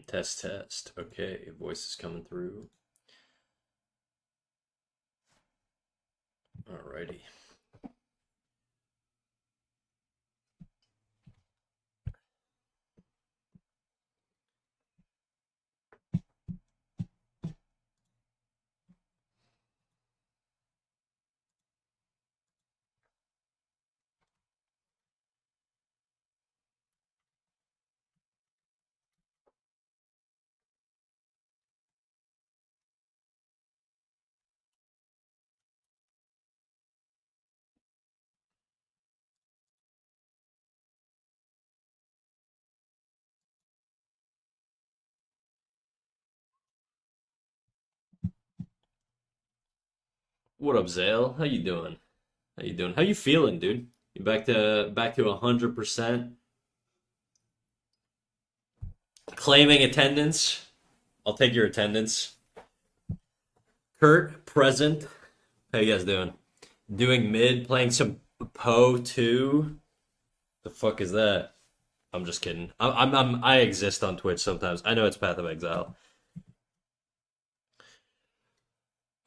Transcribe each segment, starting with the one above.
Test, test. Okay, voice is coming through. Alrighty. What up, Zale? How you doing? How you doing? How you feeling, dude? You back to 100%? Claiming attendance? I'll take your attendance. Kurt, present. How you guys doing? Doing mid, playing some Poe 2. The fuck is that? I'm just kidding. I exist on Twitch sometimes. I know it's Path of Exile.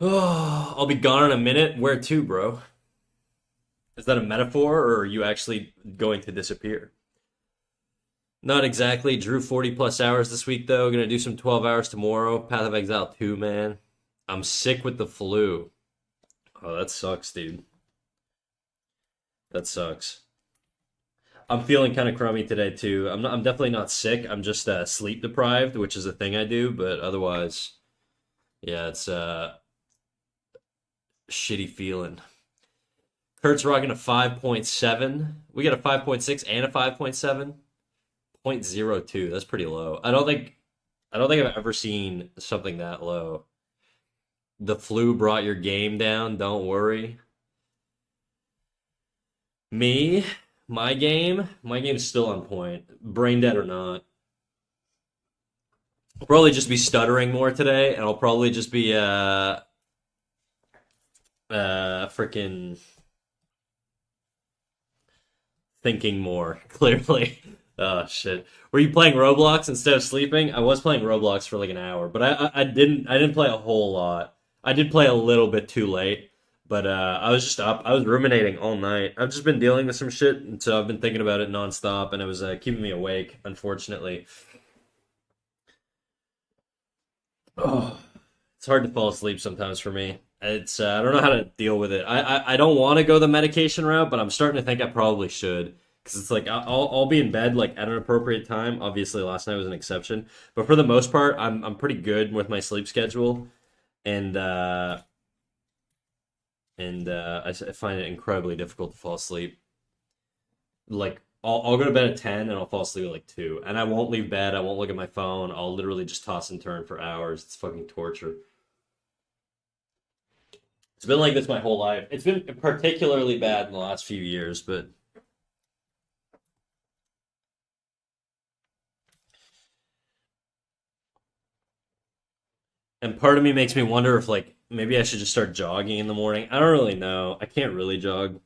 Oh, I'll be gone in a minute. Where to, bro? Is that a metaphor, or are you actually going to disappear? Not exactly. Drew 40 plus hours this week, though. Gonna do some 12 hours tomorrow. Path of Exile 2, man. I'm sick with the flu. Oh, that sucks, dude. That sucks. I'm feeling kind of crummy today, too. I'm definitely not sick. I'm just sleep deprived, which is a thing I do, but otherwise, yeah, it's shitty feeling. Kurt's rocking a 5.7. We got a 5.6 and a 5.7. 0.02. That's pretty low. I don't think I've ever seen something that low. The flu brought your game down, don't worry. Me, my game's still on point. Brain dead or not. I'll probably just be stuttering more today, and I'll probably just be freaking thinking more clearly. Oh shit. Were you playing Roblox instead of sleeping? I was playing Roblox for like an hour, but I didn't play a whole lot. I did play a little bit too late, but I was just up. I was ruminating all night. I've just been dealing with some shit, and so I've been thinking about it nonstop, and it was keeping me awake, unfortunately. Oh, it's hard to fall asleep sometimes for me. It's I don't know how to deal with it. I don't want to go the medication route, but I'm starting to think I probably should because it's like I'll be in bed like at an appropriate time. Obviously, last night was an exception, but for the most part, I'm pretty good with my sleep schedule, and I find it incredibly difficult to fall asleep. Like I'll go to bed at 10 and I'll fall asleep at like 2, and I won't leave bed. I won't look at my phone. I'll literally just toss and turn for hours. It's fucking torture. It's been like this my whole life. It's been particularly bad in the last few years, but and part of me makes me wonder if like maybe I should just start jogging in the morning. I don't really know. I can't really jog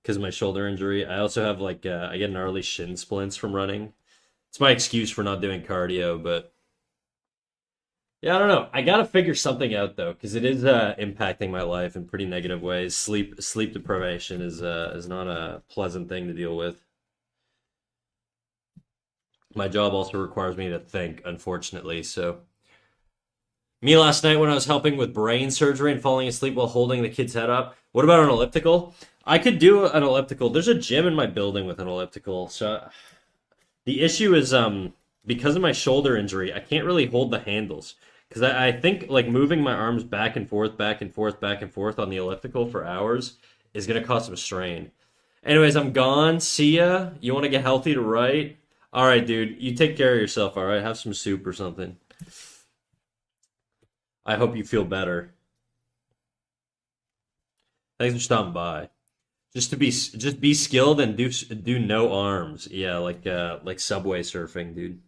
because of my shoulder injury. I also have like I get gnarly shin splints from running. It's my excuse for not doing cardio, but yeah, I don't know. I gotta figure something out though, because it is impacting my life in pretty negative ways. Sleep deprivation is not a pleasant thing to deal with. My job also requires me to think, unfortunately. So me last night when I was helping with brain surgery and falling asleep while holding the kid's head up. What about an elliptical? I could do an elliptical. There's a gym in my building with an elliptical. So the issue is because of my shoulder injury, I can't really hold the handles. Because I think like moving my arms back and forth, back and forth, back and forth on the elliptical for hours is gonna cause some strain. Anyways, I'm gone. See ya. You want to get healthy to write? All right, dude. You take care of yourself. All right. Have some soup or something. I hope you feel better. Thanks for stopping by. Just be skilled and do no arms. Yeah, like subway surfing, dude.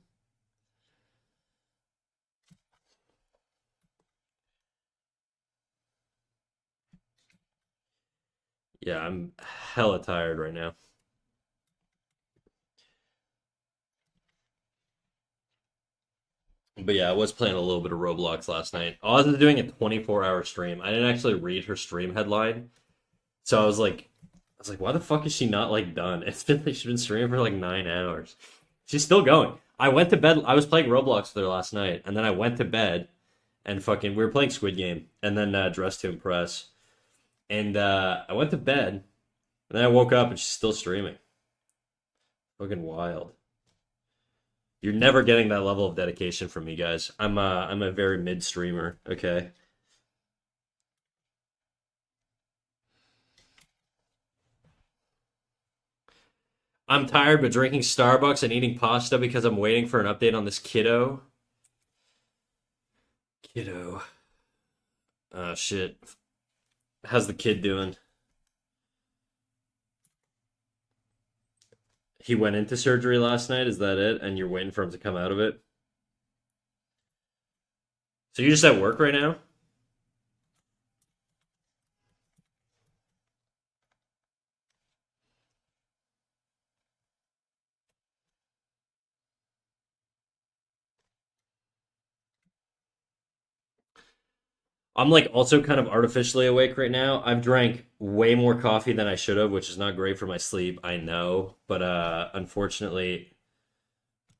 Yeah, I'm hella tired right now. But yeah, I was playing a little bit of Roblox last night. I was doing a 24-hour stream. I didn't actually read her stream headline, so I was like, why the fuck is she not like done? It's been like she's been streaming for like 9 hours. She's still going. I went to bed. I was playing Roblox with her last night, and then I went to bed and fucking we were playing Squid Game, and then Dress to Impress, and I went to bed, and then I woke up and she's still streaming. Fucking wild. You're never getting that level of dedication from me, guys. I'm a very mid streamer. Okay. I'm tired, but drinking Starbucks and eating pasta because I'm waiting for an update on this kiddo. Kiddo. Shit. How's the kid doing? He went into surgery last night. Is that it? And you're waiting for him to come out of it? So you're just at work right now? I'm like also kind of artificially awake right now. I've drank way more coffee than I should have, which is not great for my sleep, I know. But unfortunately,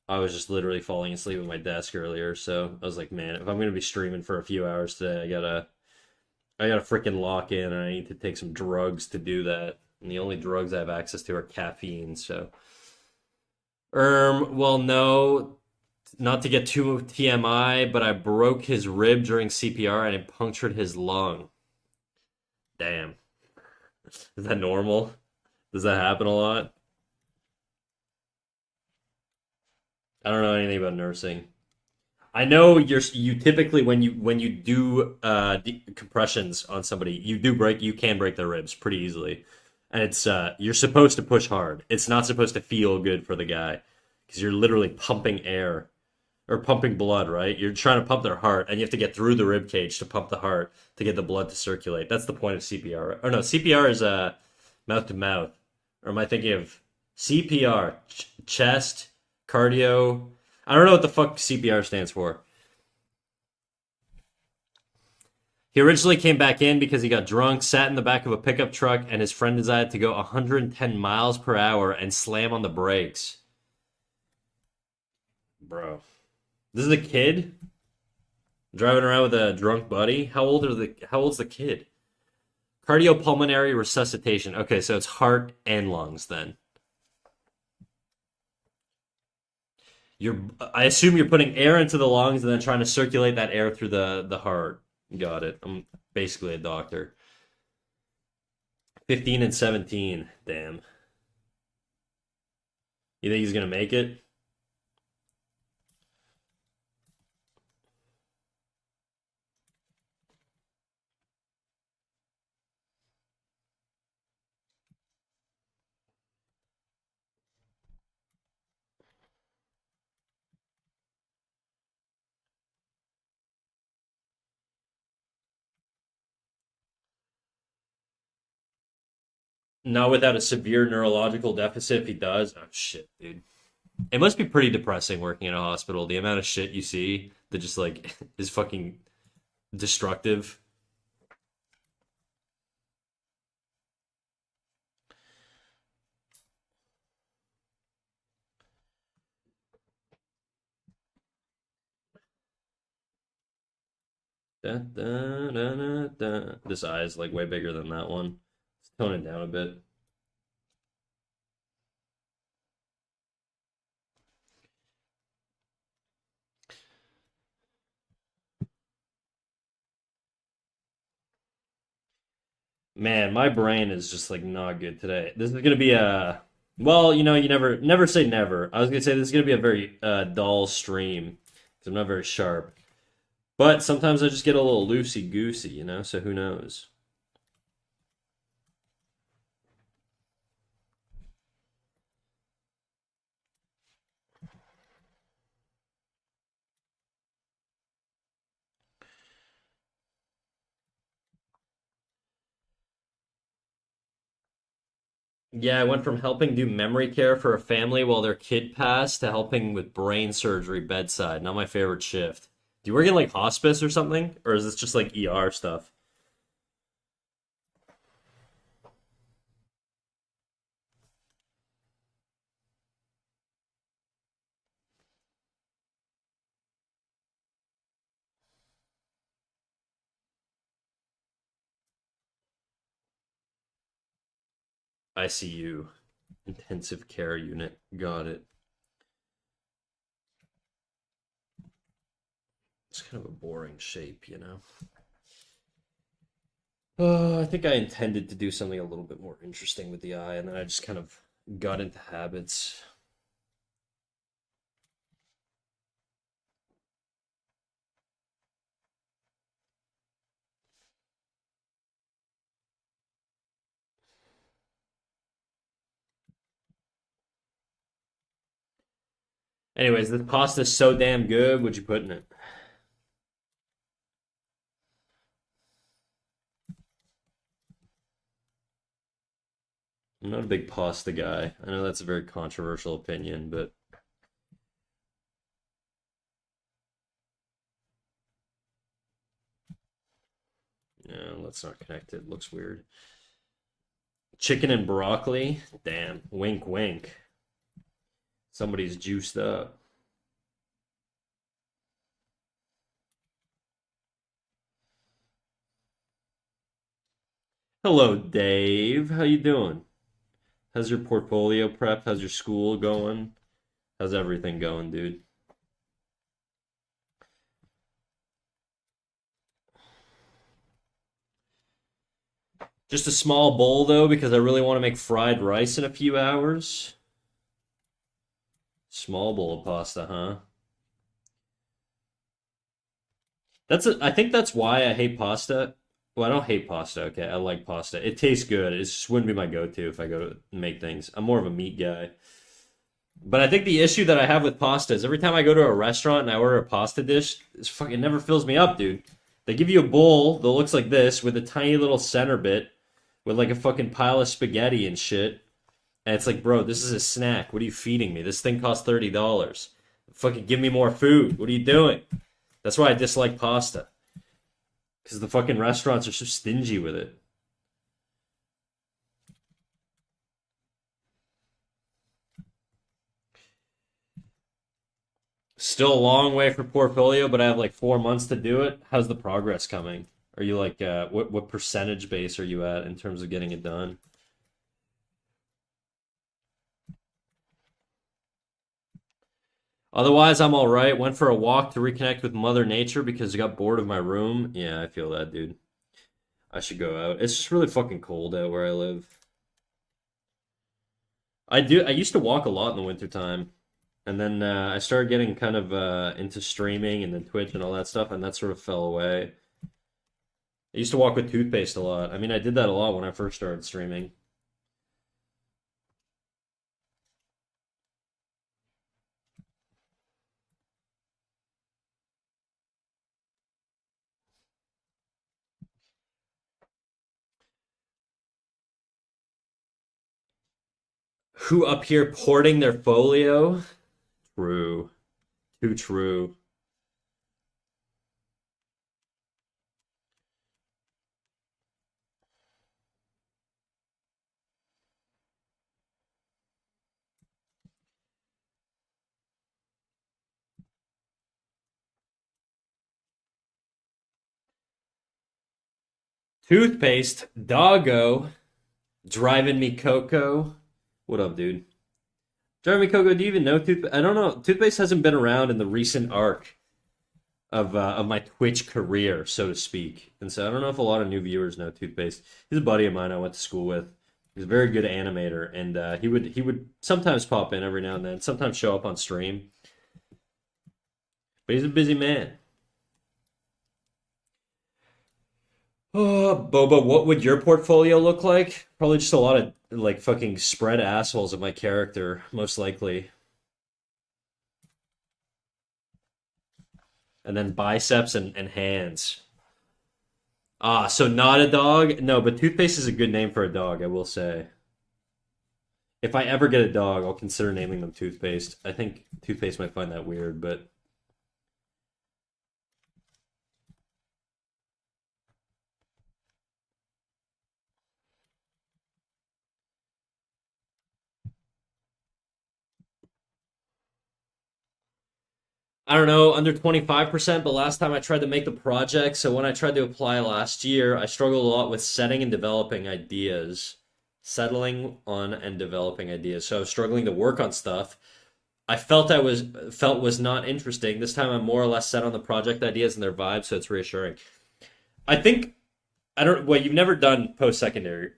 I was just literally falling asleep at my desk earlier, so I was like, man, if I'm gonna be streaming for a few hours today, I gotta freaking lock in, and I need to take some drugs to do that. And the only drugs I have access to are caffeine. So, well, no, not to get too TMI, but I broke his rib during CPR and it punctured his lung. Damn, is that normal? Does that happen a lot? I don't know anything about nursing. I know you typically when you do compressions on somebody, you can break their ribs pretty easily, and it's you're supposed to push hard. It's not supposed to feel good for the guy because you're literally pumping air or pumping blood, right? You're trying to pump their heart, and you have to get through the rib cage to pump the heart to get the blood to circulate. That's the point of CPR. Or no, CPR is mouth to mouth. Or am I thinking of CPR, chest, cardio? I don't know what the fuck CPR stands for. He originally came back in because he got drunk, sat in the back of a pickup truck, and his friend decided to go 110 miles per hour and slam on the brakes. Bro, this is a kid driving around with a drunk buddy. How old's the kid? Cardiopulmonary resuscitation. Okay, so it's heart and lungs then. I assume you're putting air into the lungs and then trying to circulate that air through the heart. Got it. I'm basically a doctor. 15 and 17. Damn. You think he's gonna make it? Not without a severe neurological deficit if he does. Oh shit, dude. It must be pretty depressing working in a hospital. The amount of shit you see that just like is fucking destructive. Da, da, da, da, da. This eye is like way bigger than that one. Let's tone it down a bit. Man, my brain is just like not good today. This is gonna be a well, you never say never. I was gonna say this is gonna be a very dull stream because I'm not very sharp. But sometimes I just get a little loosey goosey, So who knows? Yeah, I went from helping do memory care for a family while their kid passed to helping with brain surgery bedside. Not my favorite shift. Do you work in like hospice or something? Or is this just like ER stuff? ICU, intensive care unit. Got it. It's kind of a boring shape, you know? I think I intended to do something a little bit more interesting with the eye, and then I just kind of got into habits. Anyways, this pasta's so damn good. What'd you put in it? I'm not a big pasta guy. I know that's a very controversial opinion, but no, let's not connect it. Looks weird. Chicken and broccoli? Damn. Wink, wink. Somebody's juiced up. Hello, Dave. How you doing? How's your portfolio prep? How's your school going? How's everything going, dude? Just a small bowl though, because I really want to make fried rice in a few hours. Small bowl of pasta, huh? I think that's why I hate pasta. Well, I don't hate pasta, okay? I like pasta. It tastes good. It just wouldn't be my go-to if I go to make things. I'm more of a meat guy. But I think the issue that I have with pasta is every time I go to a restaurant and I order a pasta dish, it never fills me up, dude. They give you a bowl that looks like this with a tiny little center bit with like a fucking pile of spaghetti and shit. And it's like, bro, this is a snack. What are you feeding me? This thing costs $30. Fucking give me more food. What are you doing? That's why I dislike pasta. Because the fucking restaurants are so stingy with it. Still a long way for portfolio, but I have like 4 months to do it. How's the progress coming? Are you like what percentage base are you at in terms of getting it done? Otherwise, I'm all right. Went for a walk to reconnect with Mother Nature because I got bored of my room. Yeah, I feel that, dude. I should go out. It's just really fucking cold out where I live. I used to walk a lot in the wintertime. And then I started getting kind of into streaming and then Twitch and all that stuff, and that sort of fell away. I used to walk with toothpaste a lot. I mean, I did that a lot when I first started streaming. Who up here porting their folio? True. Too true. Toothpaste, doggo, driving me Coco. What up, dude? Driving me Coco, do you even know toothpaste? I don't know. Toothpaste hasn't been around in the recent arc of my Twitch career, so to speak. And so I don't know if a lot of new viewers know Toothpaste. He's a buddy of mine I went to school with. He's a very good animator, and he would sometimes pop in every now and then, sometimes show up on stream. But he's a busy man. Oh, Boba, what would your portfolio look like? Probably just a lot of like fucking spread assholes of my character, most likely. And then biceps and hands. Ah, so not a dog? No, but toothpaste is a good name for a dog, I will say. If I ever get a dog, I'll consider naming them Toothpaste. I think Toothpaste might find that weird, but I don't know, under 25%. But last time I tried to make the project, so when I tried to apply last year, I struggled a lot with setting and developing ideas. Settling on and developing ideas. So I was struggling to work on stuff I felt was not interesting. This time I'm more or less set on the project ideas and their vibe, so it's reassuring. I think I don't well, you've never done post secondary,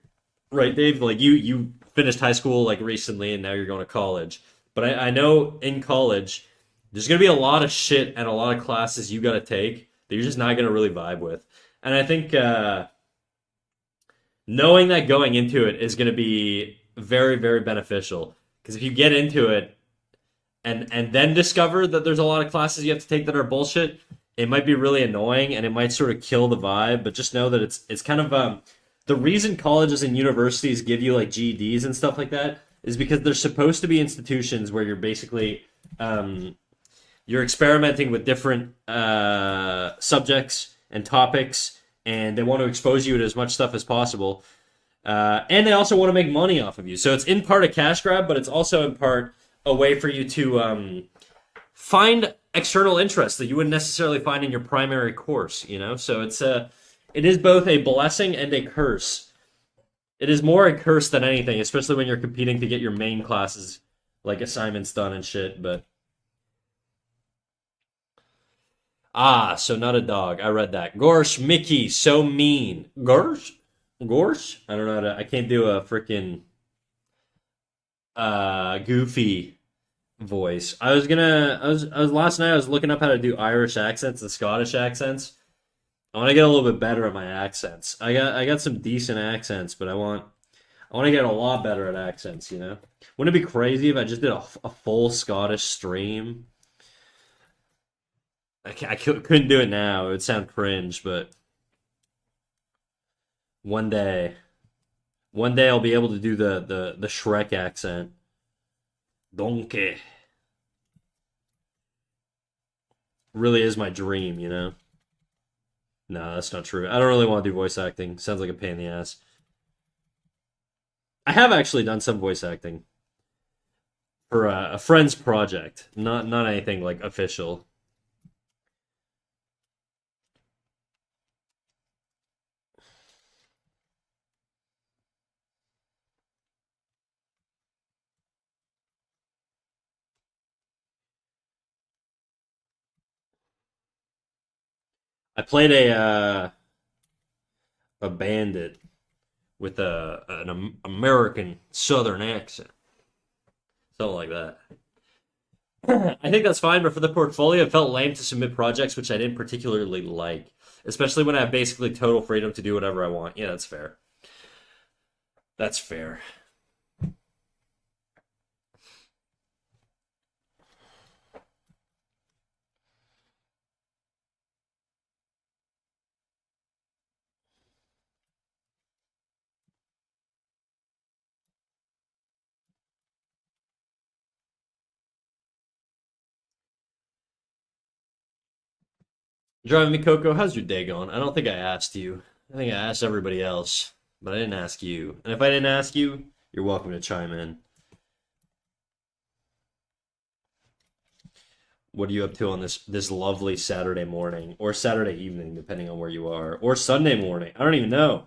right, Dave? Like you finished high school like recently and now you're going to college. But I know in college there's gonna be a lot of shit and a lot of classes you gotta take that you're just not gonna really vibe with. And I think knowing that going into it is gonna be very, very beneficial. Because if you get into it and then discover that there's a lot of classes you have to take that are bullshit, it might be really annoying and it might sort of kill the vibe. But just know that it's kind of the reason colleges and universities give you like GEDs and stuff like that is because they're supposed to be institutions where you're basically you're experimenting with different subjects and topics, and they want to expose you to as much stuff as possible. And they also want to make money off of you. So it's in part a cash grab, but it's also in part a way for you to find external interests that you wouldn't necessarily find in your primary course. So it is both a blessing and a curse. It is more a curse than anything, especially when you're competing to get your main classes like assignments done and shit. But so not a dog. I read that. Gorsh, Mickey, so mean. Gorsh, Gorsh. I don't know. I can't do a freaking goofy voice. I was last night I was looking up how to do Irish accents and Scottish accents. I want to get a little bit better at my accents. I got some decent accents, but I want to get a lot better at accents. Wouldn't it be crazy if I just did a full Scottish stream? I couldn't do it now. It would sound cringe, but one day, one day I'll be able to do the Shrek accent. Donkey really is my dream. No, that's not true. I don't really want to do voice acting. Sounds like a pain in the ass. I have actually done some voice acting for a friend's project. Not anything like official. I played a bandit with an American Southern accent, something like that. I think that's fine, but for the portfolio, it felt lame to submit projects which I didn't particularly like, especially when I have basically total freedom to do whatever I want. Yeah, that's fair. That's fair. Driving me Coco, how's your day going? I don't think I asked you. I think I asked everybody else, but I didn't ask you. And if I didn't ask you, you're welcome to chime in. What are you up to on this lovely Saturday morning or Saturday evening, depending on where you are, or Sunday morning? I don't even know.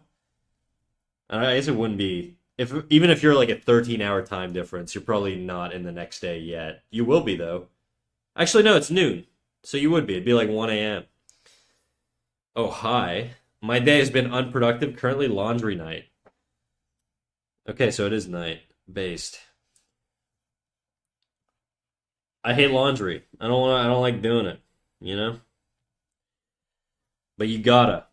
I guess it wouldn't be if even if you're like a 13-hour time difference, you're probably not in the next day yet. You will be though. Actually, no, it's noon, so you would be. It'd be like 1 a.m. Oh, hi. My day has been unproductive. Currently laundry night. Okay, so it is night based. I hate laundry. I don't like doing it, you know? But you gotta.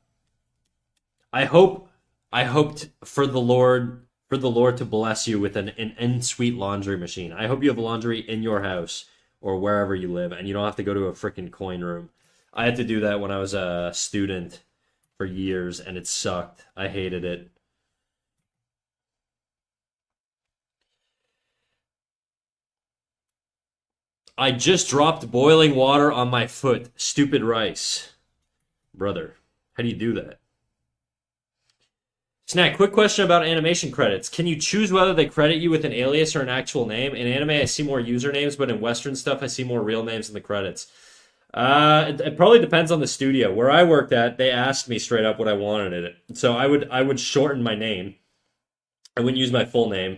I hope I hoped for the Lord to bless you with an en-suite laundry machine. I hope you have laundry in your house or wherever you live and you don't have to go to a freaking coin room. I had to do that when I was a student for years and it sucked. I hated it. I just dropped boiling water on my foot. Stupid rice. Brother, how do you do that? Snack, quick question about animation credits. Can you choose whether they credit you with an alias or an actual name? In anime, I see more usernames, but in Western stuff, I see more real names in the credits. It probably depends on the studio. Where I worked at, they asked me straight up what I wanted in it. So I would shorten my name. I wouldn't use my full name.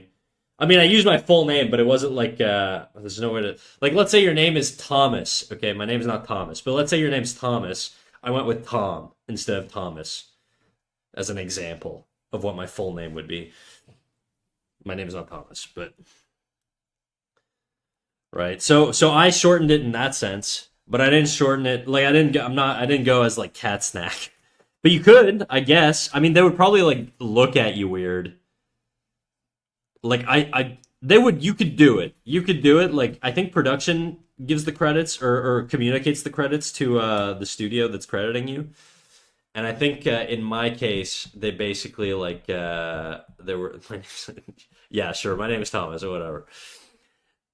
I mean, I used my full name, but it wasn't like there's no way to like. Let's say your name is Thomas. Okay, my name's not Thomas, but let's say your name's Thomas. I went with Tom instead of Thomas as an example of what my full name would be. My name is not Thomas, but right. So I shortened it in that sense, but I didn't shorten it like I didn't go as like cat snack. But you could, I guess. I mean, they would probably like look at you weird. Like they would you could do it. You could do it. Like I think production gives the credits or communicates the credits to the studio that's crediting you. And I think in my case, they basically like there were yeah, sure, my name is Thomas or whatever.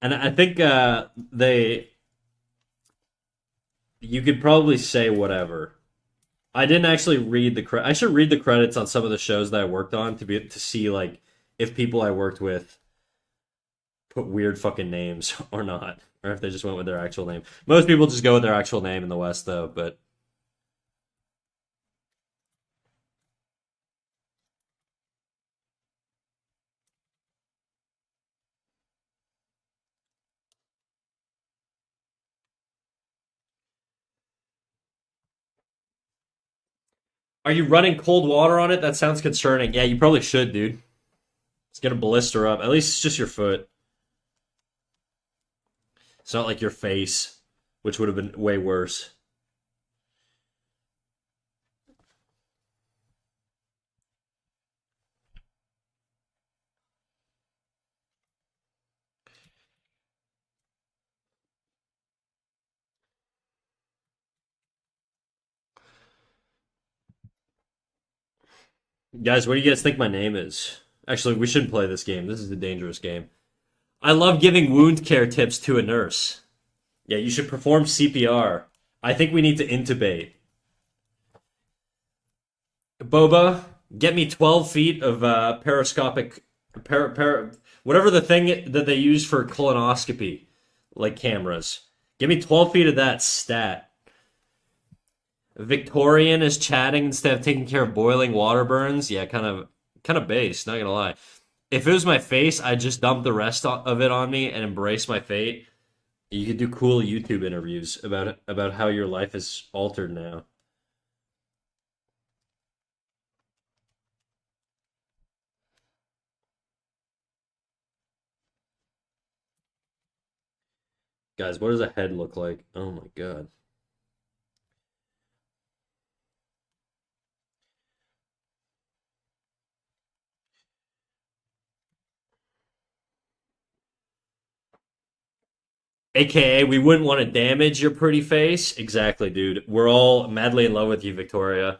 And I think they you could probably say whatever. I didn't actually read I should read the credits on some of the shows that I worked on to see like if people I worked with put weird fucking names or not, or if they just went with their actual name. Most people just go with their actual name in the West though, but are you running cold water on it? That sounds concerning. Yeah, you probably should, dude. It's gonna blister up. At least it's just your foot. It's not like your face, which would have been way worse. Guys, what do you guys think my name is? Actually, we shouldn't play this game. This is a dangerous game. I love giving wound care tips to a nurse. Yeah, you should perform CPR. I think we need to intubate. Boba, get me 12 feet of periscopic, whatever the thing that they use for colonoscopy, like cameras. Give me 12 feet of that stat. Victorian is chatting instead of taking care of boiling water burns. Yeah, kind of base, not gonna lie. If it was my face, I'd just dump the rest of it on me and embrace my fate. You could do cool YouTube interviews about how your life is altered now. Guys, what does a head look like? Oh my god. AKA, we wouldn't want to damage your pretty face. Exactly, dude. We're all madly in love with you, Victoria.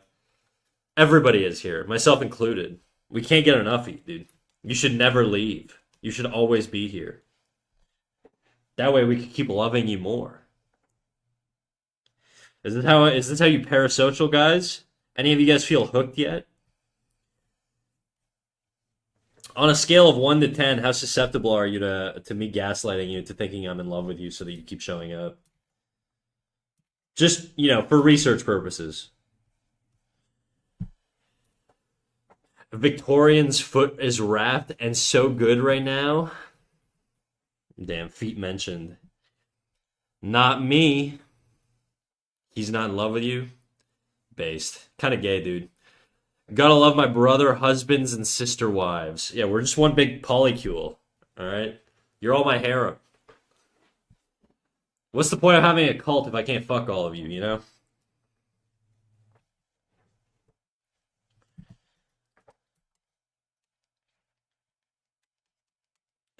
Everybody is here, myself included. We can't get enough of you, dude. You should never leave. You should always be here. That way we can keep loving you more. Is this how you parasocial guys? Any of you guys feel hooked yet? On a scale of 1 to 10, how susceptible are you to me gaslighting you to thinking I'm in love with you so that you keep showing up? Just, for research purposes. Victorian's foot is wrapped and so good right now. Damn, feet mentioned. Not me. He's not in love with you. Based. Kind of gay, dude. Gotta love my brother, husbands, and sister wives. Yeah, we're just one big polycule. Alright? You're all my harem. What's the point of having a cult if I can't fuck all of you, you know?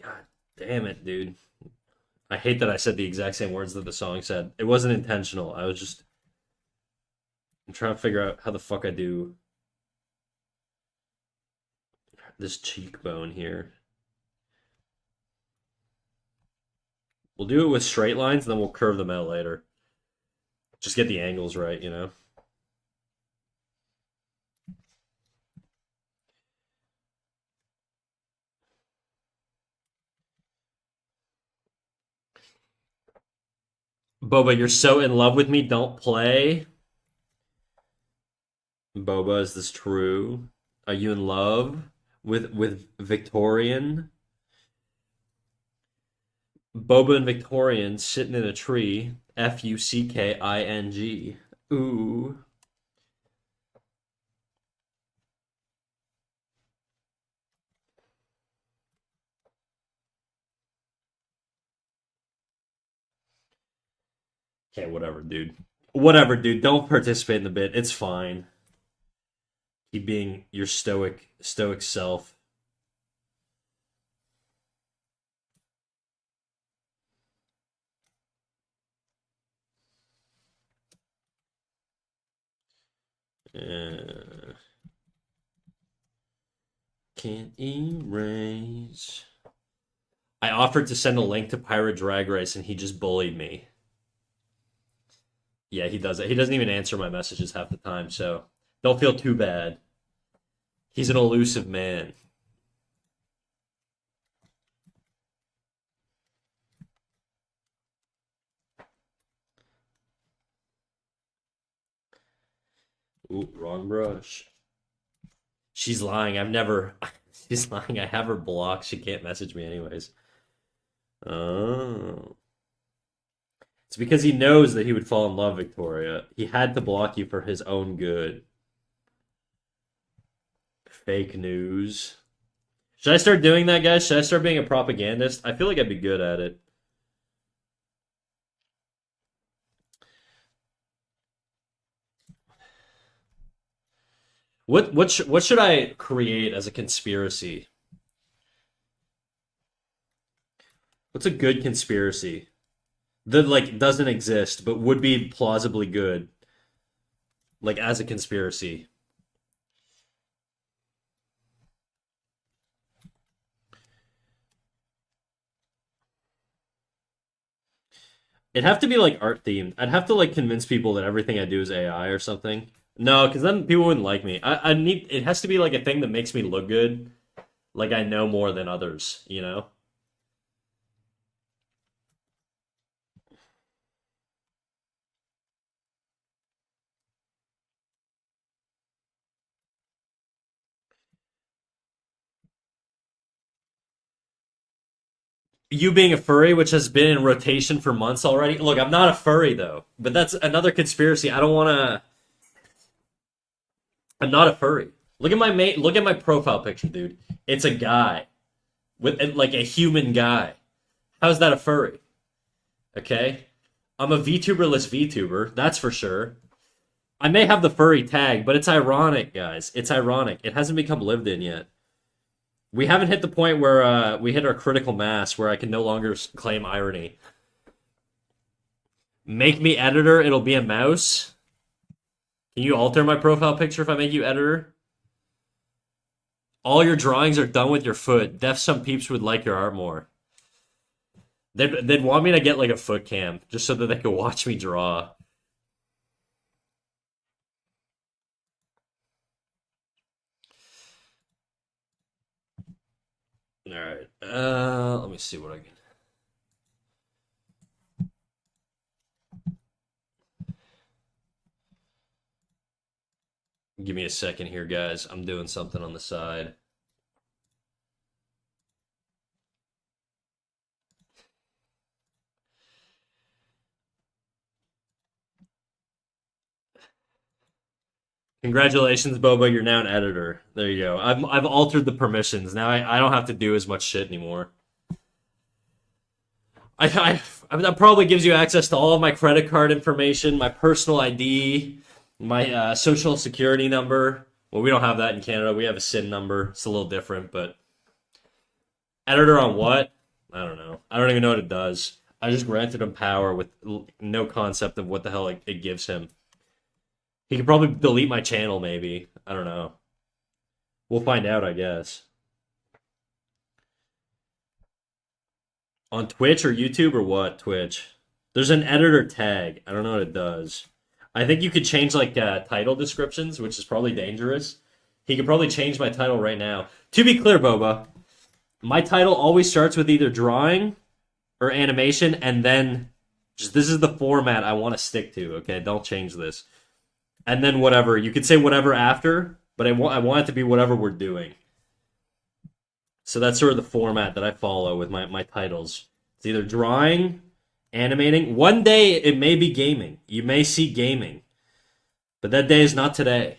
God damn it, dude. I hate that I said the exact same words that the song said. It wasn't intentional. I'm trying to figure out how the fuck I do this cheekbone here. We'll do it with straight lines, and then we'll curve them out later. Just get the angles right, you know? Boba, you're so in love with me, don't play. Boba, is this true? Are you in love with Victorian? Boba and Victorian sitting in a tree. Fucking. Ooh. Okay, whatever, dude. Whatever, dude. Don't participate in the bit. It's fine. Keep being your stoic self. Uh, can't erase. I offered to send a link to Pirate Drag Race and he just bullied me. Yeah, he does it. He doesn't even answer my messages half the time, so don't feel too bad. He's an elusive man. Ooh, wrong brush. She's lying. I've never. She's lying. I have her blocked. She can't message me anyways. Oh. It's because he knows that he would fall in love, Victoria. He had to block you for his own good. Fake news. Should I start doing that, guys? Should I start being a propagandist? I feel like I'd be good at it. What should I create as a conspiracy? What's a good conspiracy that like doesn't exist but would be plausibly good, like as a conspiracy? It'd have to be like art themed. I'd have to like convince people that everything I do is AI or something. No, because then people wouldn't like me. I need it has to be like a thing that makes me look good, like I know more than others, you know? You being a furry, which has been in rotation for months already. Look, I'm not a furry though, but that's another conspiracy. I don't want to. I'm not a furry. Look at my mate. Look at my profile picture, dude. It's a guy with like a human guy. How's that a furry? Okay, I'm a VTuberless VTuber. That's for sure. I may have the furry tag, but it's ironic, guys. It's ironic. It hasn't become lived in yet. We haven't hit the point where we hit our critical mass where I can no longer claim irony. Make me editor, it'll be a mouse. Can you alter my profile picture if I make you editor? All your drawings are done with your foot. Def some peeps would like your art more. They'd want me to get like a foot cam just so that they could watch me draw. All right. Let me see what I can. Give me a second here, guys. I'm doing something on the side. Congratulations, Boba. You're now an editor. There you go. I've altered the permissions. Now I don't have to do as much shit anymore. That probably gives you access to all of my credit card information, my personal ID, my social security number. Well, we don't have that in Canada. We have a SIN number. It's a little different, but editor on what? I don't know. I don't even know what it does. I just granted him power with no concept of what the hell it gives him. He could probably delete my channel, maybe. I don't know. We'll find out, I guess. On Twitch or YouTube or what? Twitch. There's an editor tag. I don't know what it does. I think you could change like title descriptions, which is probably dangerous. He could probably change my title right now. To be clear, Boba, my title always starts with either drawing or animation, and then just this is the format I want to stick to. Okay, don't change this. And then whatever you could say whatever after, but I want it to be whatever we're doing. So that's sort of the format that I follow with my titles. It's either drawing, animating. One day it may be gaming. You may see gaming. But that day is not today.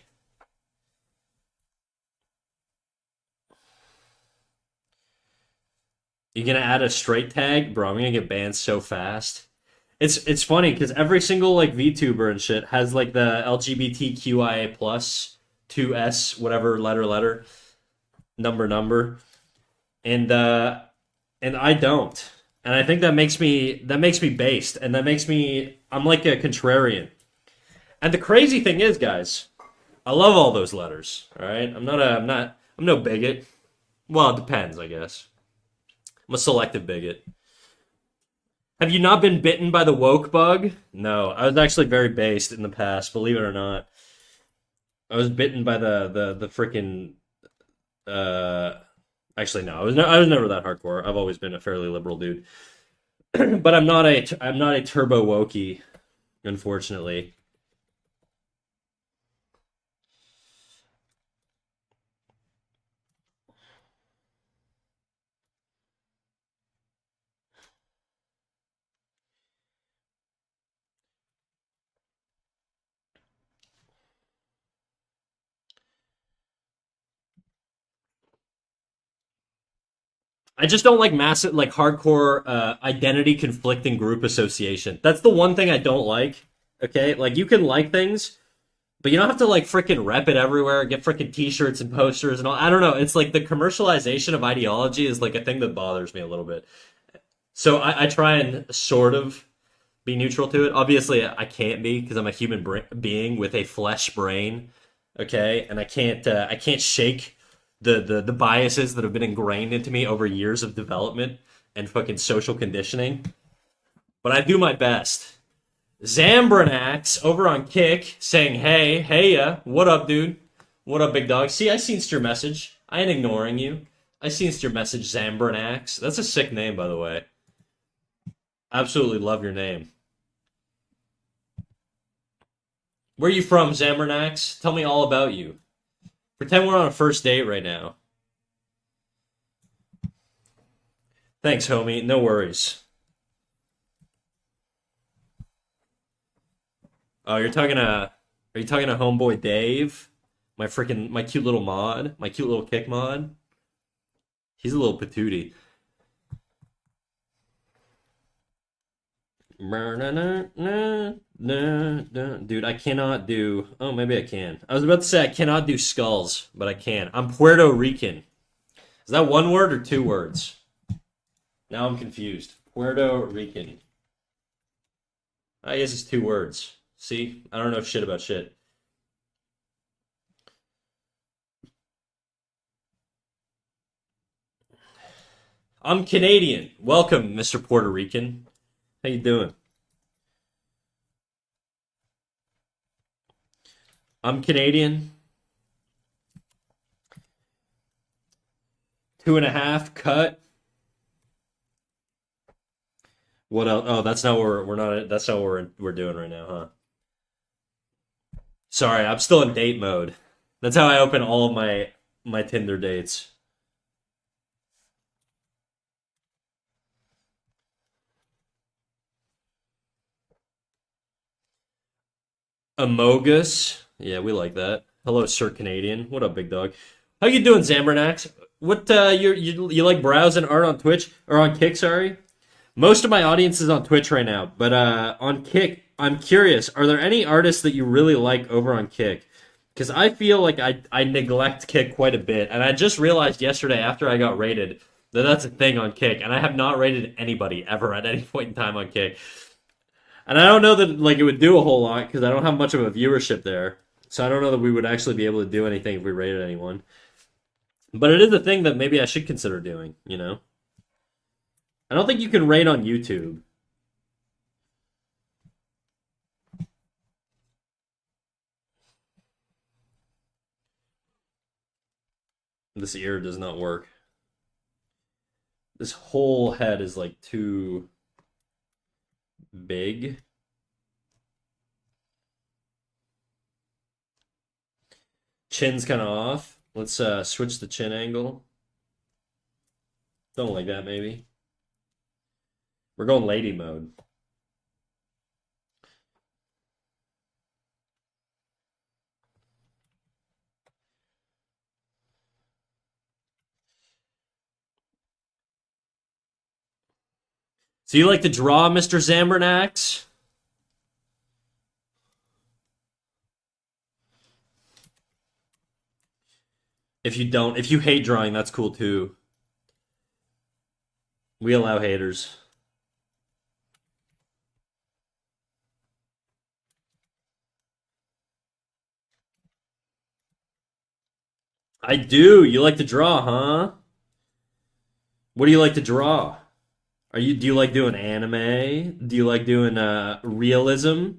You gonna add a straight tag? Bro, I'm gonna get banned so fast. It's funny because every single like VTuber and shit has like the LGBTQIA plus 2S whatever letter number and I don't. And I think that makes me based, and that makes me I'm like a contrarian. And the crazy thing is, guys, I love all those letters. All right, I'm no bigot. Well, it depends, I guess. I'm a selective bigot. Have you not been bitten by the woke bug? No, I was actually very based in the past, believe it or not. I was bitten by the freaking actually no, I was never that hardcore. I've always been a fairly liberal dude. But I'm not a turbo wokey, unfortunately. I just don't like massive, like hardcore identity conflicting group association. That's the one thing I don't like. Okay, like you can like things, but you don't have to like freaking rep it everywhere, get freaking t-shirts and posters and all. I don't know. It's like the commercialization of ideology is like a thing that bothers me a little bit. So I try and sort of be neutral to it. Obviously, I can't be because I'm a human being with a flesh brain. Okay, and I can't shake the biases that have been ingrained into me over years of development and fucking social conditioning. But I do my best. Zambranax over on Kick saying, hey ya, what up, dude? What up, big dog? See, I seen your message. I ain't ignoring you. I seen your message, Zambranax. That's a sick name, by the way. Absolutely love your name. Where you from, Zambranax? Tell me all about you. Pretend we're on a first date right now. Thanks, homie. No worries. Oh, are you talking to homeboy Dave? My cute little mod, my cute little kick mod. He's a little patootie. Dude, I cannot do. Oh, maybe I can. I was about to say I cannot do skulls, but I can. I'm Puerto Rican. Is that one word or two words? Now I'm confused. Puerto Rican. I guess it's two words. See? I don't know shit about shit. I'm Canadian. Welcome, Mr. Puerto Rican. How you doing? I'm Canadian. 2.5 cut. What else? Oh, that's not what we're not. That's not what we're doing right now, huh? Sorry, I'm still in date mode. That's how I open all of my Tinder dates. Amogus. Yeah, we like that. Hello, Sir Canadian. What up, big dog? How you doing, Zambernax? What you like browsing art on Twitch or on Kick? Sorry. Most of my audience is on Twitch right now, but on Kick, I'm curious. Are there any artists that you really like over on Kick? Because I feel like I neglect Kick quite a bit, and I just realized yesterday after I got rated that that's a thing on Kick, and I have not rated anybody ever at any point in time on Kick. And I don't know that like it would do a whole lot because I don't have much of a viewership there. So I don't know that we would actually be able to do anything if we rated anyone. But it is a thing that maybe I should consider doing, you know? I don't think you can rate on YouTube. This ear does not work. This whole head is like too big. Chin's kind of off. Let's switch the chin angle. Something like that, maybe. We're going lady mode. So you like to draw, Mr. Zambernax? If you don't, if you hate drawing, that's cool too. We allow haters. I do. You like to draw, huh? What do you like to draw? Do you like doing anime? Do you like doing realism?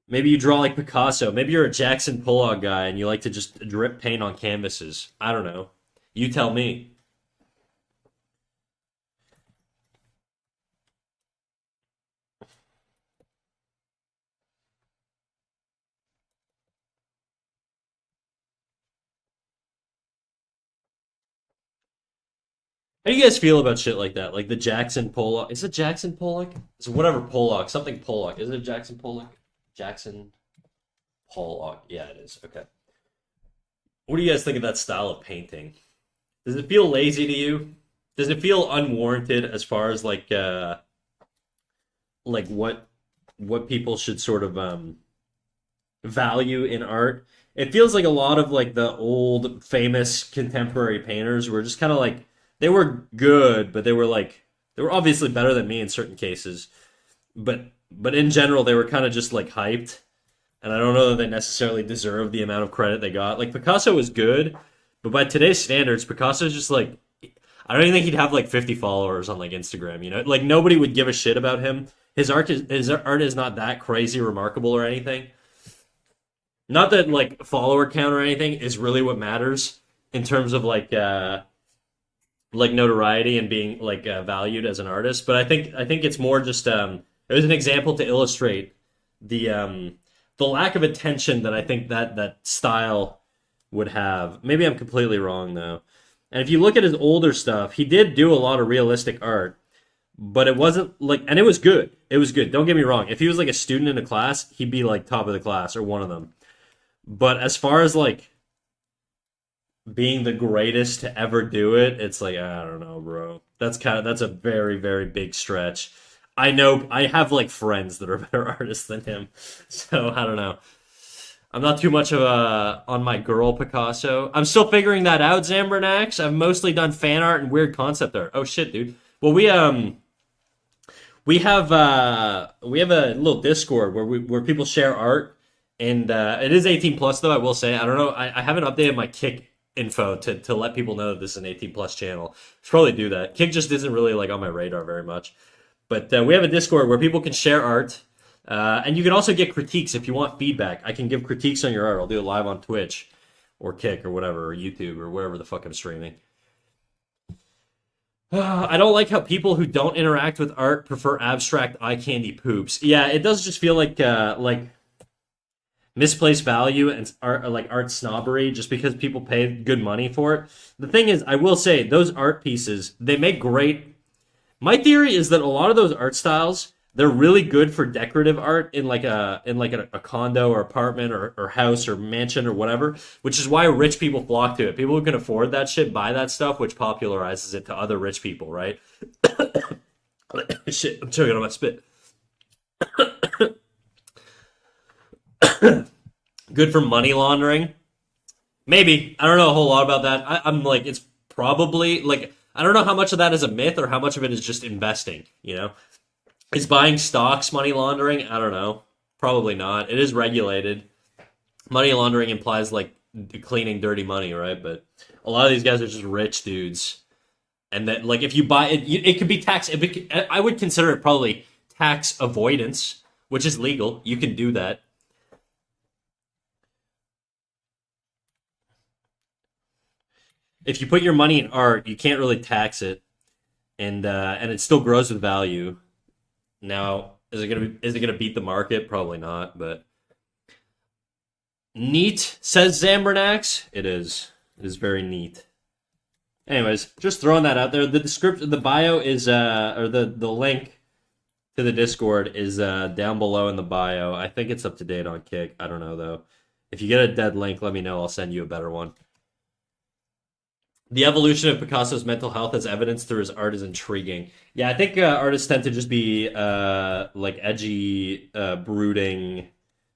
Maybe you draw like Picasso. Maybe you're a Jackson Pollock guy and you like to just drip paint on canvases. I don't know. You tell me. How do you guys feel about shit like that? Like the Jackson Pollock. Is it Jackson Pollock? It's whatever Pollock. Something Pollock. Is it Jackson Pollock? Jackson Pollock. Yeah, it is. Okay. What do you guys think of that style of painting? Does it feel lazy to you? Does it feel unwarranted as far as like what people should sort of value in art? It feels like a lot of like the old famous contemporary painters were just kind of like they were good, but they were obviously better than me in certain cases. But in general they were kind of just like hyped, and I don't know that they necessarily deserve the amount of credit they got. Like Picasso was good, but by today's standards, Picasso's just like I don't even think he'd have like 50 followers on like Instagram, you know? Like nobody would give a shit about him. His art is not that crazy remarkable or anything. Not that like follower count or anything is really what matters in terms of like notoriety and being like valued as an artist, but I think it's more just it was an example to illustrate the lack of attention that I think that style would have. Maybe I'm completely wrong though. And if you look at his older stuff, he did do a lot of realistic art, but it wasn't like, and it was good. It was good. Don't get me wrong. If he was like a student in a class, he'd be like top of the class or one of them. But as far as like being the greatest to ever do it, it's like I don't know, bro. That's a very very big stretch. I know I have like friends that are better artists than him, so I don't know. I'm not too much of a on my girl Picasso. I'm still figuring that out, Zambernax. I've mostly done fan art and weird concept art. Oh shit, dude. Well, we have a little Discord where people share art, and it is 18 plus though. I will say I don't know. I haven't updated my Kick info to let people know that this is an 18 plus channel. Should probably do that. Kick just isn't really like on my radar very much. But we have a Discord where people can share art, and you can also get critiques if you want feedback. I can give critiques on your art. I'll do it live on Twitch or Kick or whatever, or YouTube or wherever the fuck I'm streaming. I don't like how people who don't interact with art prefer abstract eye candy poops. Yeah, it does just feel like misplaced value and art, like art snobbery, just because people pay good money for it. The thing is, I will say those art pieces, they make great. My theory is that a lot of those art styles, they're really good for decorative art in a condo or apartment or house or mansion or whatever, which is why rich people flock to it. People who can afford that shit buy that stuff, which popularizes it to other rich people, right? Shit, I'm choking on my spit. Good for money laundering. Maybe. I don't know a whole lot about that. I'm like, it's probably like I don't know how much of that is a myth or how much of it is just investing, you know? Is buying stocks money laundering? I don't know. Probably not. It is regulated. Money laundering implies like cleaning dirty money, right? But a lot of these guys are just rich dudes And that, like, if you buy it, it could be tax. I would consider it probably tax avoidance, which is legal. You can do that. If you put your money in art, you can't really tax it, and it still grows with value. Now, is it gonna beat the market? Probably not, but neat, says Zambernax. It is. It is very neat. Anyways, just throwing that out there. The description, the bio is or the link to the Discord is down below in the bio. I think it's up to date on Kick. I don't know though. If you get a dead link, let me know. I'll send you a better one. The evolution of Picasso's mental health as evidence through his art is intriguing. Yeah, I think artists tend to just be like edgy, brooding,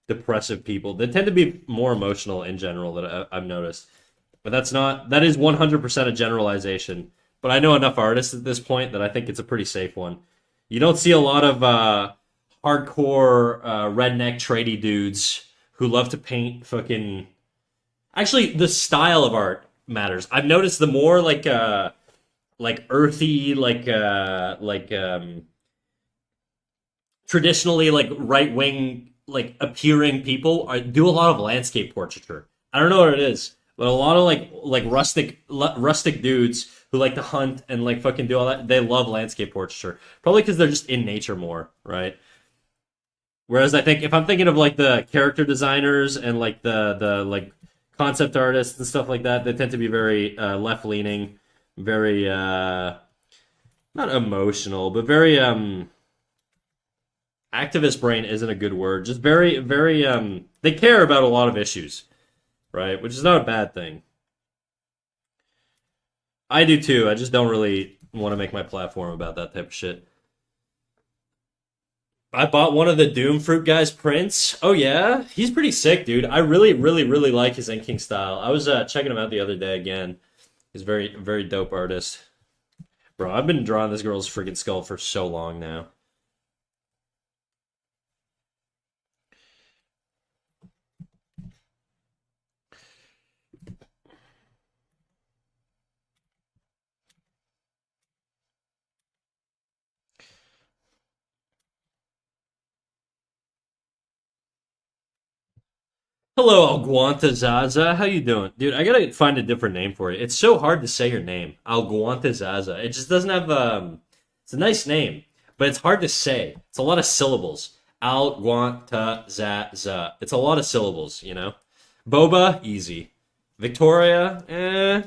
depressive people. They tend to be more emotional in general that I've noticed. But that is 100% a generalization. But I know enough artists at this point that I think it's a pretty safe one. You don't see a lot of hardcore redneck tradie dudes who love to paint fucking. Actually, the style of art matters. I've noticed the more like earthy, traditionally like right wing like appearing people do a lot of landscape portraiture. I don't know what it is, but a lot of like rustic dudes who like to hunt and like fucking do all that. They love landscape portraiture, probably because they're just in nature more, right? Whereas I think if I'm thinking of like the character designers and like the like concept artists and stuff like that, they tend to be very left leaning, very not emotional, but very activist brain isn't a good word. Just very they care about a lot of issues, right? Which is not a bad thing. I do too. I just don't really want to make my platform about that type of shit. I bought one of the Doom Fruit guys' prints. Oh yeah, he's pretty sick, dude. I really like his inking style. I was checking him out the other day again. He's very dope artist, bro. I've been drawing this girl's freaking skull for so long now. Hello, Alguantazaza. How you doing, dude? I gotta find a different name for you. It's so hard to say your name, Alguantazaza. It just doesn't have. It's a nice name, but it's hard to say. It's a lot of syllables. Alguantazaza. It's a lot of syllables, you know. Boba, easy. Victoria,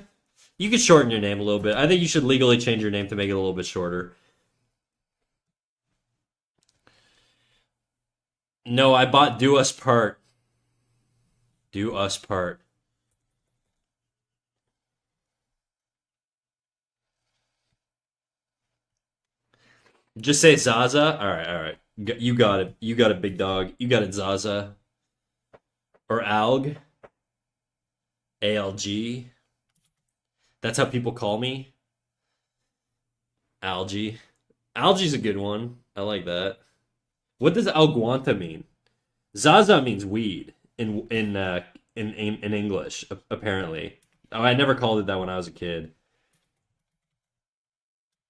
you could shorten your name a little bit. I think you should legally change your name to make it a little bit shorter. No, I bought Do Us Part. Do Us Part. Just say Zaza. All right, all right. You got it. You got it, big dog. You got it, Zaza. Or Alg. ALG. That's how people call me. Algae. Algae's a good one. I like that. What does Alguanta mean? Zaza means weed in English, apparently. Oh, I never called it that when I was a kid.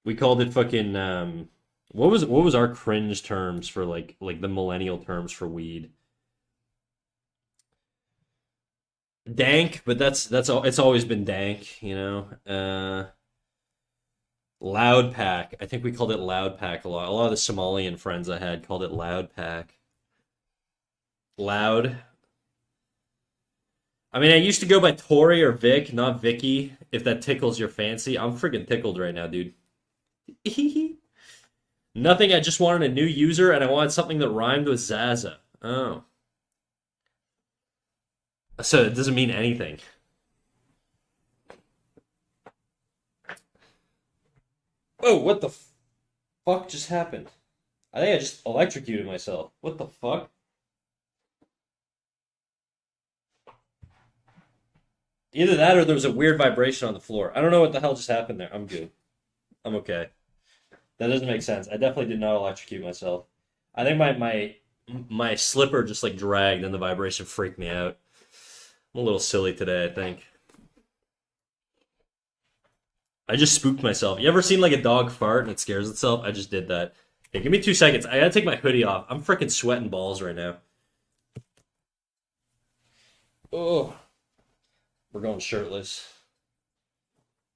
We called it fucking what was our cringe terms for like the millennial terms for weed? Dank, but that's all. It's always been dank, you know. Loud pack. I think we called it loud pack a lot. A lot of the Somalian friends I had called it loud pack. Loud. I mean, I used to go by Tori or Vic, not Vicky. If that tickles your fancy, I'm freaking tickled right now, dude. Nothing. I just wanted a new user, and I wanted something that rhymed with Zaza. Oh, so it doesn't mean anything. Oh, what the fuck just happened? I think I just electrocuted myself. What the fuck? Either that or there was a weird vibration on the floor. I don't know what the hell just happened there. I'm good. I'm okay. That doesn't make sense. I definitely did not electrocute myself. I think my slipper just like dragged and the vibration freaked me out. I'm a little silly today, I think. I just spooked myself. You ever seen like a dog fart and it scares itself? I just did that. Hey, give me 2 seconds. I gotta take my hoodie off. I'm freaking sweating balls right now. Oh, we're going shirtless.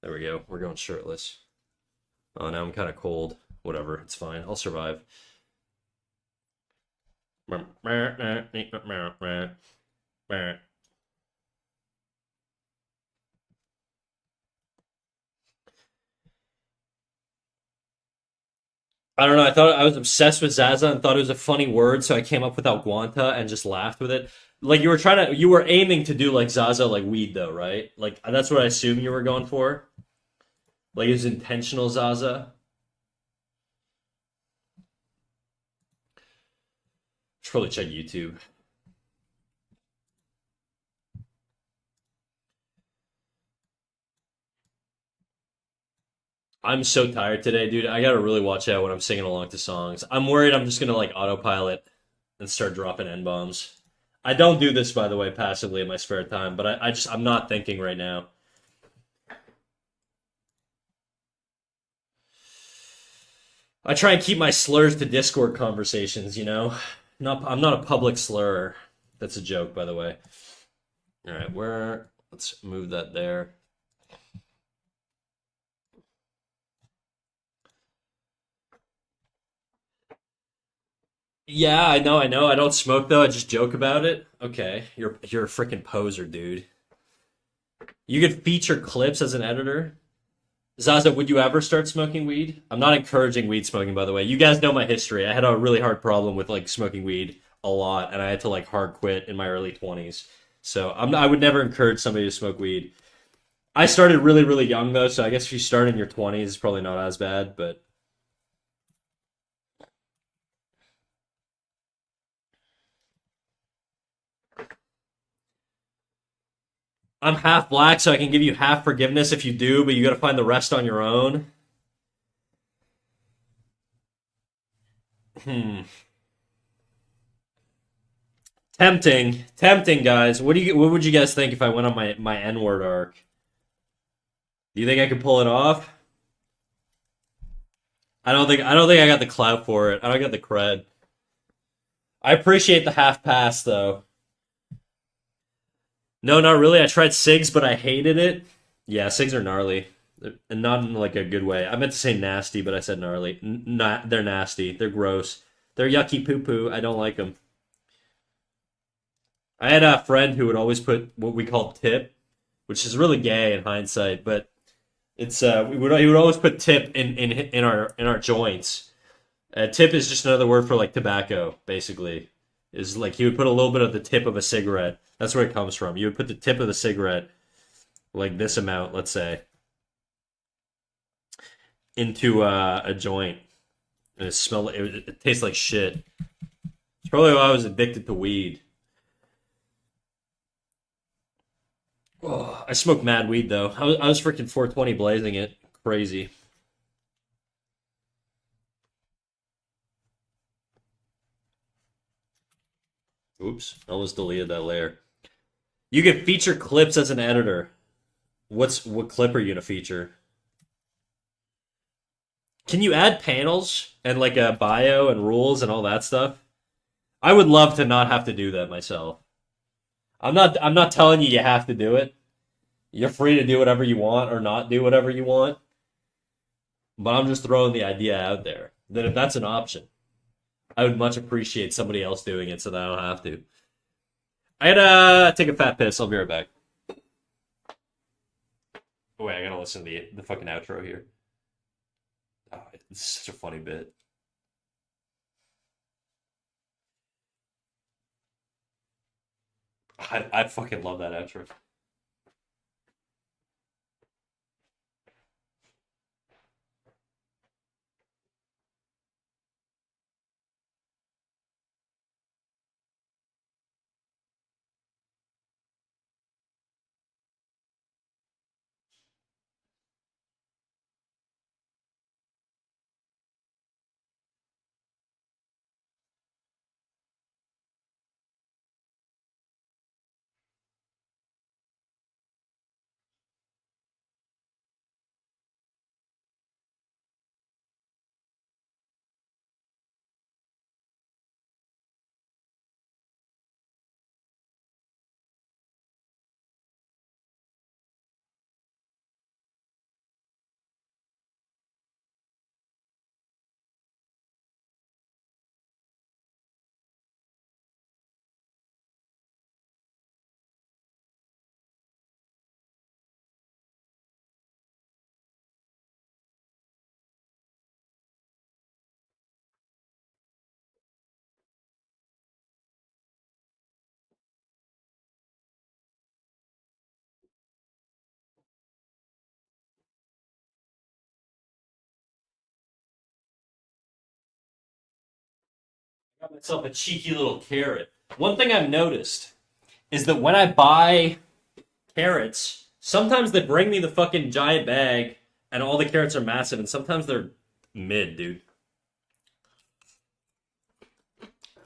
There we go. We're going shirtless. Oh, now I'm kind of cold. Whatever. It's fine. I'll survive. I don't know. I thought I was obsessed with Zaza and thought it was a funny word, so I came up with Alguanta and just laughed with it. Like you were aiming to do like Zaza like weed though, right? Like that's what I assume you were going for. Like it was intentional Zaza. Should probably check YouTube. I'm so tired today, dude. I gotta really watch out when I'm singing along to songs. I'm worried I'm just gonna like autopilot and start dropping N bombs. I don't do this, by the way, passively in my spare time, but I'm not thinking right now. I try and keep my slurs to Discord conversations, you know? I'm not a public slur. That's a joke, by the way. All right, let's move that there. Yeah, I know, I know. I don't smoke though. I just joke about it. Okay, you're a freaking poser, dude. You could feature clips as an editor. Zaza, would you ever start smoking weed? I'm not encouraging weed smoking, by the way. You guys know my history. I had a really hard problem with like smoking weed a lot, and I had to like hard quit in my early 20s. So I would never encourage somebody to smoke weed. I started really, really young though, so I guess if you start in your 20s, it's probably not as bad. But I'm half black, so I can give you half forgiveness if you do, but you got to find the rest on your own. Hmm. Tempting, guys. What would you guys think if I went on my N word arc? Do you think I could pull it off? I don't think I got the clout for it. I don't got the cred. I appreciate the half pass though. No, not really. I tried SIGs, but I hated it. Yeah, SIGs are gnarly. And not in like a good way. I meant to say nasty, but I said gnarly. Not they're nasty. They're gross. They're yucky poo poo. I don't like them. I had a friend who would always put what we call tip, which is really gay in hindsight, but it's he would always put tip in our joints. Tip is just another word for like tobacco, basically. Is like he would put a little bit of the tip of a cigarette. That's where it comes from. You would put the tip of the cigarette, like this amount, let's say, into a joint, and it tastes like shit. It's probably why I was addicted to weed. Oh, I smoked mad weed though. I was freaking 420 blazing it. Crazy. Oops, I almost deleted that layer. You can feature clips as an editor. What clip are you gonna feature? Can you add panels and like a bio and rules and all that stuff? I would love to not have to do that myself. I'm not telling you have to do it. You're free to do whatever you want or not do whatever you want. But I'm just throwing the idea out there that if that's an option, I would much appreciate somebody else doing it so that I don't have to. I gotta take a fat piss. I'll be right back. Oh, wait, I gotta listen to the fucking outro here. Oh, it's such a funny bit. I fucking love that outro. Got myself a cheeky little carrot. One thing I've noticed is that when I buy carrots, sometimes they bring me the fucking giant bag and all the carrots are massive, and sometimes they're mid, dude.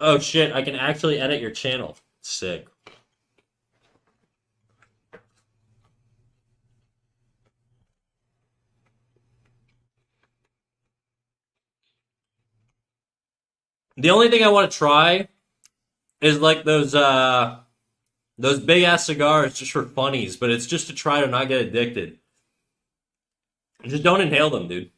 Oh shit, I can actually edit your channel. Sick. The only thing I want to try is like those big ass cigars just for funnies, but it's just to try to not get addicted. Just don't inhale them, dude.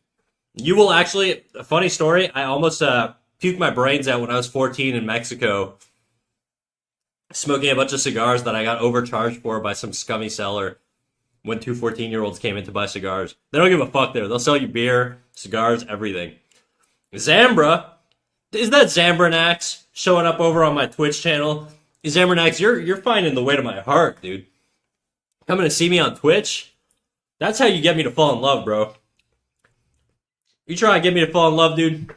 You will actually. A funny story. I almost puked my brains out when I was 14 in Mexico, smoking a bunch of cigars that I got overcharged for by some scummy seller. When two 14-year-olds came in to buy cigars, they don't give a fuck there. They'll sell you beer, cigars, everything. Zambra, is that Zambranax showing up over on my Twitch channel? Zambranax, you're finding the way to my heart, dude. Coming to see me on Twitch? That's how you get me to fall in love, bro. You try to get me to fall in love, dude?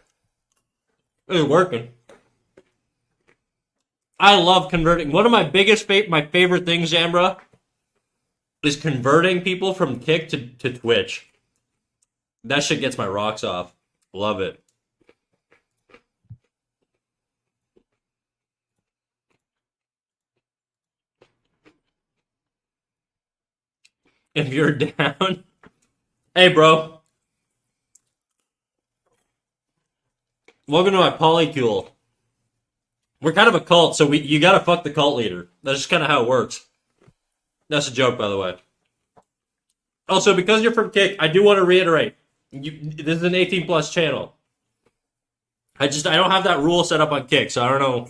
It's working. I love converting. One of my my favorite things, Zambra, is converting people from Kick to Twitch. That shit gets my rocks off. Love it. If you're down. Hey, bro. Welcome to my polycule. We're kind of a cult, so you gotta fuck the cult leader. That's just kind of how it works. That's a joke, by the way. Also, because you're from Kick, I do want to reiterate. This is an 18 plus channel. I don't have that rule set up on Kick, so I don't know.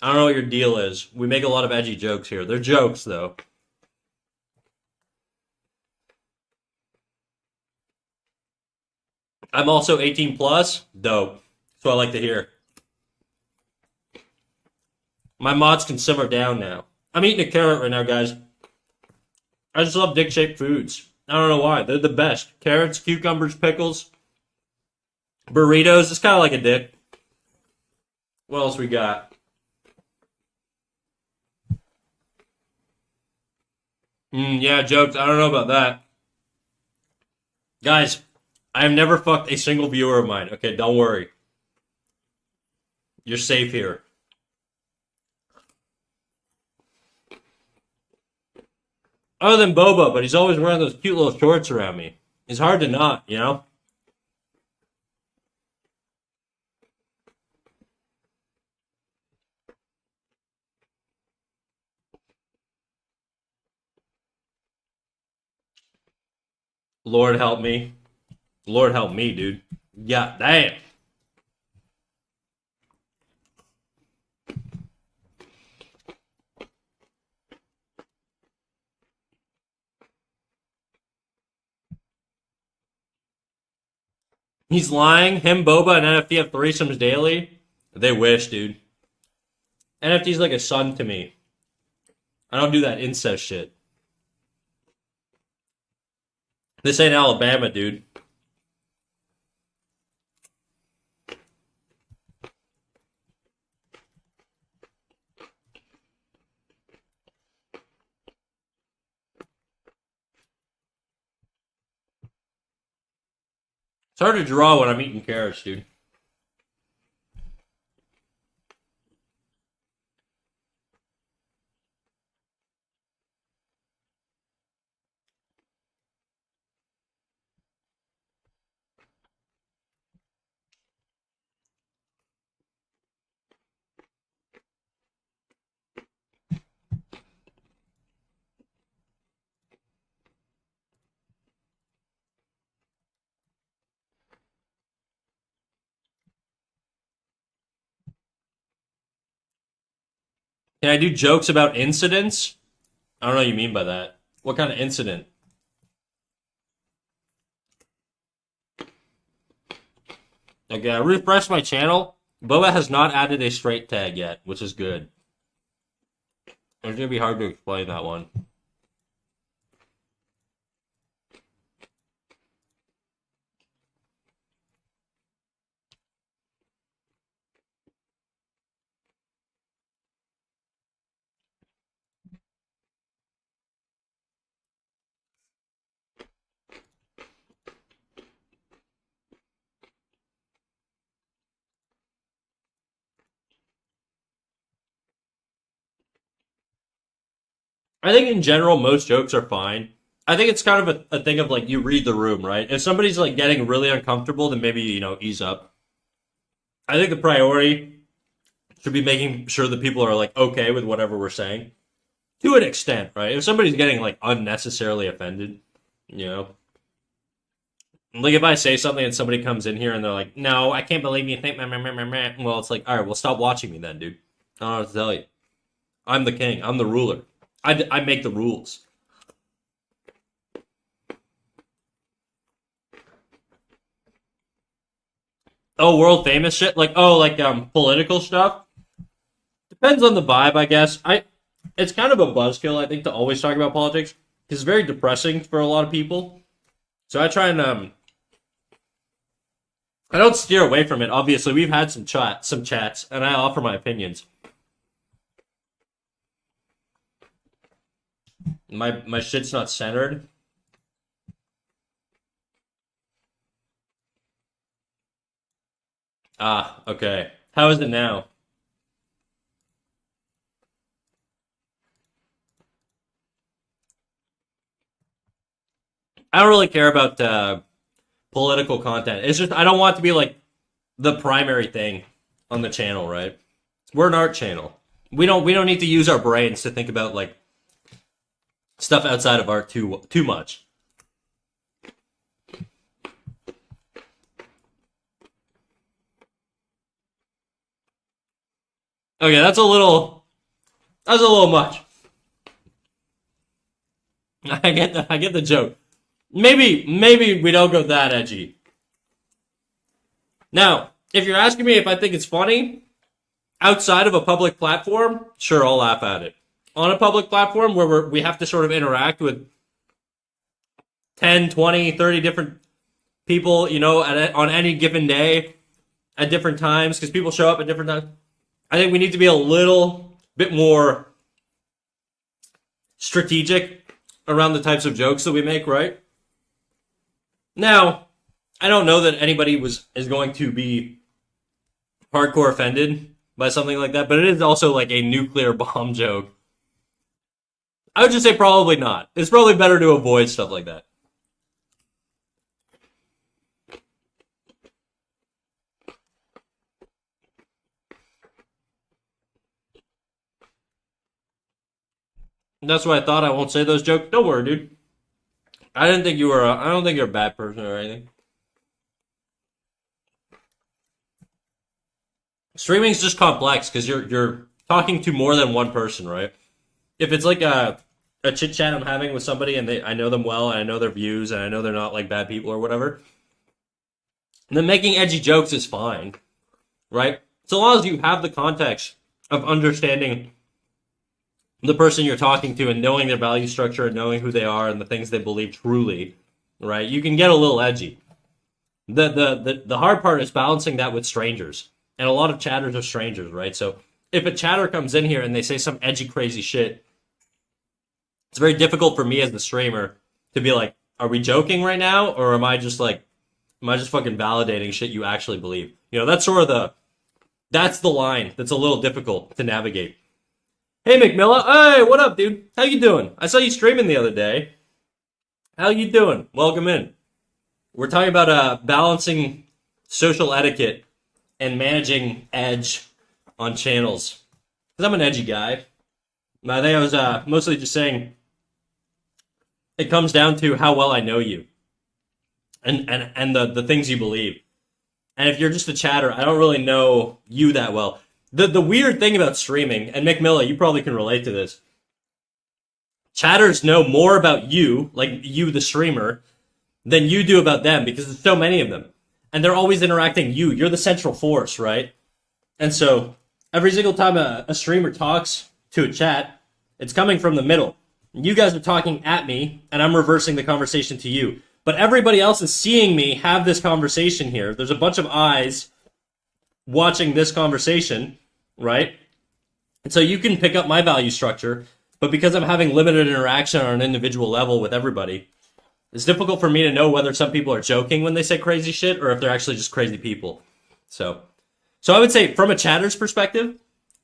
I don't know what your deal is. We make a lot of edgy jokes here. They're jokes, though. I'm also 18 plus. Dope. That's what I like to hear. My mods can simmer down now. I'm eating a carrot right now, guys. I just love dick-shaped foods. I don't know why. They're the best. Carrots, cucumbers, pickles, burritos. It's kind of like a dick. What else we got? Yeah, jokes. I don't know about that. Guys, I have never fucked a single viewer of mine. Okay, don't worry. You're safe here. Other than Boba, but he's always wearing those cute little shorts around me. It's hard to not, you know? Lord help me. Lord help me, dude. Yeah, damn. He's lying. Him, Boba, and NFT have threesomes daily. They wish, dude. NFT's like a son to me. I don't do that incest shit. This ain't Alabama, dude. It's hard to draw when I'm eating carrots, dude. Can I do jokes about incidents? I don't know what you mean by that. What kind of incident? Okay, I refreshed my channel. Boba has not added a straight tag yet, which is good. It's gonna be hard to explain that one. I think in general, most jokes are fine. I think it's kind of a thing of like you read the room, right? If somebody's like getting really uncomfortable, then maybe, ease up. I think the priority should be making sure that people are like okay with whatever we're saying to an extent, right? If somebody's getting like unnecessarily offended, you know, like if I say something and somebody comes in here and they're like, "No, I can't believe you think," meh, meh, meh, meh, meh." Well, it's like, all right, well, stop watching me then, dude. I don't know what to tell you. I'm the king. I'm the ruler. I make the rules. Oh, world famous shit? Like, oh, like political stuff? Depends on the vibe, I guess. It's kind of a buzzkill, I think, to always talk about politics. Because it's very depressing for a lot of people. So I try and I don't steer away from it. Obviously, we've had some chats, and I offer my opinions. My shit's not centered. Ah, okay. How is it now? I don't really care about political content. It's just I don't want it to be like the primary thing on the channel, right? We're an art channel. We don't need to use our brains to think about like stuff outside of art too much. Okay, that's a little much. I get the joke. Maybe we don't go that edgy. Now, if you're asking me if I think it's funny outside of a public platform, sure, I'll laugh at it. On a public platform where we have to sort of interact with 10, 20, 30 different people, on any given day at different times, because people show up at different times. I think we need to be a little bit more strategic around the types of jokes that we make, right? Now, I don't know that anybody is going to be hardcore offended by something like that, but it is also like a nuclear bomb joke. I would just say probably not. It's probably better to avoid stuff like that. And that's what I thought. I won't say those jokes. Don't worry, dude. I didn't think you were. I don't think you're a bad person or anything. Streaming's just complex because you're talking to more than one person, right? If it's like a chit chat I'm having with somebody and I know them well and I know their views and I know they're not like bad people or whatever, then making edgy jokes is fine, right? So long as you have the context of understanding the person you're talking to and knowing their value structure and knowing who they are and the things they believe truly, right? You can get a little edgy. The hard part is balancing that with strangers. And a lot of chatters are strangers, right? So if a chatter comes in here and they say some edgy, crazy shit, it's very difficult for me as the streamer to be like, are we joking right now? Or am I just fucking validating shit you actually believe? That's sort of that's the line that's a little difficult to navigate. Hey, McMilla. Hey, what up, dude? How you doing? I saw you streaming the other day. How you doing? Welcome in. We're talking about balancing social etiquette and managing edge on channels. Because I'm an edgy guy. I think I was mostly just saying it comes down to how well I know you and the things you believe. And if you're just a chatter, I don't really know you that well. The weird thing about streaming, and McMilla, you probably can relate to this, chatters know more about you, like you, the streamer, than you do about them because there's so many of them. And they're always interacting you. You're the central force, right? And so every single time a streamer talks to a chat, it's coming from the middle. You guys are talking at me, and I'm reversing the conversation to you. But everybody else is seeing me have this conversation here. There's a bunch of eyes watching this conversation, right? And so you can pick up my value structure, but because I'm having limited interaction on an individual level with everybody, it's difficult for me to know whether some people are joking when they say crazy shit or if they're actually just crazy people. So I would say from a chatter's perspective,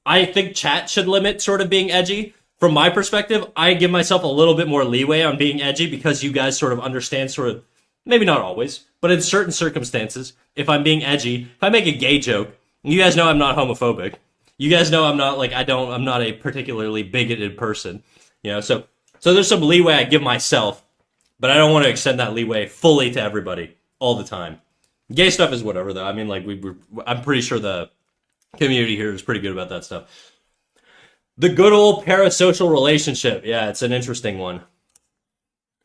I think chat should limit sort of being edgy. from my perspective, I give myself a little bit more leeway on being edgy because you guys sort of understand, sort of, maybe not always, but in certain circumstances, if I'm being edgy, if I make a gay joke, you guys know I'm not homophobic. You guys know I'm not like I'm not a particularly bigoted person. So there's some leeway I give myself, but I don't want to extend that leeway fully to everybody all the time. Gay stuff is whatever though. I mean, like I'm pretty sure the community here is pretty good about that stuff. The good old parasocial relationship. Yeah, it's an interesting one.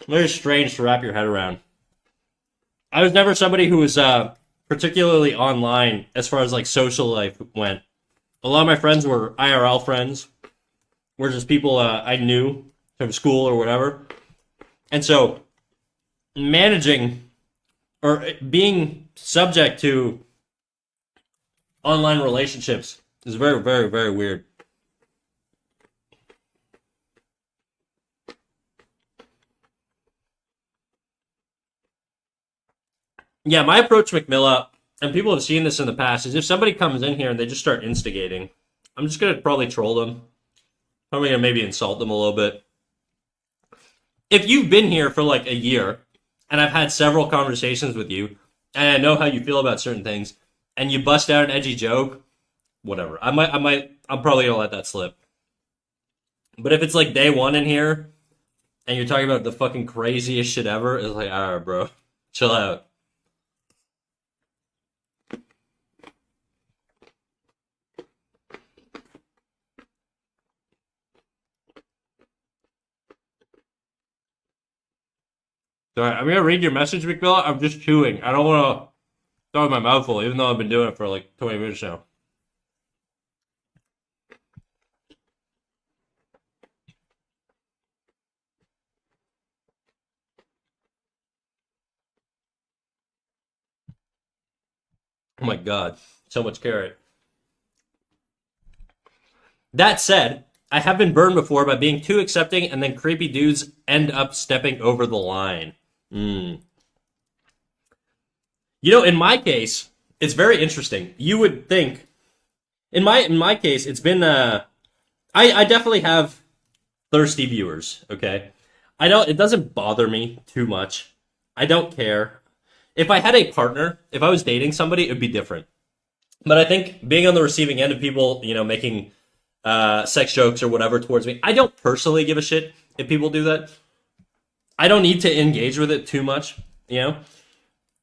Very strange to wrap your head around. I was never somebody who was particularly online as far as like social life went. A lot of my friends were IRL friends, were just people I knew from school or whatever. And so managing or being subject to online relationships is very, very, very weird. Yeah, my approach, McMilla, and people have seen this in the past, is if somebody comes in here and they just start instigating, I'm just going to probably troll them. Probably going to maybe insult them a little bit. If you've been here for like a year, and I've had several conversations with you, and I know how you feel about certain things, and you bust out an edgy joke, whatever. I'm probably going to let that slip. But if it's like day one in here, and you're talking about the fucking craziest shit ever, it's like, alright, bro, chill out. Sorry, I'm gonna read your message, McMillan. I'm just chewing. I don't want to talk with my mouth full, even though I've been doing it for like 20 minutes now. Oh my god, so much carrot. That said, I have been burned before by being too accepting, and then creepy dudes end up stepping over the line. Mm. In my case, it's very interesting. You would think, in my case, it's been I definitely have thirsty viewers. Okay, I don't. It doesn't bother me too much. I don't care. If I had a partner, if I was dating somebody, it would be different. But I think being on the receiving end of people, making sex jokes or whatever towards me, I don't personally give a shit if people do that. I don't need to engage with it too much. It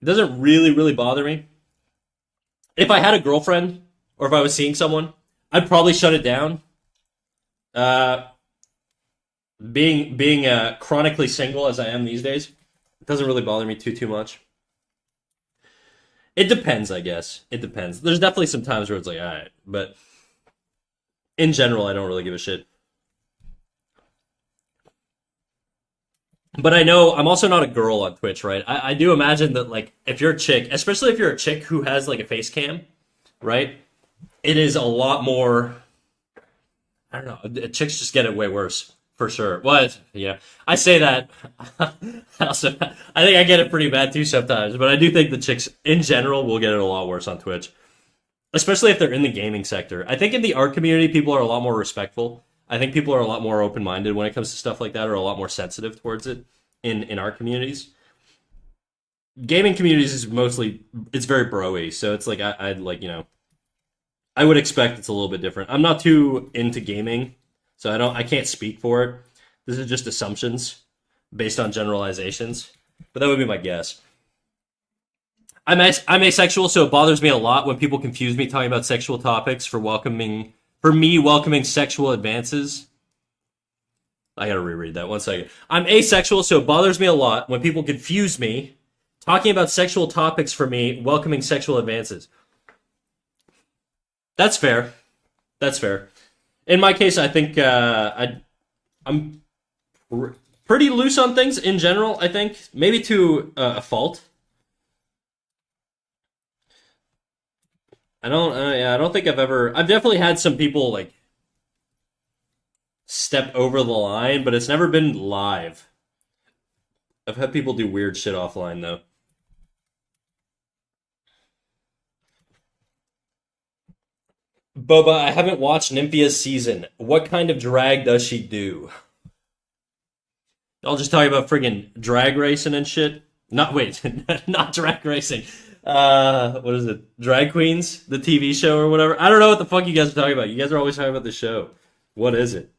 doesn't really, really bother me. If I had a girlfriend or if I was seeing someone, I'd probably shut it down. Uh, being chronically single as I am these days, it doesn't really bother me too much. It depends, I guess. It depends. There's definitely some times where it's like, all right, but in general, I don't really give a shit. But I know I'm also not a girl on Twitch, right? I do imagine that, like, if you're a chick, especially if you're a chick who has, like, a face cam, right? It is a lot more. I don't know. Chicks just get it way worse, for sure. What? Yeah. I say that. Also, I think I get it pretty bad too sometimes, but I do think the chicks, in general, will get it a lot worse on Twitch. Especially if they're in the gaming sector. I think in the art community, people are a lot more respectful. I think people are a lot more open-minded when it comes to stuff like that, or a lot more sensitive towards it in art communities. Gaming communities is mostly, it's very bro-y, so it's like, I'd like, I would expect it's a little bit different. I'm not too into gaming, so I can't speak for it. This is just assumptions based on generalizations, but that would be my guess. I'm asexual, so it bothers me a lot when people confuse me talking about sexual topics for me welcoming sexual advances. I gotta reread that 1 second. I'm asexual, so it bothers me a lot when people confuse me talking about sexual topics for me welcoming sexual advances. That's fair. That's fair. In my case, I think I'm pretty loose on things in general. I think maybe to a fault. Yeah, I don't think I've definitely had some people like step over the line, but it's never been live. I've had people do weird shit offline though. Boba, I haven't watched Nymphia's season. What kind of drag does she do? I'll just tell you about friggin' drag racing and shit. Not wait, not drag racing. What is it? Drag Queens, the TV show or whatever. I don't know what the fuck you guys are talking about. You guys are always talking about the show. What is it?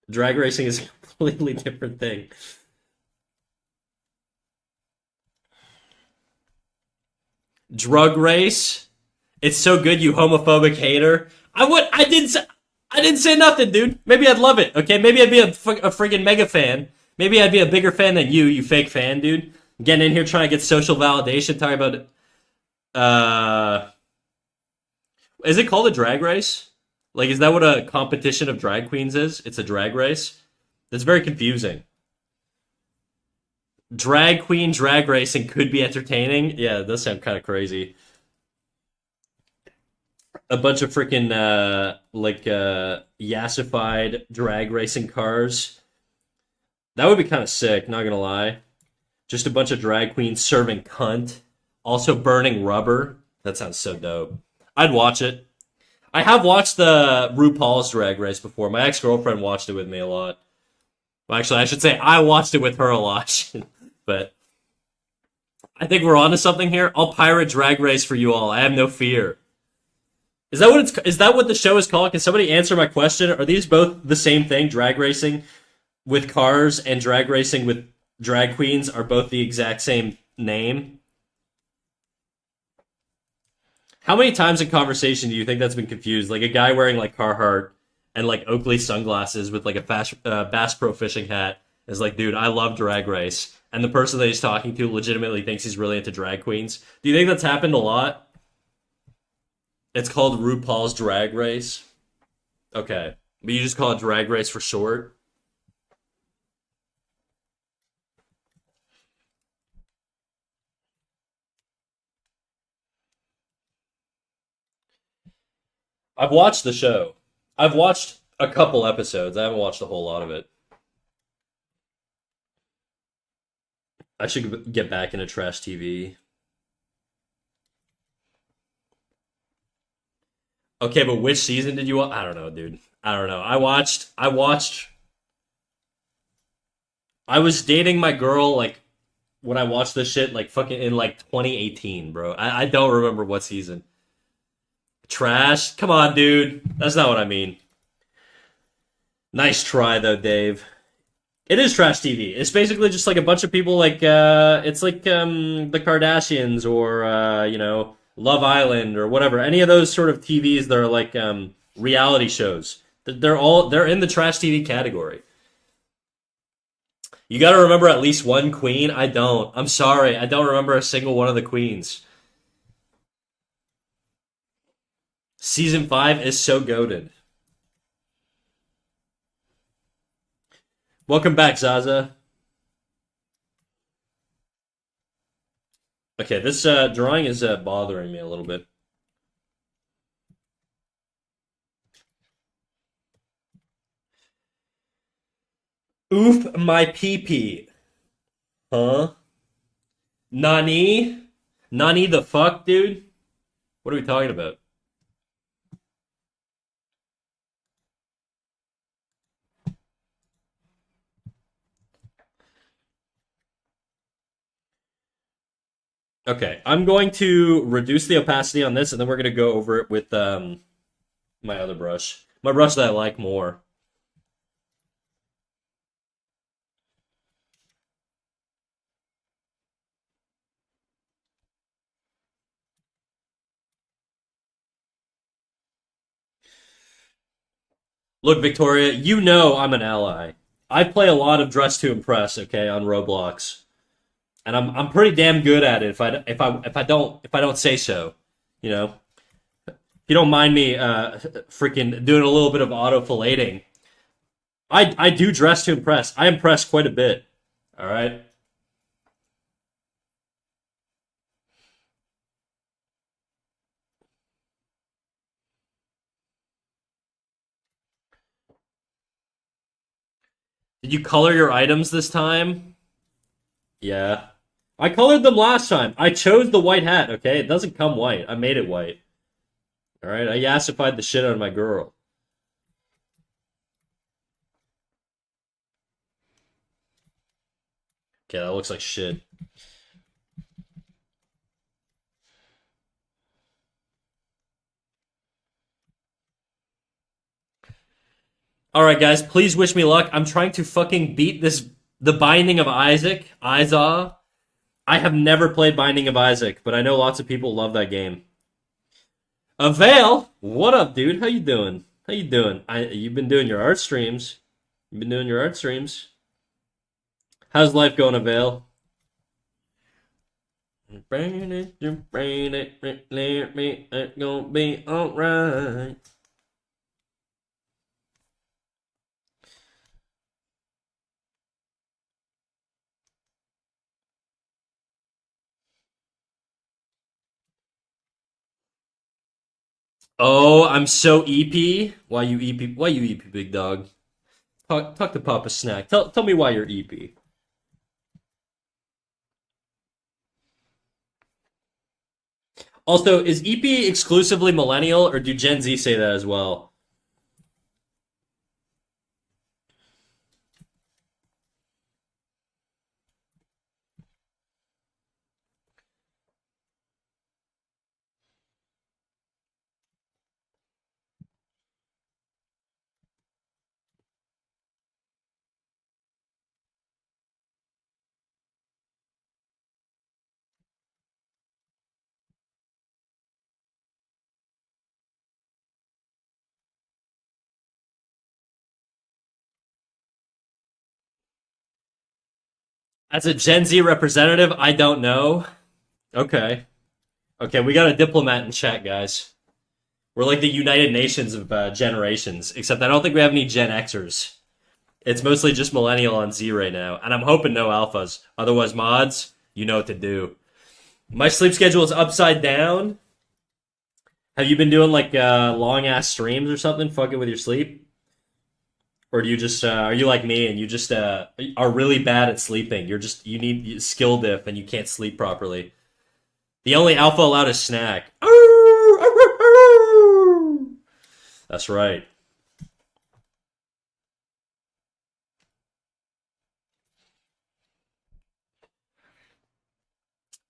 Drag racing is a completely different thing. Drug race. It's so good, you homophobic hater. I didn't say nothing, dude. Maybe I'd love it. Okay, maybe I'd be a friggin' mega fan. Maybe I'd be a bigger fan than you fake fan, dude. Getting in here trying to get social validation, talking about is it called a drag race? Like, is that what a competition of drag queens is? It's a drag race? That's very confusing. Drag queen drag racing could be entertaining. Yeah, it does sound kind of crazy. A bunch of freaking yassified drag racing cars. That would be kind of sick, not gonna lie. Just a bunch of drag queens serving cunt, also burning rubber. That sounds so dope. I'd watch it. I have watched the RuPaul's Drag Race before. My ex-girlfriend watched it with me a lot. Well, actually, I should say I watched it with her a lot. But I think we're onto something here. I'll pirate Drag Race for you all. I have no fear. Is that what the show is called? Can somebody answer my question? Are these both the same thing? Drag racing with cars and drag racing with drag queens are both the exact same name? How many times in conversation do you think that's been confused? Like a guy wearing like Carhartt and like Oakley sunglasses with like a Bass Pro fishing hat is like, dude, I love Drag Race. And the person that he's talking to legitimately thinks he's really into drag queens. Do you think that's happened a lot? It's called RuPaul's Drag Race. Okay. But you just call it Drag Race for short? I've watched the show. I've watched a couple episodes. I haven't watched a whole lot of it. I should get back into trash TV. Okay, but which season did you watch? I don't know, dude. I don't know. I was dating my girl like when I watched this shit like fucking in like 2018, bro. I don't remember what season. Trash? Come on, dude. That's not what I mean. Nice try though, Dave. It is trash TV. It's basically just like a bunch of people like it's like the Kardashians or Love Island or whatever. Any of those sort of TVs that are like reality shows. They're in the trash TV category. You got to remember at least one queen. I don't. I'm sorry. I don't remember a single one of the queens. Season 5 is so goated. Welcome back, Zaza. Okay, this drawing is bothering me a little bit. Oof, my pee-pee. Huh? Nani? Nani the fuck, dude? What are we talking about? Okay, I'm going to reduce the opacity on this, and then we're going to go over it with my other brush. My brush that I like more. Look, Victoria, you know I'm an ally. I play a lot of Dress to Impress, okay, on Roblox. And I'm pretty damn good at it if I don't say so, you know. If you don't mind me freaking doing a little bit of auto filleting. I do Dress to Impress. I impress quite a bit. All right. Did you color your items this time? Yeah. I colored them last time. I chose the white hat, okay? It doesn't come white. I made it white. All right, I yassified the shit out of my girl. Okay, that looks like shit. All right, guys, please wish me luck. I'm trying to fucking beat this The Binding of Isaac, Isaac. I have never played Binding of Isaac, but I know lots of people love that game. Avail, what up, dude? How you doing? How you doing? You've been doing your art streams. You've been doing your art streams. How's life going, Avail? Brain it, let me, it's gonna be alright. Oh, I'm so EP. Why you EP? Why you EP, big dog? Talk to Papa Snack. Tell me why you're EP. Also, is EP exclusively millennial, or do Gen Z say that as well? As a Gen Z representative, I don't know. Okay. Okay, we got a diplomat in chat, guys. We're like the United Nations of generations, except I don't think we have any Gen Xers. It's mostly just millennial on Z right now, and I'm hoping no alphas. Otherwise, mods, you know what to do. My sleep schedule is upside down. Have you been doing like long ass streams or something, fucking with your sleep? Or do you just are you like me and you just are really bad at sleeping? You need skill diff and you can't sleep properly. The only alpha allowed is snack. That's right.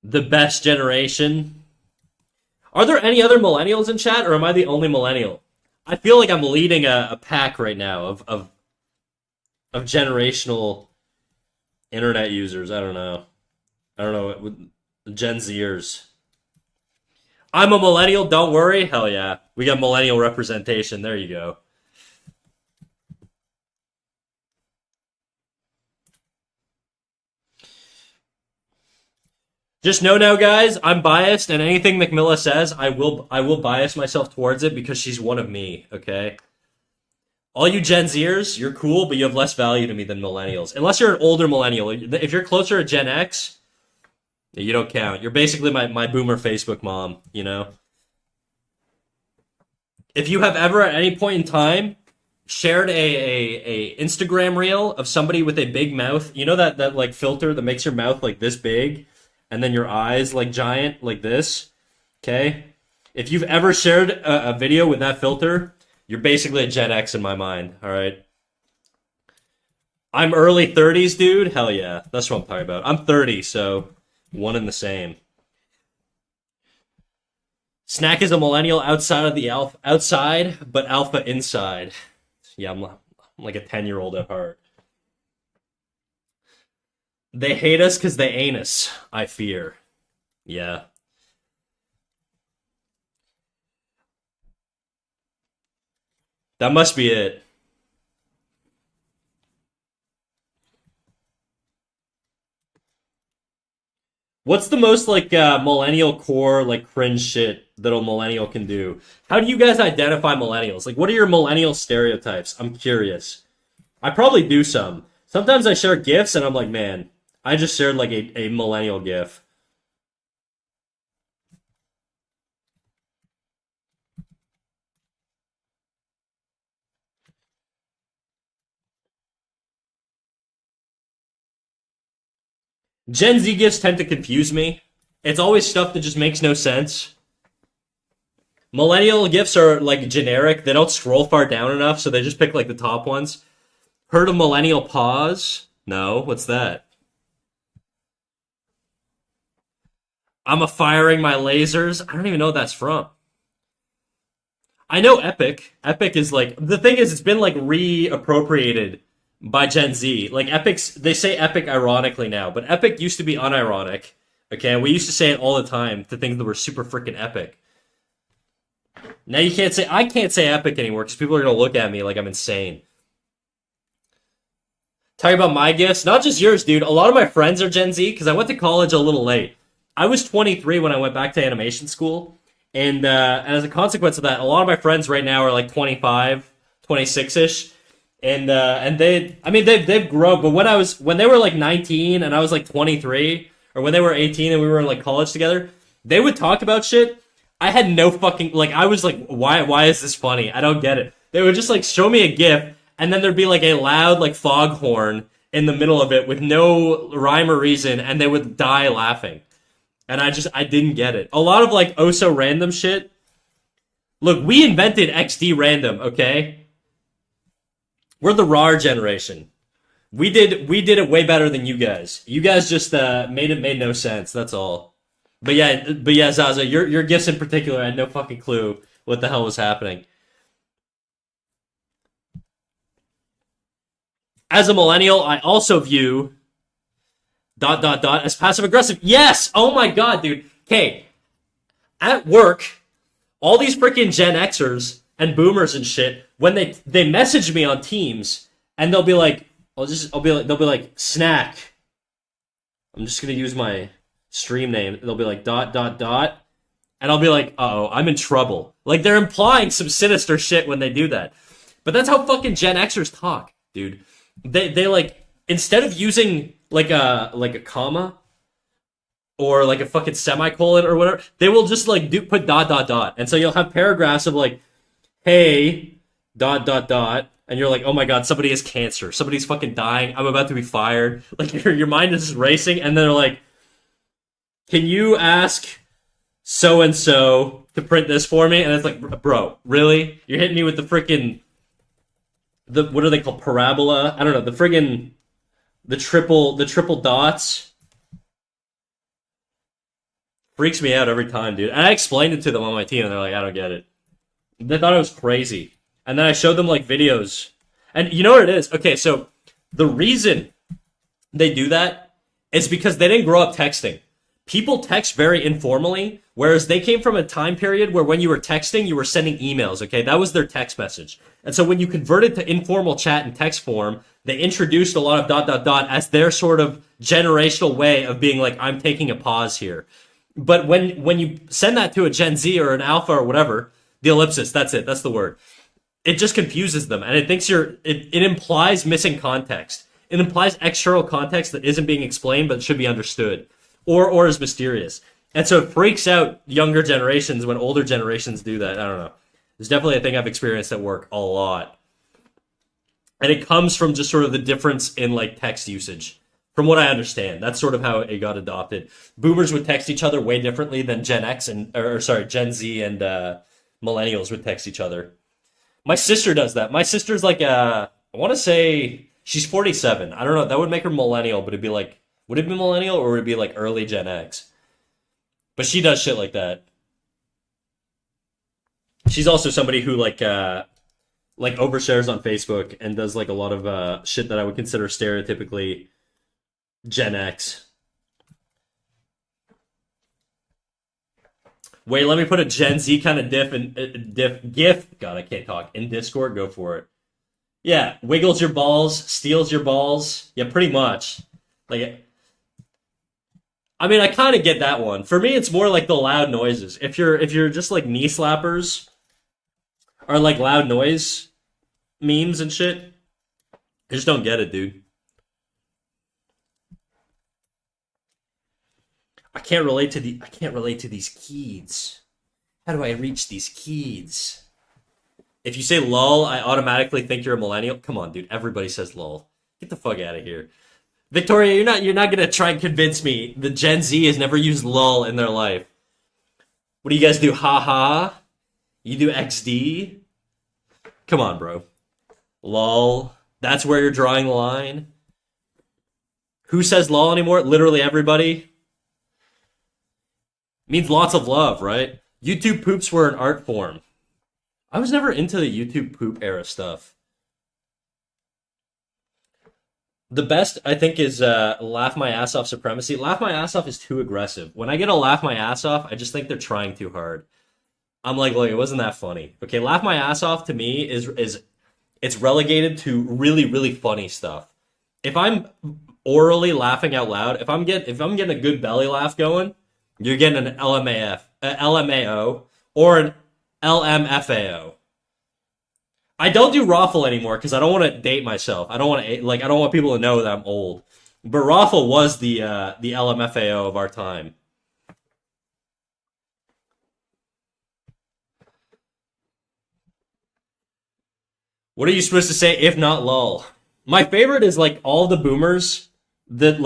The best generation. Are there any other millennials in chat, or am I the only millennial? I feel like I'm leading a pack right now of generational internet users. I don't know. I don't know. With Gen Zers. I'm a millennial. Don't worry. Hell yeah, we got millennial representation. There you go. Just know now, guys, I'm biased, and anything McMilla says, I will bias myself towards it because she's one of me. Okay. All you Gen Zers, you're cool, but you have less value to me than millennials. Unless you're an older millennial. If you're closer to Gen X, you don't count. You're basically my boomer Facebook mom, you know? If you have ever at any point in time shared a Instagram reel of somebody with a big mouth, you know that like filter that makes your mouth like this big and then your eyes like giant like this, okay? If you've ever shared a video with that filter, you're basically a Gen X in my mind, all right? I'm early 30s, dude. Hell yeah. That's what I'm talking about. I'm 30, so one and the same. Snack is a millennial outside of the alpha, outside, but alpha inside. Yeah, I'm like a 10-year-old at heart. They hate us because they ain't us, I fear. Yeah. That must be it. What's the most like millennial core like cringe shit that a millennial can do? How do you guys identify millennials? Like, what are your millennial stereotypes? I'm curious. I probably do some. Sometimes I share gifs and I'm like, man, I just shared like a millennial gif. Gen Z gifs tend to confuse me. It's always stuff that just makes no sense. Millennial gifs are like generic. They don't scroll far down enough, so they just pick like the top ones. Heard of millennial pause? No, what's that? I'm a firing my lasers. I don't even know what that's from. I know Epic. Epic is like the thing is it's been like reappropriated by Gen Z. Like Epic's they say Epic ironically now, but Epic used to be unironic. Okay, we used to say it all the time to things that were super freaking epic. Now you can't say I can't say epic anymore because people are gonna look at me like I'm insane. Talking about my gifts, not just yours, dude. A lot of my friends are Gen Z because I went to college a little late. I was 23 when I went back to animation school, and as a consequence of that, a lot of my friends right now are like 25, 26 ish, and I mean they've grown. But when they were like 19 and I was like 23, or when they were 18 and we were in like college together, they would talk about shit. I had no fucking like. I was like, why is this funny? I don't get it. They would just like show me a GIF, and then there'd be like a loud like foghorn in the middle of it with no rhyme or reason, and they would die laughing. And I didn't get it. A lot of like oh so random shit. Look, we invented XD random, okay? We're the RAR generation. We did it way better than you guys. You guys just made no sense. That's all. But yeah, Zaza, your gifts in particular, I had no fucking clue what the hell was happening. As a millennial, I also view dot dot dot as passive aggressive. Yes. Oh my god, dude. Okay, at work, all these freaking Gen Xers and Boomers and shit, when they message me on Teams, and they'll be like, they'll be like snack. I'm just gonna use my stream name. They'll be like dot dot dot, and I'll be like, uh-oh, I'm in trouble. Like they're implying some sinister shit when they do that. But that's how fucking Gen Xers talk, dude. They like instead of using like a comma or like a fucking semicolon or whatever, they will just like put dot dot dot. And so you'll have paragraphs of like, hey, dot dot dot, and you're like, oh my god, somebody has cancer, somebody's fucking dying, I'm about to be fired. Like your mind is just racing, and then they're like, can you ask so and so to print this for me? And it's like, bro, really? You're hitting me with the freaking what are they called? Parabola? I don't know. The triple dots freaks me out every time, dude. And I explained it to them on my team, and they're like, I don't get it. They thought it was crazy. And then I showed them like videos. And you know what it is? Okay, so the reason they do that is because they didn't grow up texting. People text very informally, whereas they came from a time period where when you were texting, you were sending emails, okay? That was their text message. And so when you converted to informal chat in text form, they introduced a lot of dot dot dot as their sort of generational way of being like, I'm taking a pause here. But when you send that to a Gen Z or an Alpha or whatever, the ellipsis, that's it, that's the word. It just confuses them, and it thinks it implies missing context. It implies external context that isn't being explained but should be understood. Or is mysterious. And so it freaks out younger generations when older generations do that. I don't know. It's definitely a thing I've experienced at work a lot. And it comes from just sort of the difference in like text usage. From what I understand, that's sort of how it got adopted. Boomers would text each other way differently than Gen Gen Z and millennials would text each other. My sister does that. My sister's like I want to say she's 47. I don't know. That would make her millennial, but it'd be like, would it be millennial or would it be like early Gen X? But she does shit like that. She's also somebody who like overshares on Facebook and does like a lot of shit that I would consider stereotypically Gen X. Wait, let me put a Gen Z kind of gif. God, I can't talk. In Discord, go for it. Yeah, wiggles your balls, steals your balls. Yeah, pretty much. Like, I mean, I kind of get that one. For me, it's more like the loud noises. If you're just like knee slappers or like loud noise memes and shit, I just don't get it, dude. I can't relate to these kids. How do I reach these kids? If you say lol, I automatically think you're a millennial. Come on, dude. Everybody says lol. Get the fuck out of here. Victoria, you're not gonna try and convince me the Gen Z has never used lol in their life. What do you guys do? Ha ha. You do XD? Come on, bro. Lol. That's where you're drawing the line. Who says lol anymore? Literally everybody. Means lots of love, right? YouTube poops were an art form. I was never into the YouTube poop era stuff. The best, I think, is laugh my ass off supremacy. Laugh my ass off is too aggressive. When I get a laugh my ass off, I just think they're trying too hard. I'm like, look, it wasn't that funny. Okay, laugh my ass off to me is it's relegated to really, really funny stuff. If I'm orally laughing out loud, if I'm getting a good belly laugh going, you're getting an LMAO, or an LMFAO. I don't do Raffle anymore because I don't want to date myself. I don't want people to know that I'm old. But Raffle was the LMFAO of our time. What are you supposed to say if not lol? My favorite is like all the boomers that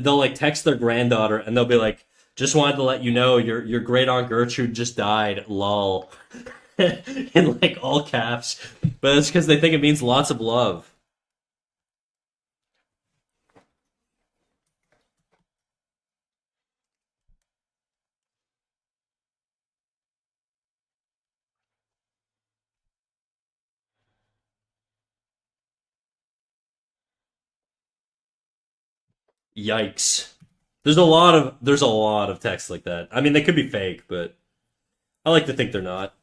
they'll like text their granddaughter and they'll be like, "Just wanted to let you know your great aunt Gertrude just died, lol," in like all caps. But it's because they think it means lots of love. Yikes! There's a lot of texts like that. I mean, they could be fake, but I like to think they're not.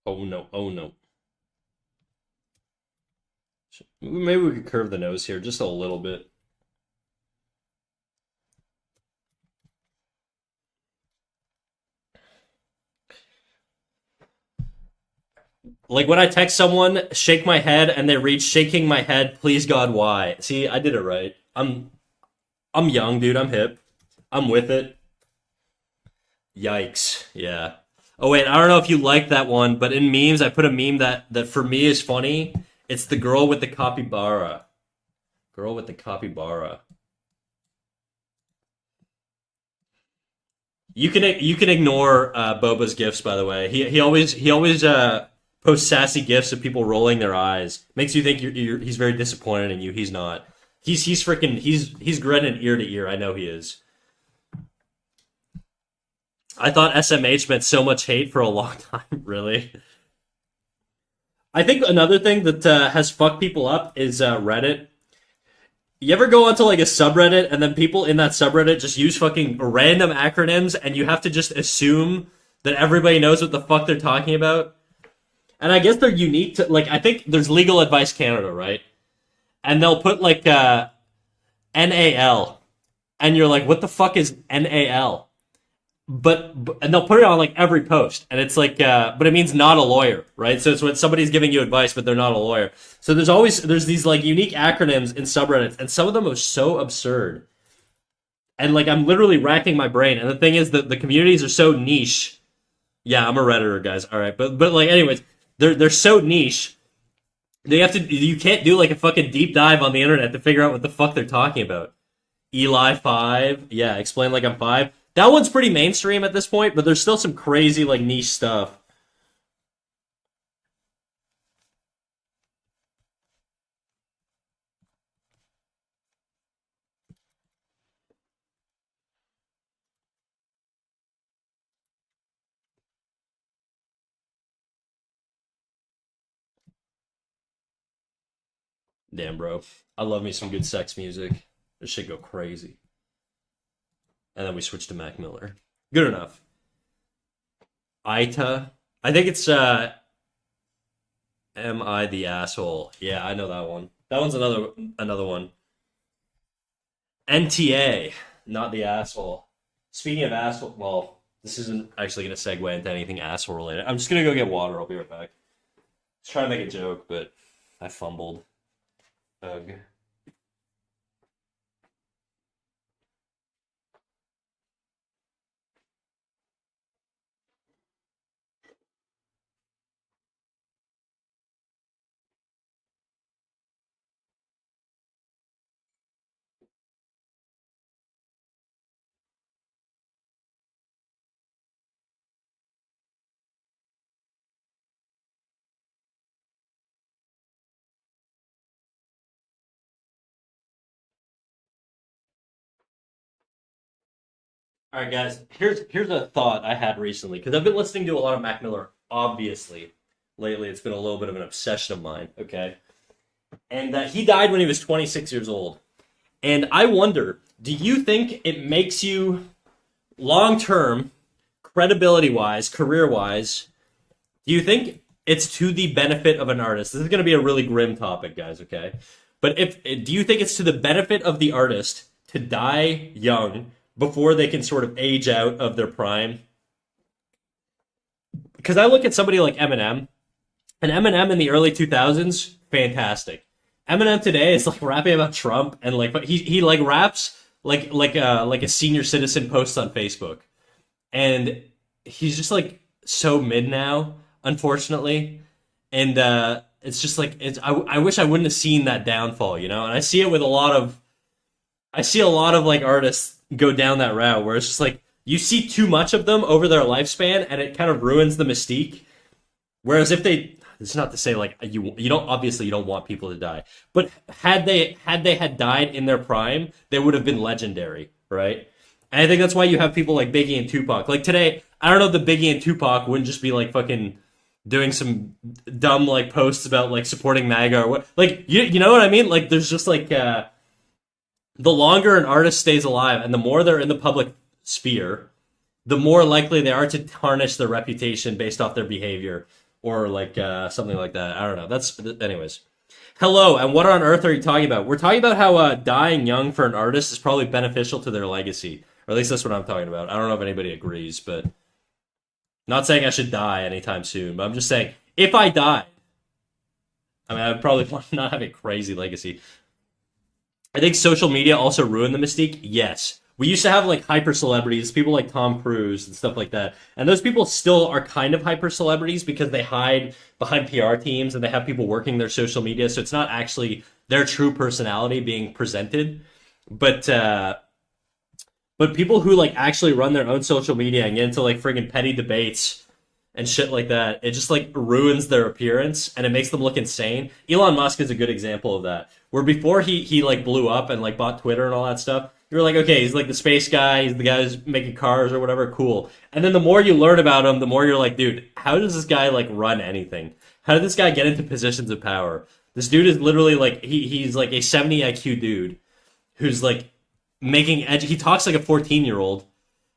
Oh no! Oh no! Maybe we could curve the nose here just a little bit. Like when I text someone, shake my head, and they read shaking my head, please God, why? See, I did it right. I'm young, dude. I'm hip. I'm with it. Yikes. Yeah. Oh wait, I don't know if you like that one, but in memes, I put a meme that for me is funny. It's the girl with the capybara. Girl with the capybara. You can ignore Boba's gifs, by the way. He always posts sassy gifs of people rolling their eyes. Makes you think he's very disappointed in you. He's not. He's freaking he's grinning ear to ear. I know he is. I thought SMH meant so much hate for a long time. Really. I think another thing that has fucked people up is Reddit. You ever go onto like a subreddit and then people in that subreddit just use fucking random acronyms and you have to just assume that everybody knows what the fuck they're talking about? And I guess they're unique to like I think there's Legal Advice Canada, right? And they'll put like NAL and you're like what the fuck is NAL? But and they'll put it on like every post and it's like but it means not a lawyer, right? So it's when somebody's giving you advice but they're not a lawyer. So there's these like unique acronyms in subreddits and some of them are so absurd, and like I'm literally racking my brain, and the thing is that the communities are so niche. Yeah, I'm a redditor, guys, all right, but like anyways, they're so niche. You can't do like a fucking deep dive on the internet to figure out what the fuck they're talking about. Eli 5. Yeah, explain like I'm 5. That one's pretty mainstream at this point, but there's still some crazy like niche stuff. Damn, bro. I love me some good sex music. This shit go crazy. And then we switch to Mac Miller. Good enough. Ita. I think it's Am I the asshole? Yeah, I know that one. That one's another one. NTA, not the asshole. Speaking of asshole, well, this isn't actually going to segue into anything asshole related. I'm just going to go get water. I'll be right back. I was trying to make a joke, but I fumbled. Ugh. All right, guys. Here's a thought I had recently because I've been listening to a lot of Mac Miller. Obviously, lately it's been a little bit of an obsession of mine. Okay, and he died when he was 26 years old. And I wonder, do you think it makes you long term, credibility wise, career wise? Do you think it's to the benefit of an artist? This is going to be a really grim topic, guys. Okay, but if do you think it's to the benefit of the artist to die young before they can sort of age out of their prime? Because I look at somebody like Eminem, and Eminem in the early 2000s, fantastic. Eminem today is like rapping about Trump, and like, but he like raps like a senior citizen posts on Facebook, and he's just like so mid now, unfortunately, and it's just like I wish I wouldn't have seen that downfall, you know, and I see a lot of like artists go down that route where it's just like you see too much of them over their lifespan, and it kind of ruins the mystique. Whereas if they, it's not to say like you don't, obviously you don't want people to die, but had died in their prime, they would have been legendary, right? And I think that's why you have people like Biggie and Tupac. Like today, I don't know if the Biggie and Tupac wouldn't just be like fucking doing some dumb like posts about like supporting MAGA or what, like you know what I mean? Like there's just like the longer an artist stays alive and the more they're in the public sphere, the more likely they are to tarnish their reputation based off their behavior or like something like that. I don't know. That's anyways. Hello, and what on earth are you talking about? We're talking about how dying young for an artist is probably beneficial to their legacy, or at least that's what I'm talking about. I don't know if anybody agrees, but not saying I should die anytime soon. But I'm just saying if I died, I mean, I'd probably not have a crazy legacy. I think social media also ruined the mystique. Yes. We used to have like hyper celebrities, people like Tom Cruise and stuff like that. And those people still are kind of hyper celebrities because they hide behind PR teams and they have people working their social media. So it's not actually their true personality being presented. But people who like actually run their own social media and get into like friggin' petty debates and shit like that, it just like ruins their appearance and it makes them look insane. Elon Musk is a good example of that. Where before he like blew up and like bought Twitter and all that stuff, you were like, okay, he's like the space guy, he's the guy who's making cars or whatever, cool. And then the more you learn about him, the more you're like, dude, how does this guy like run anything? How did this guy get into positions of power? This dude is literally like he's like a 70 IQ dude who's like making edge. He talks like a 14-year-old.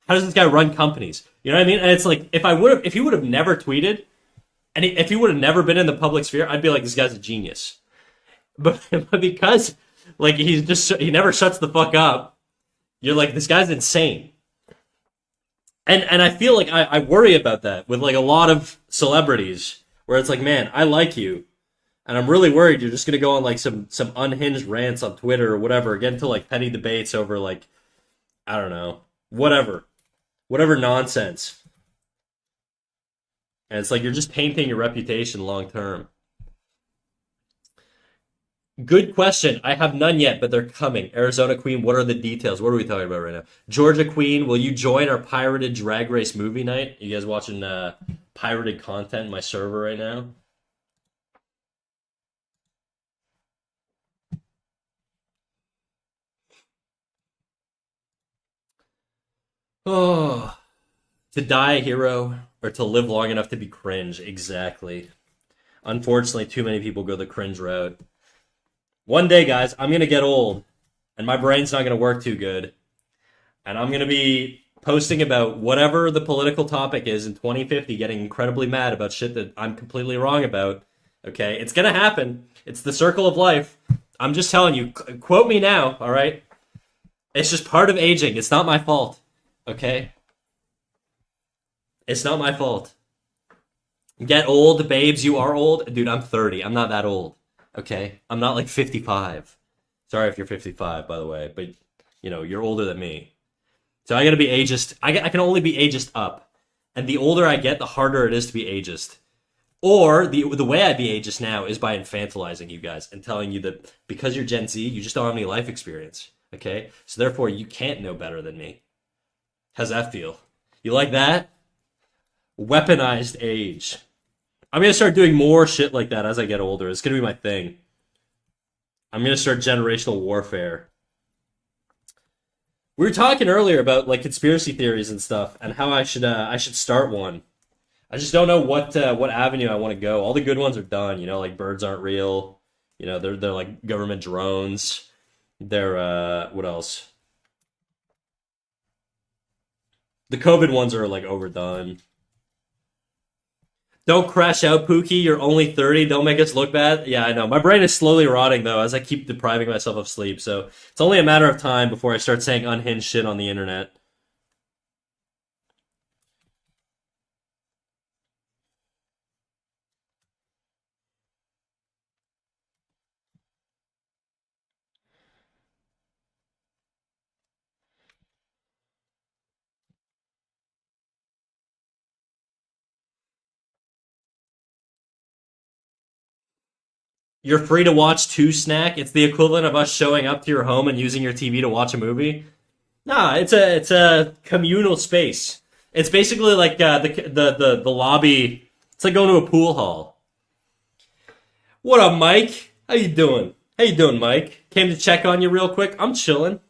How does this guy run companies? You know what I mean? And it's like if he would have never tweeted, and if he would have never been in the public sphere, I'd be like, this guy's a genius. But because like he never shuts the fuck up, you're like, this guy's insane. And I feel like I worry about that with like a lot of celebrities where it's like, man, I like you. And I'm really worried you're just gonna go on like some unhinged rants on Twitter or whatever, get into like petty debates over like, I don't know, whatever nonsense. And it's like you're just painting your reputation long term. Good question. I have none yet, but they're coming. Arizona Queen, what are the details? What are we talking about right now? Georgia Queen, will you join our pirated drag race movie night? You guys watching pirated content in my server right now? Oh, to die a hero or to live long enough to be cringe. Exactly. Unfortunately, too many people go the cringe route. One day, guys, I'm going to get old, and my brain's not going to work too good, and I'm going to be posting about whatever the political topic is in 2050, getting incredibly mad about shit that I'm completely wrong about. Okay? It's going to happen. It's the circle of life. I'm just telling you, quote me now, all right? It's just part of aging. It's not my fault. Okay? It's not my fault. Get old, babes. You are old. Dude, I'm 30. I'm not that old. Okay? I'm not like 55. Sorry if you're 55, by the way, but you know, you're older than me. So I gotta be ageist. I can only be ageist up. And the older I get, the harder it is to be ageist. Or the way I be ageist now is by infantilizing you guys and telling you that because you're Gen Z, you just don't have any life experience. Okay? So therefore, you can't know better than me. How's that feel? You like that? Weaponized age. I'm gonna start doing more shit like that as I get older. It's gonna be my thing. I'm gonna start generational warfare. We were talking earlier about like conspiracy theories and stuff, and how I should start one. I just don't know what avenue I want to go. All the good ones are done, you know, like birds aren't real. You know, they're like government drones. They're what else? The COVID ones are like overdone. Don't crash out, Pookie. You're only 30. Don't make us look bad. Yeah, I know. My brain is slowly rotting, though, as I keep depriving myself of sleep. So it's only a matter of time before I start saying unhinged shit on the internet. You're free to watch two snack. It's the equivalent of us showing up to your home and using your TV to watch a movie. Nah, it's a communal space. It's basically like the lobby. It's like going to a pool hall. What up, Mike? How you doing? How you doing, Mike? Came to check on you real quick. I'm chilling.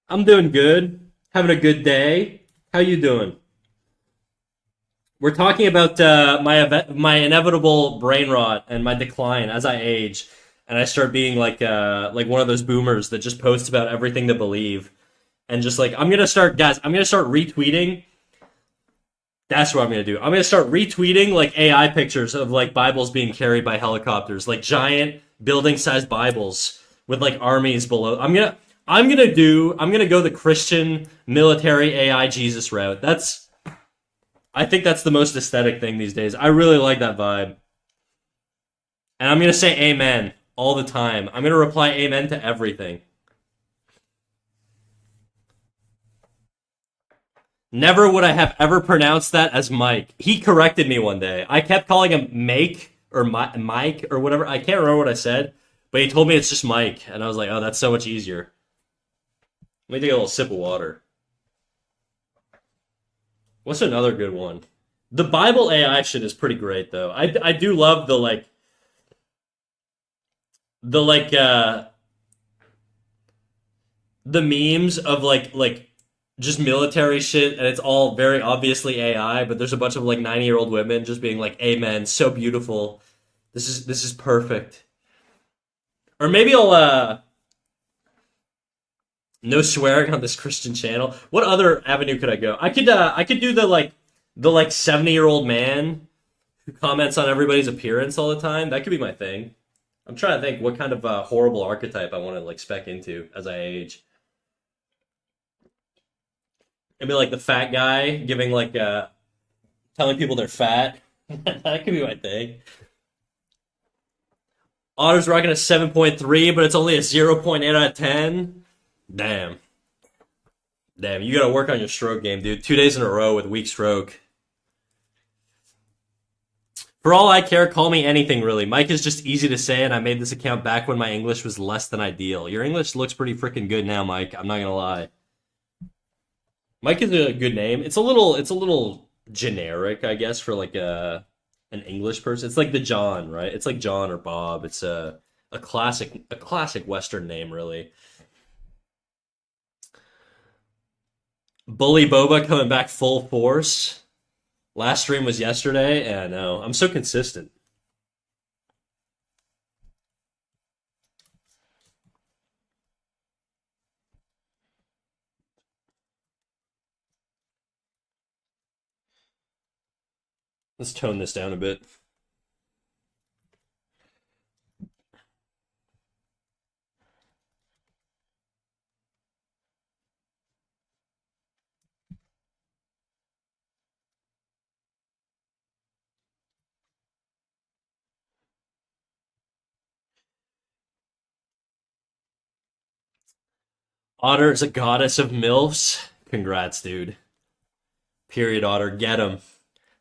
I'm doing good. Having a good day. How you doing? We're talking about my inevitable brain rot and my decline as I age, and I start being like one of those boomers that just posts about everything to believe, and just like I'm gonna start, guys. I'm gonna start retweeting. That's what I'm gonna do. I'm gonna start retweeting like AI pictures of like Bibles being carried by helicopters, like giant building-sized Bibles with like armies below. I'm gonna go the Christian military AI Jesus route. I think that's the most aesthetic thing these days. I really like that vibe. And I'm going to say amen all the time. I'm going to reply amen to everything. Never would I have ever pronounced that as Mike. He corrected me one day. I kept calling him Make or Mike or whatever. I can't remember what I said, but he told me it's just Mike. And I was like, oh, that's so much easier. Let me take a little sip of water. What's another good one? The Bible AI shit is pretty great though. I do love the like the memes of like just military shit, and it's all very obviously AI, but there's a bunch of like 90-year-old women just being like, "Amen, so beautiful. This is perfect." Or maybe I'll no swearing on this Christian channel. What other avenue could I go? I could do the like 70-year-old man who comments on everybody's appearance all the time. That could be my thing. I'm trying to think what kind of horrible archetype I want to like spec into as I age. Maybe like the fat guy giving like telling people they're fat. That could be my thing. Otter's rocking a 7.3, but it's only a zero point 0.8 out of 10. Damn. Damn, you gotta work on your stroke game, dude. 2 days in a row with weak stroke. For all I care, call me anything, really. Mike is just easy to say, and I made this account back when my English was less than ideal. Your English looks pretty freaking good now, Mike. I'm not gonna lie. Mike is a good name. It's a little generic, I guess, for like an English person. It's like the John, right? It's like John or Bob. It's a classic Western name, really. Bully Boba coming back full force. Last stream was yesterday. Yeah, no, I'm so consistent. Let's tone this down a bit. Otter is a goddess of MILFs. Congrats, dude. Period, Otter. Get him.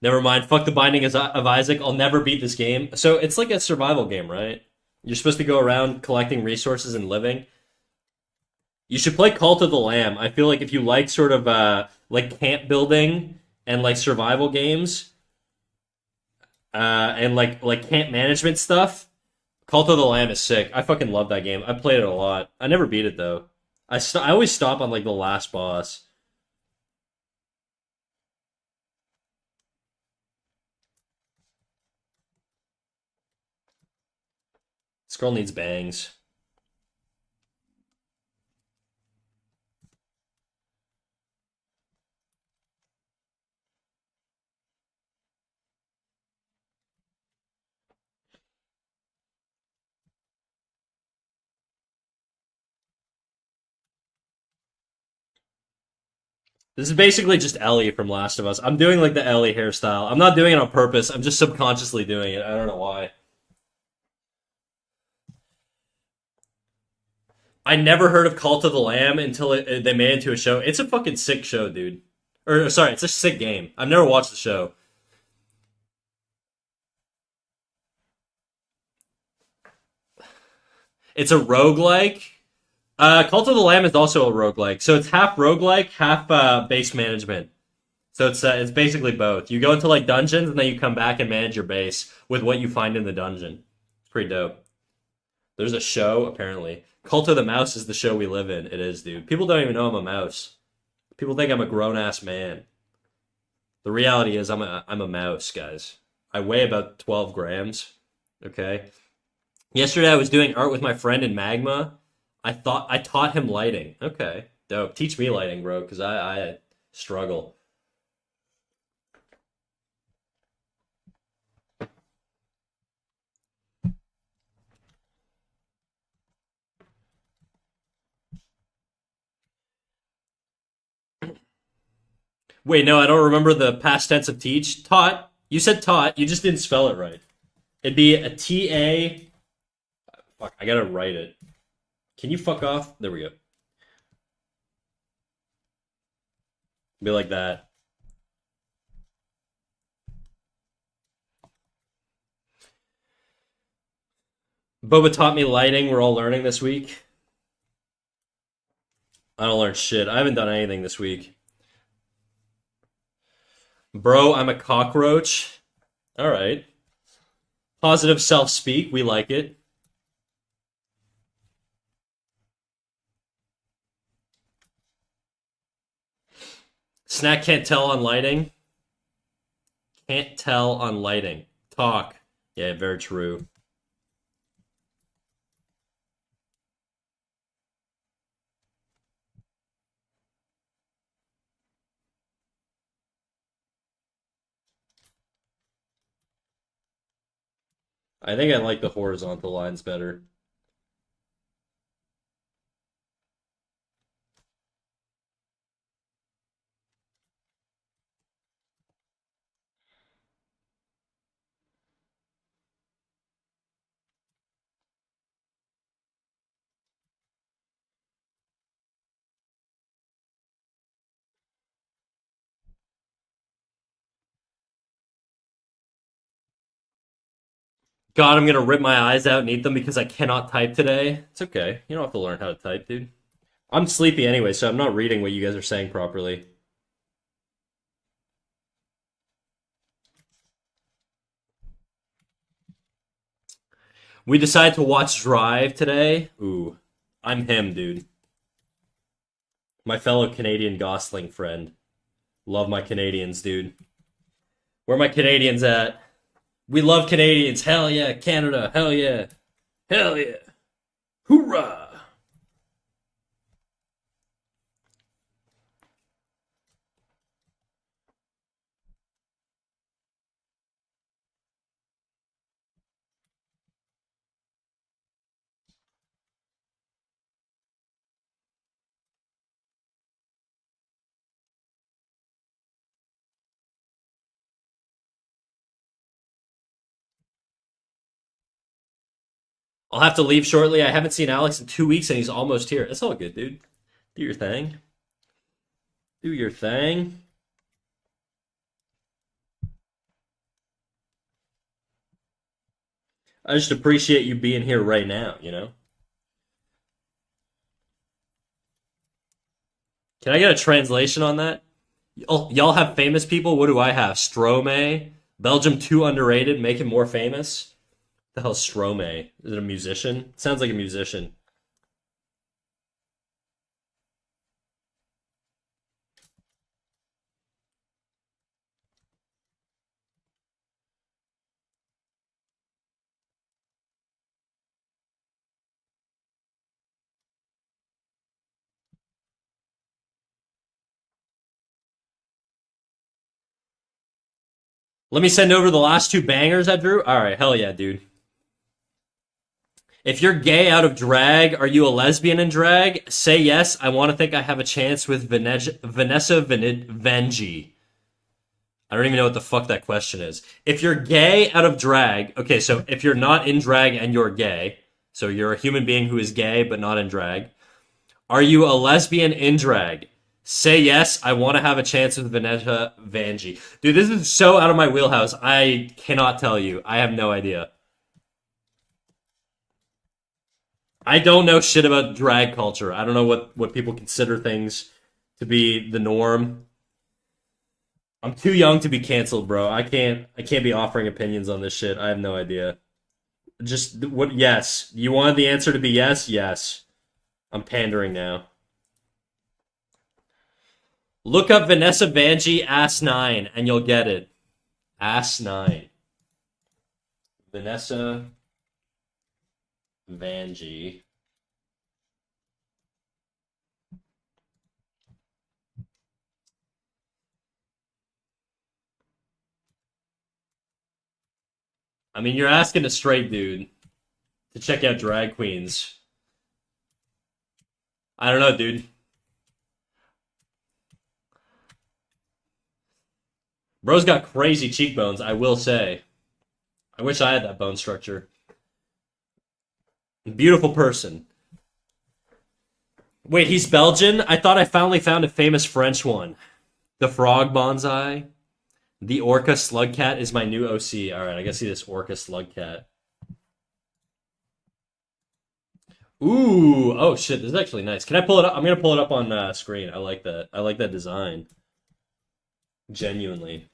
Never mind. Fuck the Binding of Isaac. I'll never beat this game. So it's like a survival game, right? You're supposed to go around collecting resources and living. You should play Cult of the Lamb. I feel like if you like sort of like camp building and like survival games and like camp management stuff, Cult of the Lamb is sick. I fucking love that game. I played it a lot. I never beat it though. I always stop on like the last boss. This girl needs bangs. This is basically just Ellie from Last of Us. I'm doing like the Ellie hairstyle. I'm not doing it on purpose. I'm just subconsciously doing it. I don't know why. I never heard of Cult of the Lamb until they made it into a show. It's a fucking sick show, dude. Or sorry, it's a sick game. I've never watched the show. It's a roguelike. Cult of the Lamb is also a roguelike. So it's half roguelike, half base management. So it's basically both. You go into like dungeons and then you come back and manage your base with what you find in the dungeon. It's pretty dope. There's a show apparently. Cult of the Mouse is the show we live in. It is, dude. People don't even know I'm a mouse. People think I'm a grown ass man. The reality is I'm a mouse, guys. I weigh about 12 grams. Okay. Yesterday I was doing art with my friend in Magma. I taught him lighting. Okay, dope. Teach me lighting, bro, because I struggle. Wait, no, I don't remember the past tense of teach. Taught. You said taught. You just didn't spell it right. It'd be a T-A. Fuck, I gotta write it. Can you fuck off? There we go. Be like that. Boba taught me lighting. We're all learning this week. I don't learn shit. I haven't done anything this week. Bro, I'm a cockroach. All right. Positive self speak. We like it. Snack can't tell on lighting. Can't tell on lighting. Talk. Yeah, very true. I think I like the horizontal lines better. God, I'm gonna rip my eyes out and eat them because I cannot type today. It's okay. You don't have to learn how to type, dude. I'm sleepy anyway, so I'm not reading what you guys are saying properly. We decided to watch Drive today. Ooh, I'm him, dude. My fellow Canadian Gosling friend. Love my Canadians, dude. Where my Canadians at? We love Canadians. Hell yeah, Canada. Hell yeah. Hell yeah. Hoorah! I'll have to leave shortly. I haven't seen Alex in 2 weeks and he's almost here. It's all good, dude. Do your thing. Do your thing. I just appreciate you being here right now, you know? Can I get a translation on that? Y'all have famous people? What do I have? Stromae? Belgium too underrated, make him more famous? The hell Stromae? Is it a musician? Sounds like a musician. Let me send over the last two bangers I drew. All right, hell yeah, dude. If you're gay out of drag, are you a lesbian in drag? Say yes. I want to think I have a chance with Vanessa Vanjie. I don't even know what the fuck that question is. If you're gay out of drag, okay, so if you're not in drag and you're gay, so you're a human being who is gay but not in drag, are you a lesbian in drag? Say yes. I want to have a chance with Vanessa Vanjie. Dude, this is so out of my wheelhouse. I cannot tell you. I have no idea. I don't know shit about drag culture. I don't know what people consider things to be the norm. I'm too young to be canceled, bro. I can't be offering opinions on this shit. I have no idea. Just what yes. You wanted the answer to be yes? Yes. I'm pandering now. Look up Vanessa Vanjie Ass 9 and you'll get it. Ass 9. Vanessa Vanjie. I mean, you're asking a straight dude to check out drag queens. I don't know, dude. Bro's got crazy cheekbones, I will say. I wish I had that bone structure. Beautiful person. Wait, he's Belgian? I thought I finally found a famous French one. The frog bonsai. The orca slug cat is my new OC. Alright, I gotta see this orca slug cat. Ooh, oh shit, this is actually nice. Can I pull it up? I'm gonna pull it up on screen. I like that. I like that design. Genuinely.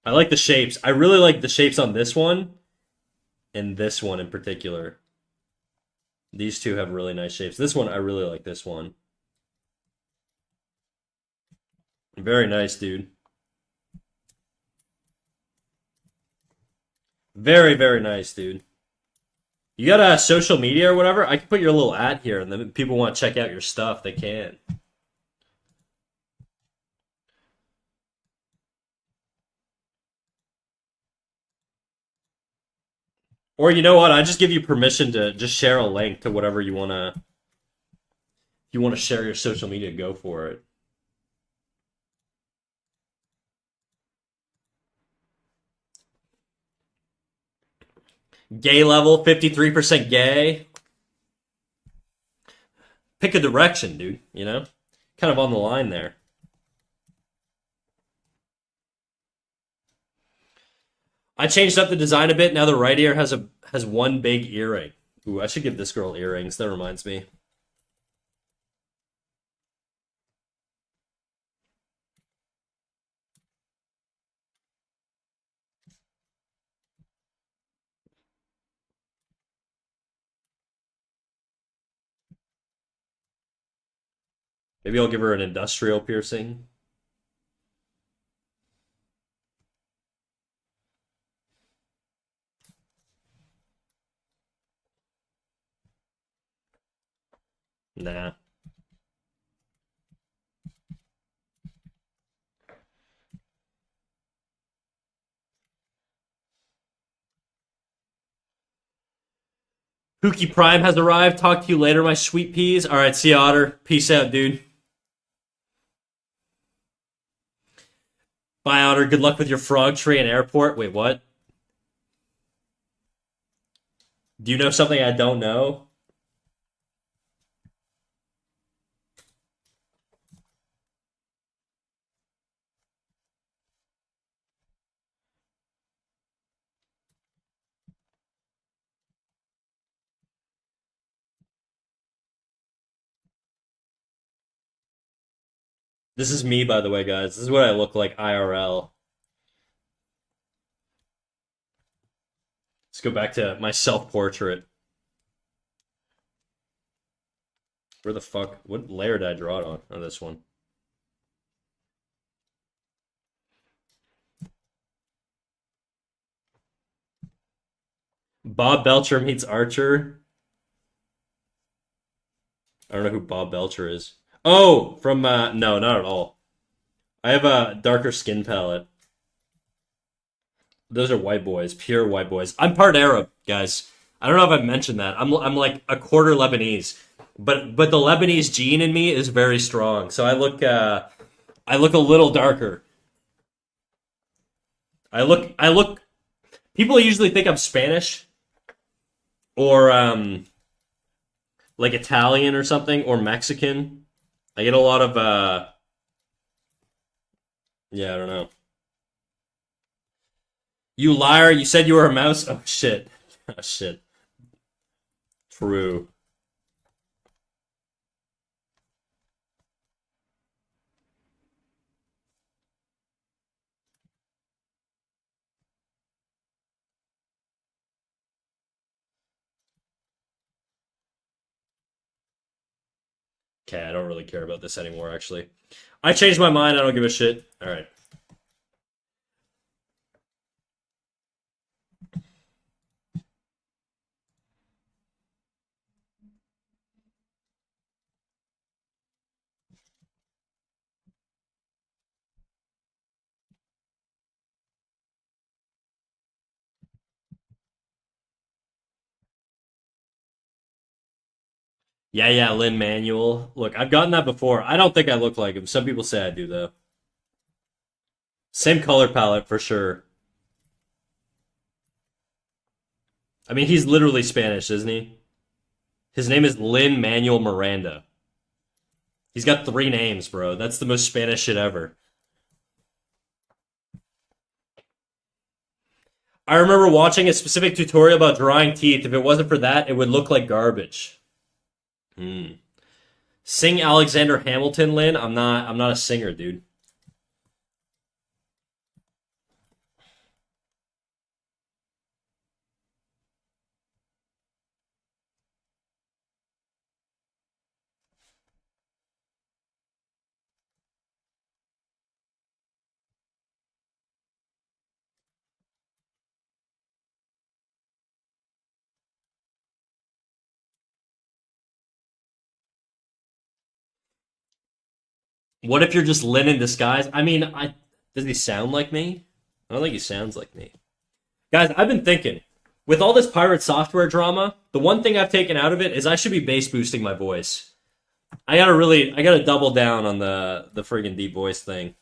I like the shapes. I really like the shapes on this one and this one in particular. These two have really nice shapes. This one, I really like this one. Very nice, dude. Very, very nice, dude. You got a social media or whatever? I can put your little ad here, and then if people want to check out your stuff, they can. Or you know what? I just give you permission to just share a link to whatever you wanna. If you want to share your social media, go for it. Gay level, 53% gay. Pick a direction, dude, you know? Kind of on the line there. I changed up the design a bit. Now the right ear has one big earring. Ooh, I should give this girl earrings. That reminds me. Maybe I'll give her an industrial piercing. Nah. Pookie Prime has arrived. Talk to you later, my sweet peas. All right, see you, Otter. Peace out, dude. Bye, Otter. Good luck with your frog tree and airport. Wait, what? Do you know something I don't know? This is me, by the way, guys. This is what I look like IRL. Let's go back to my self-portrait. Where the fuck? What layer did I draw it on? On this one. Bob Belcher meets Archer. I don't know who Bob Belcher is. Oh, from no, not at all. I have a darker skin palette. Those are white boys, pure white boys. I'm part Arab, guys. I don't know if I've mentioned that. I'm like a quarter Lebanese, but the Lebanese gene in me is very strong. So I look a little darker. I look. People usually think I'm Spanish or like Italian or something or Mexican. I get a lot of yeah, I don't know. You liar! You said you were a mouse. Oh shit! Oh shit! True. Okay, I don't really care about this anymore. Actually, I changed my mind. I don't give a shit. All right. Yeah, yeah, Lin Manuel. Look, I've gotten that before. I don't think I look like him. Some people say I do though. Same color palette for sure. I mean, he's literally Spanish, isn't he? His name is Lin Manuel Miranda. He's got three names, bro. That's the most Spanish shit ever. I remember watching a specific tutorial about drawing teeth. If it wasn't for that, it would look like garbage. Hmm. Sing Alexander Hamilton, Lin. I'm not a singer, dude. What if you're just Lin in disguise? I mean, I does he sound like me? I don't think he sounds like me. Guys, I've been thinking. With all this pirate software drama, the one thing I've taken out of it is I should be bass boosting my voice. I gotta double down on the friggin' deep voice thing.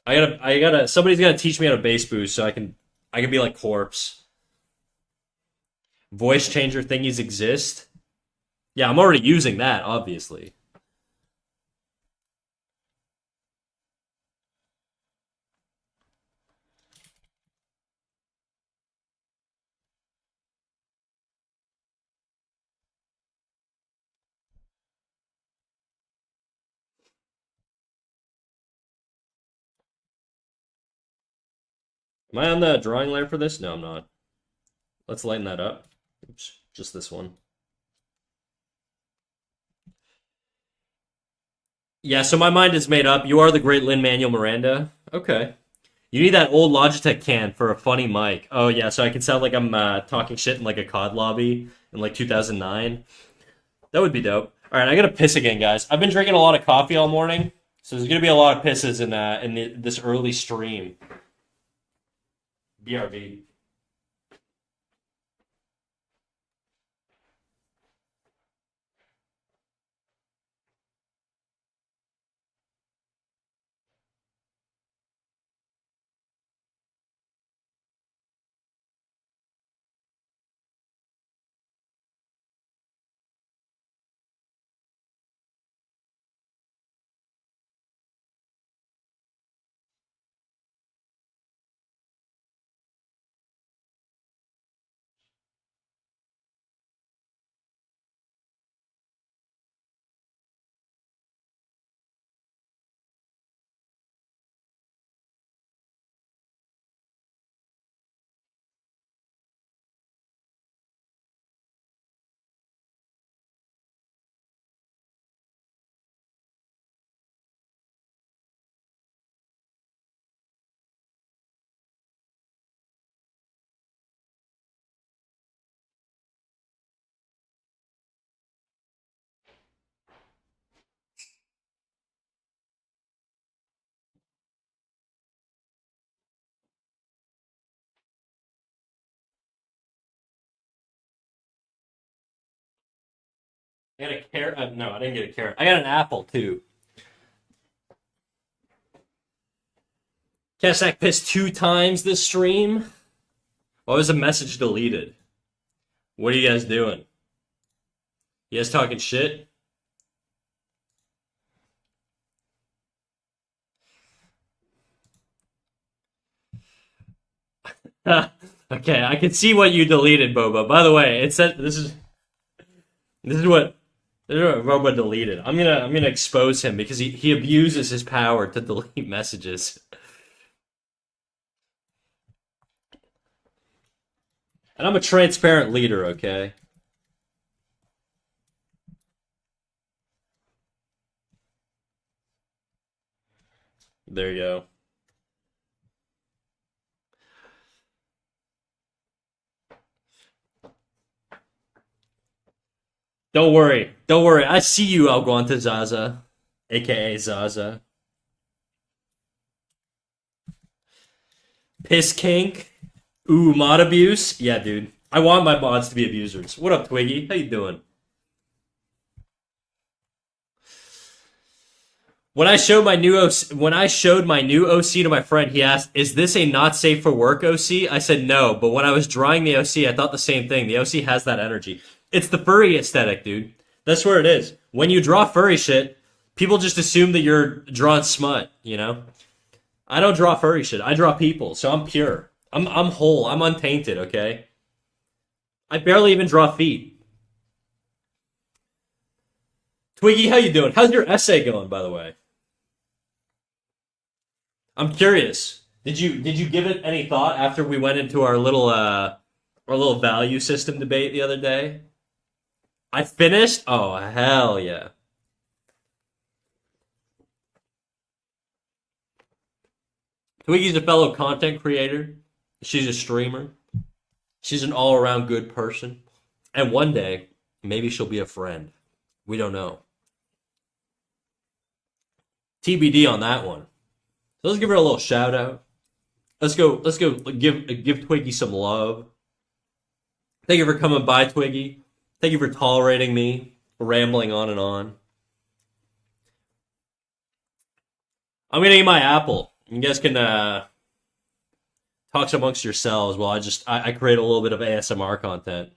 somebody's gotta teach me how to bass boost so I can be like Corpse. Voice changer thingies exist. Yeah, I'm already using that, obviously. Am I on the drawing layer for this? No, I'm not. Let's lighten that up. Oops, just this one. Yeah, so my mind is made up. You are the great Lin Manuel Miranda. Okay. You need that old Logitech can for a funny mic. Oh yeah, so I can sound like I'm talking shit in like a COD lobby in like 2009. That would be dope. All right, I gotta piss again, guys. I've been drinking a lot of coffee all morning, so there's gonna be a lot of pisses in this early stream. BRB. I got a carrot. No, I didn't get a carrot. I got an apple too. Kessack pissed 2 times this stream. Why was the message deleted? What are you guys doing? You guys talking shit? Okay, I can see what you deleted, Boba. By the way, it said this is what Boba deleted. I'm gonna expose him because he abuses his power to delete messages. And I'm a transparent leader, okay? There you go. Don't worry. Don't worry. I see you, Alguanta Zaza, aka Zaza. Piss kink. Ooh, mod abuse. Yeah, dude. I want my mods to be abusers. What up, Twiggy? How you doing? When I showed my new OC to my friend, he asked, "Is this a not safe for work OC?" I said no, but when I was drawing the OC, I thought the same thing. The OC has that energy. It's the furry aesthetic, dude. That's where it is. When you draw furry shit, people just assume that you're drawing smut, you know? I don't draw furry shit. I draw people, so I'm pure. I'm whole. I'm untainted, okay? I barely even draw feet. Twiggy, how you doing? How's your essay going, by the way? I'm curious. Did you give it any thought after we went into our little value system debate the other day? I finished? Oh, hell yeah. Twiggy's a fellow content creator. She's a streamer. She's an all-around good person. And one day, maybe she'll be a friend. We don't know. TBD on that one. So let's give her a little shout out. Let's go give Twiggy some love. Thank you for coming by, Twiggy. Thank you for tolerating me rambling on and on. I'm gonna eat my apple. You guys can talk amongst yourselves while I create a little bit of ASMR content.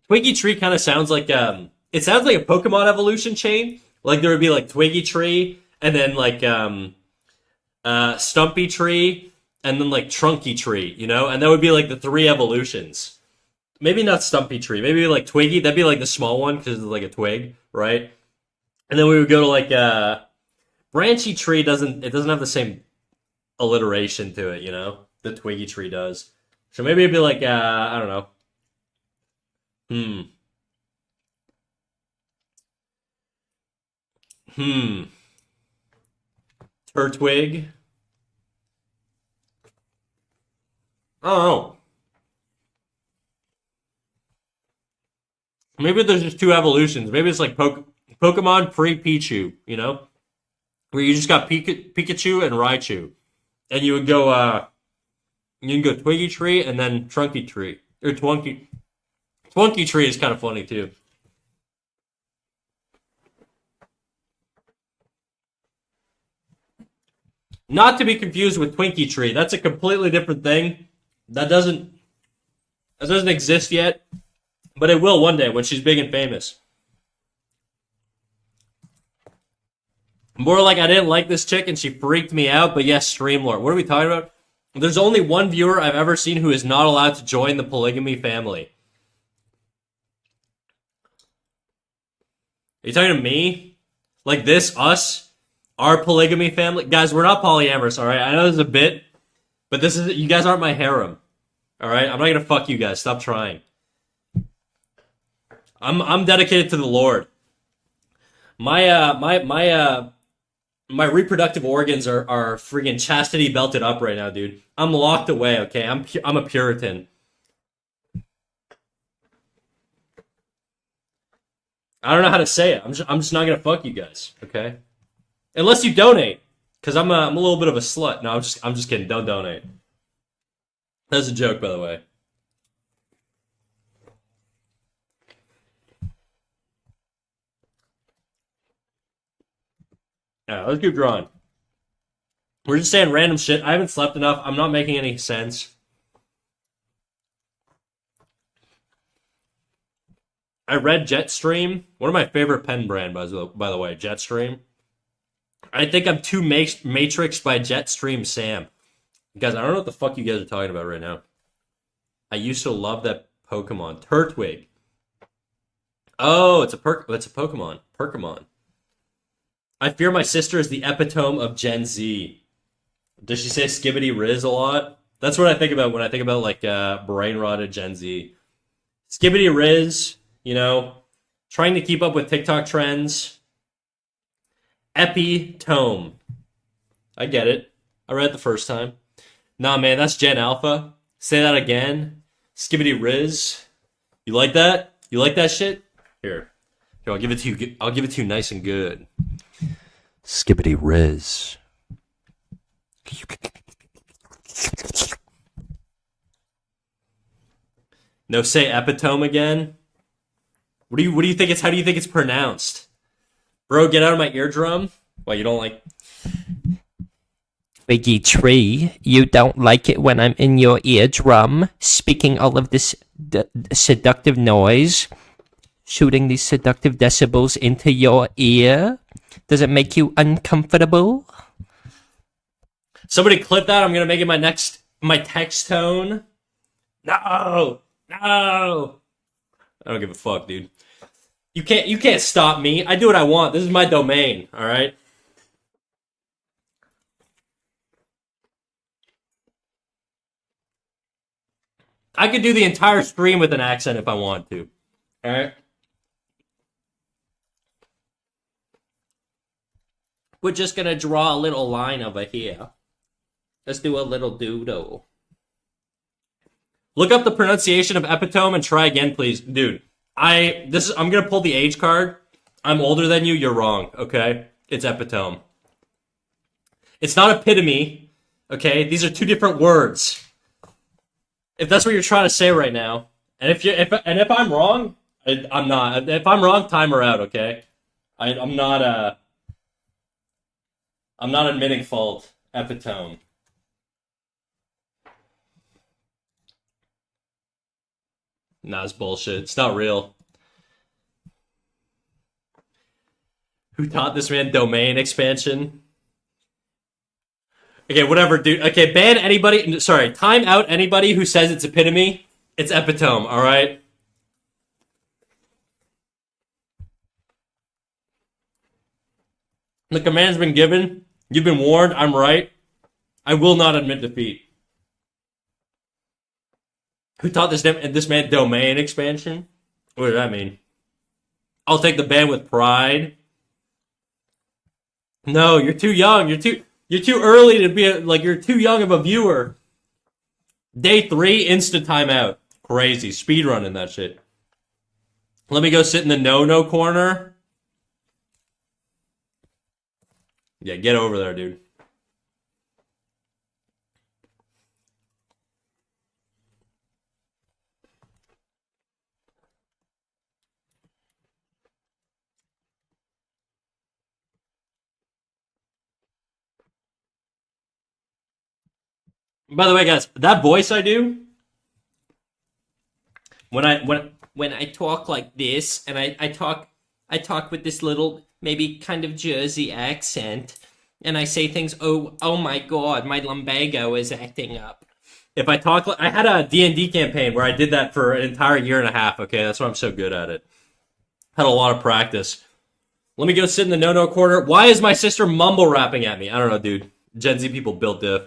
Twiggy Tree kind of sounds like it sounds like a Pokemon evolution chain. Like there would be like Twiggy Tree and then like Stumpy Tree and then like Trunky Tree, you know? And that would be like the 3 evolutions. Maybe not Stumpy Tree. Maybe like Twiggy. That'd be like the small one because it's like a twig, right? And then we would go to like Branchy Tree doesn't have the same alliteration to it, you know? The Twiggy Tree does. So maybe it'd be like I don't know. Hmm. Hmm. Turtwig. I don't know. Maybe there's just 2 evolutions. Maybe it's like Pokemon pre Pichu, you know, where you just got Pikachu and Raichu, and you can go Twiggy Tree and then Trunky Tree or Twunky Tree is kind of funny too. Not to be confused with Twinkie Tree. That's a completely different thing. That doesn't exist yet, but it will one day when she's big and famous. More like I didn't like this chick and she freaked me out, but yes, Streamlord. What are we talking about? There's only one viewer I've ever seen who is not allowed to join the polygamy family. Are you talking to me? Like this, us, our polygamy family? Guys, we're not polyamorous, alright? I know this is a bit, but this is you guys aren't my harem. Alright? I'm not gonna fuck you guys. Stop trying. I'm dedicated to the Lord. My My reproductive organs are freaking chastity belted up right now, dude. I'm locked away, okay? I'm a Puritan. I don't know how to say it. I'm just not gonna fuck you guys, okay? Unless you donate, because I'm a little bit of a slut. No, I'm just kidding. Don't donate. That's a joke, by the way. Yeah, let's keep drawing. We're just saying random shit. I haven't slept enough. I'm not making any sense. I read Jetstream, one of my favorite pen brand, by the way, Jetstream. I think I'm too matrixed by Jetstream Sam. Guys, I don't know what the fuck you guys are talking about right now. I used to love that Pokemon. Turtwig. Oh, it's a Pokemon. Perkamon. I fear my sister is the epitome of Gen Z. Does she say skibbity riz a lot? That's what I think about when I think about like brain rotted Gen Z. Skibbity riz, trying to keep up with TikTok trends. Epitome. I get it. I read it the first time. Nah, man, that's Gen Alpha. Say that again. Skibbity riz. You like that? You like that shit? Here, I'll give it to you. I'll give it to you nice and good. Skibbity riz. No, say epitome again. What do you think how do you think it's pronounced? Bro, get out of my eardrum. Well, you don't like Biggie Tree, you don't like it when I'm in your eardrum, speaking all of this seductive noise, shooting these seductive decibels into your ear? Does it make you uncomfortable? Somebody clip that. I'm gonna make it my text tone. No. I don't give a fuck, dude. You can't stop me. I do what I want. This is my domain, all right? I could do the entire stream with an accent if I want to. All right? We're just going to draw a little line over here. Let's do a little doodle. Look up the pronunciation of epitome and try again, please. Dude, I'm going to pull the age card. I'm older than you. You're wrong, okay? It's epitome. It's not epitome, okay? These are two different words. If that's what you're trying to say right now, and if I'm wrong, I'm not. If I'm wrong, time her out, okay? I'm not admitting fault. Epitome. Nah, it's bullshit. It's not real. Who taught this man domain expansion? Okay, whatever, dude. Okay, ban anybody. Sorry, time out anybody who says it's epitome. It's epitome, alright? The command's been given. You've been warned. I'm right. I will not admit defeat. Who taught this man domain expansion? What does that mean? I'll take the ban with pride. No, you're too young. You're too early to be you're too young of a viewer. Day 3, instant timeout. Crazy. Speedrunning that shit. Let me go sit in the no corner. Yeah, get over there, dude. By the way, guys, that voice I do when I talk like this, and I talk with this little maybe kind of Jersey accent, and I say things. Oh my God, my lumbago is acting up. If I talk, I had a D&D campaign where I did that for an entire year and a half. Okay, that's why I'm so good at it. Had a lot of practice. Let me go sit in the no corner. Why is my sister mumble rapping at me? I don't know, dude. Gen Z people built diff.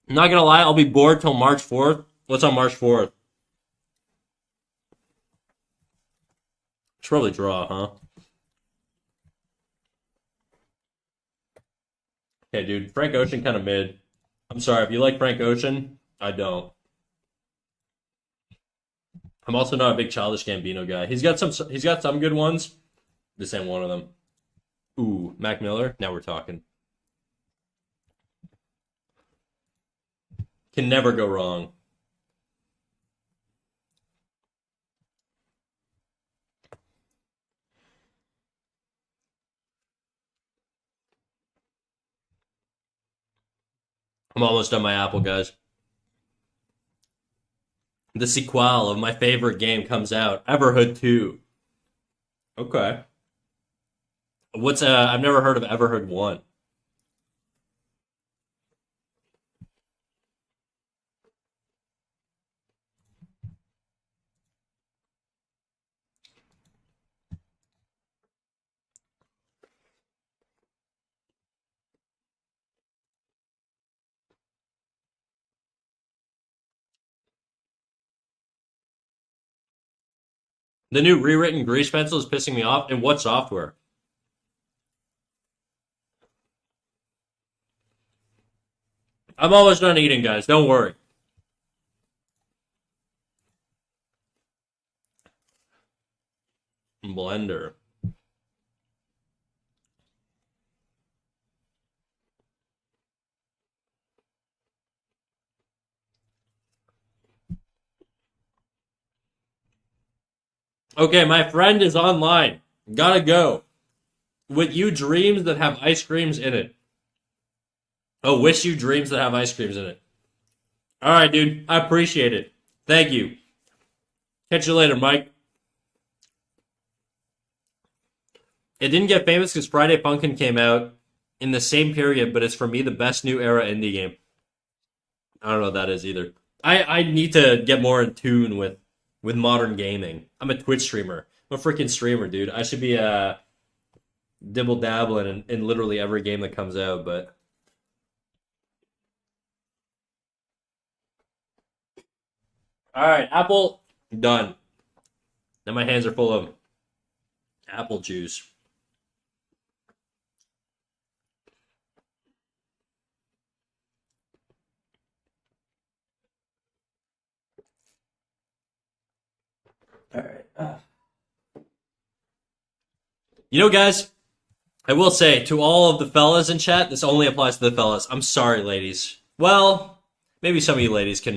I'm not gonna lie, I'll be bored till March 4th. What's on March 4th? Should probably draw, huh? Okay, dude. Frank Ocean kind of mid. I'm sorry if you like Frank Ocean. I don't. I'm also not a big Childish Gambino guy. He's got some. He's got some good ones. This ain't one of them. Ooh, Mac Miller. Now we're talking. Can never go wrong. I'm almost done my apple, guys. The sequel of my favorite game comes out. Everhood 2. Okay. What's I've never heard of Everhood 1. The new rewritten grease pencil is pissing me off. And what software? I'm almost done eating, guys. Don't worry. Blender. Okay, my friend is online. Gotta go. With you dreams that have ice creams in it. Oh, wish you dreams that have ice creams in it. All right, dude. I appreciate it. Thank you. Catch you later, Mike. It didn't get famous because Friday Funkin' came out in the same period, but it's for me the best new era indie game. I don't know what that is either. I need to get more in tune with modern gaming. I'm a Twitch streamer. I'm a freaking streamer, dude. I should be dibble dabbling in literally every game that comes out, but all right, Apple done. Now my hands are full of apple juice. All right. You know, guys, I will say to all of the fellas in chat, this only applies to the fellas. I'm sorry, ladies. Well, maybe some of you ladies can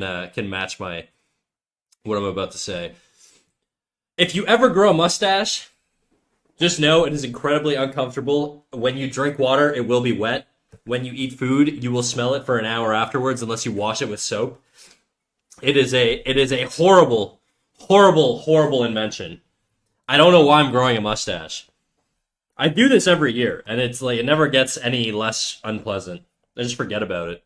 match my what I'm about to say. If you ever grow a mustache, just know it is incredibly uncomfortable. When you drink water, it will be wet. When you eat food, you will smell it for an hour afterwards unless you wash it with soap. It is a horrible, horrible, horrible invention. I don't know why I'm growing a mustache. I do this every year, and it's like it never gets any less unpleasant. I just forget about it.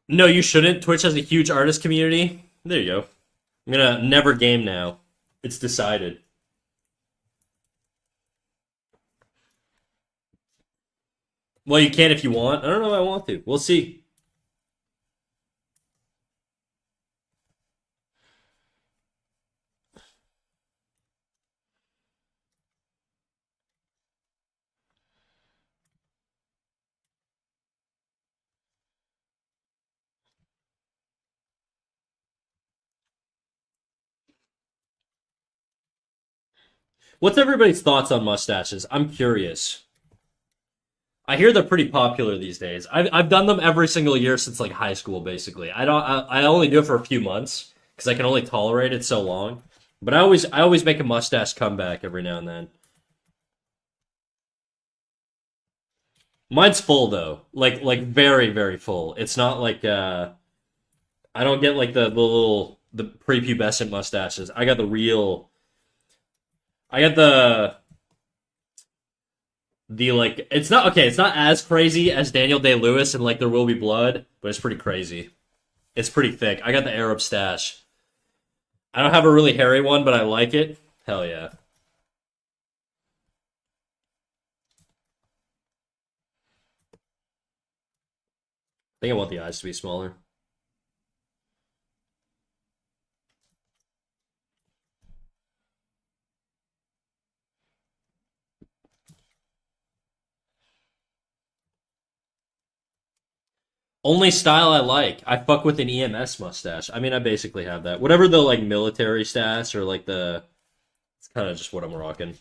No, you shouldn't. Twitch has a huge artist community. There you go. I'm gonna never game now. It's decided. Well, you can if you want. I don't know if I want to. We'll see. What's everybody's thoughts on mustaches? I'm curious. I hear they're pretty popular these days. I've done them every single year since like high school, basically. I only do it for a few months because I can only tolerate it so long. But I always make a mustache comeback every now and then. Mine's full though, like very very full. It's not like I don't get like the little the prepubescent mustaches. I got the real. I got the like. It's not okay. It's not as crazy as Daniel Day Lewis and like There Will Be Blood, but it's pretty crazy. It's pretty thick. I got the Arab stash. I don't have a really hairy one, but I like it. Hell yeah. I think I want the eyes to be smaller. Only style I like. I fuck with an EMS mustache. I mean, I basically have that. Whatever the like military stash or like the, it's kind of just what I'm rocking.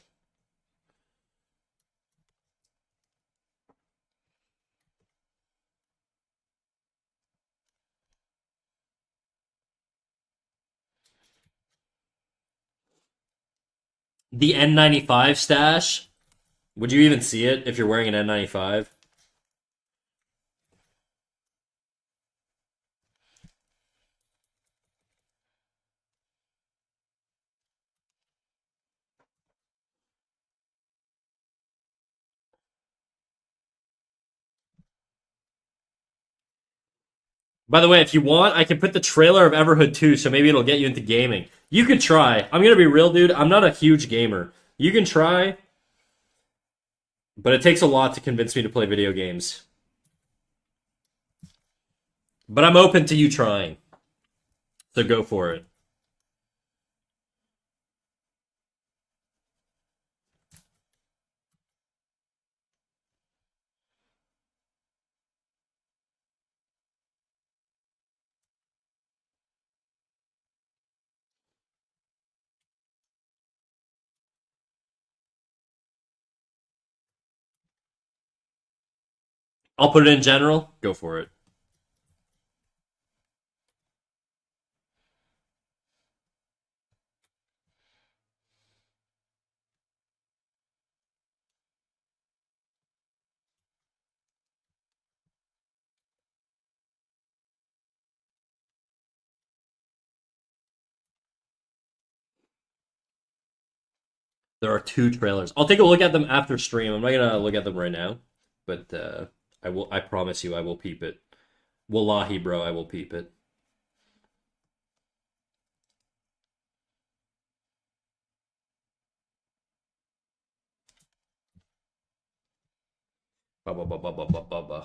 The N95 stash. Would you even see it if you're wearing an N95? By the way, if you want, I can put the trailer of Everhood 2, so maybe it'll get you into gaming. You could try. I'm gonna be real, dude. I'm not a huge gamer. You can try, but it takes a lot to convince me to play video games. But I'm open to you trying, so go for it. I'll put it in general. Go for it. There are two trailers. I'll take a look at them after stream. I'm not gonna look at them right now, but I will. I promise you, I will peep it. Wallahi, bro, I will peep it. Ba ba ba ba ba ba ba ba.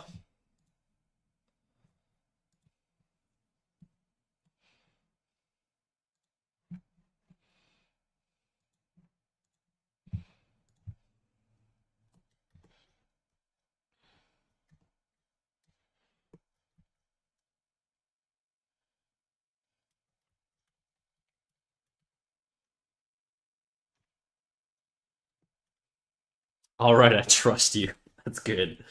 All right, I trust you. That's good.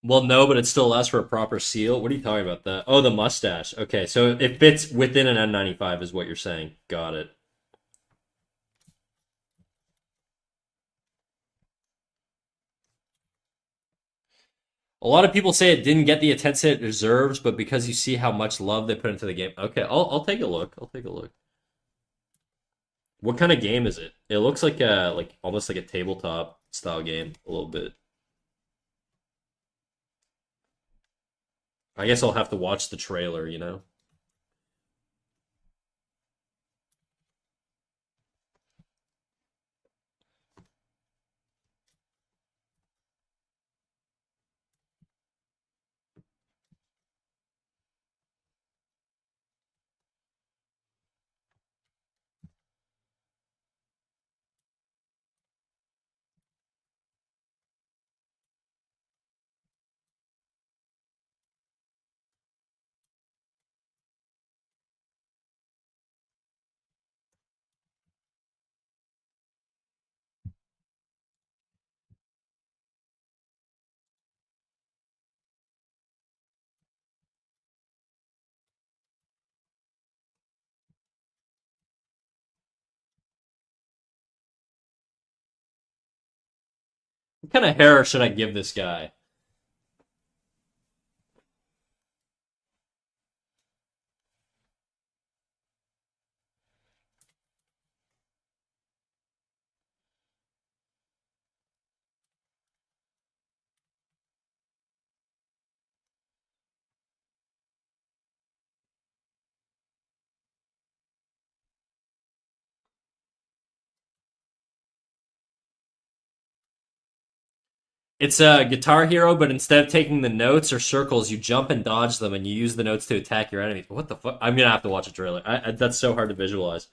Well, no, but it still allows for a proper seal. What are you talking about? The oh, the mustache. Okay, so it fits within an N95, is what you're saying. Got it. A lot of people say it didn't get the attention it deserves, but because you see how much love they put into the game. Okay, I'll take a look. I'll take a look. What kind of game is it? It looks like a like almost like a tabletop style game a little bit. I guess I'll have to watch the trailer, you know. What kind of hair should I give this guy? It's a Guitar Hero, but instead of taking the notes or circles, you jump and dodge them, and you use the notes to attack your enemies. What the fuck? I'm gonna have to watch a trailer. That's so hard to visualize.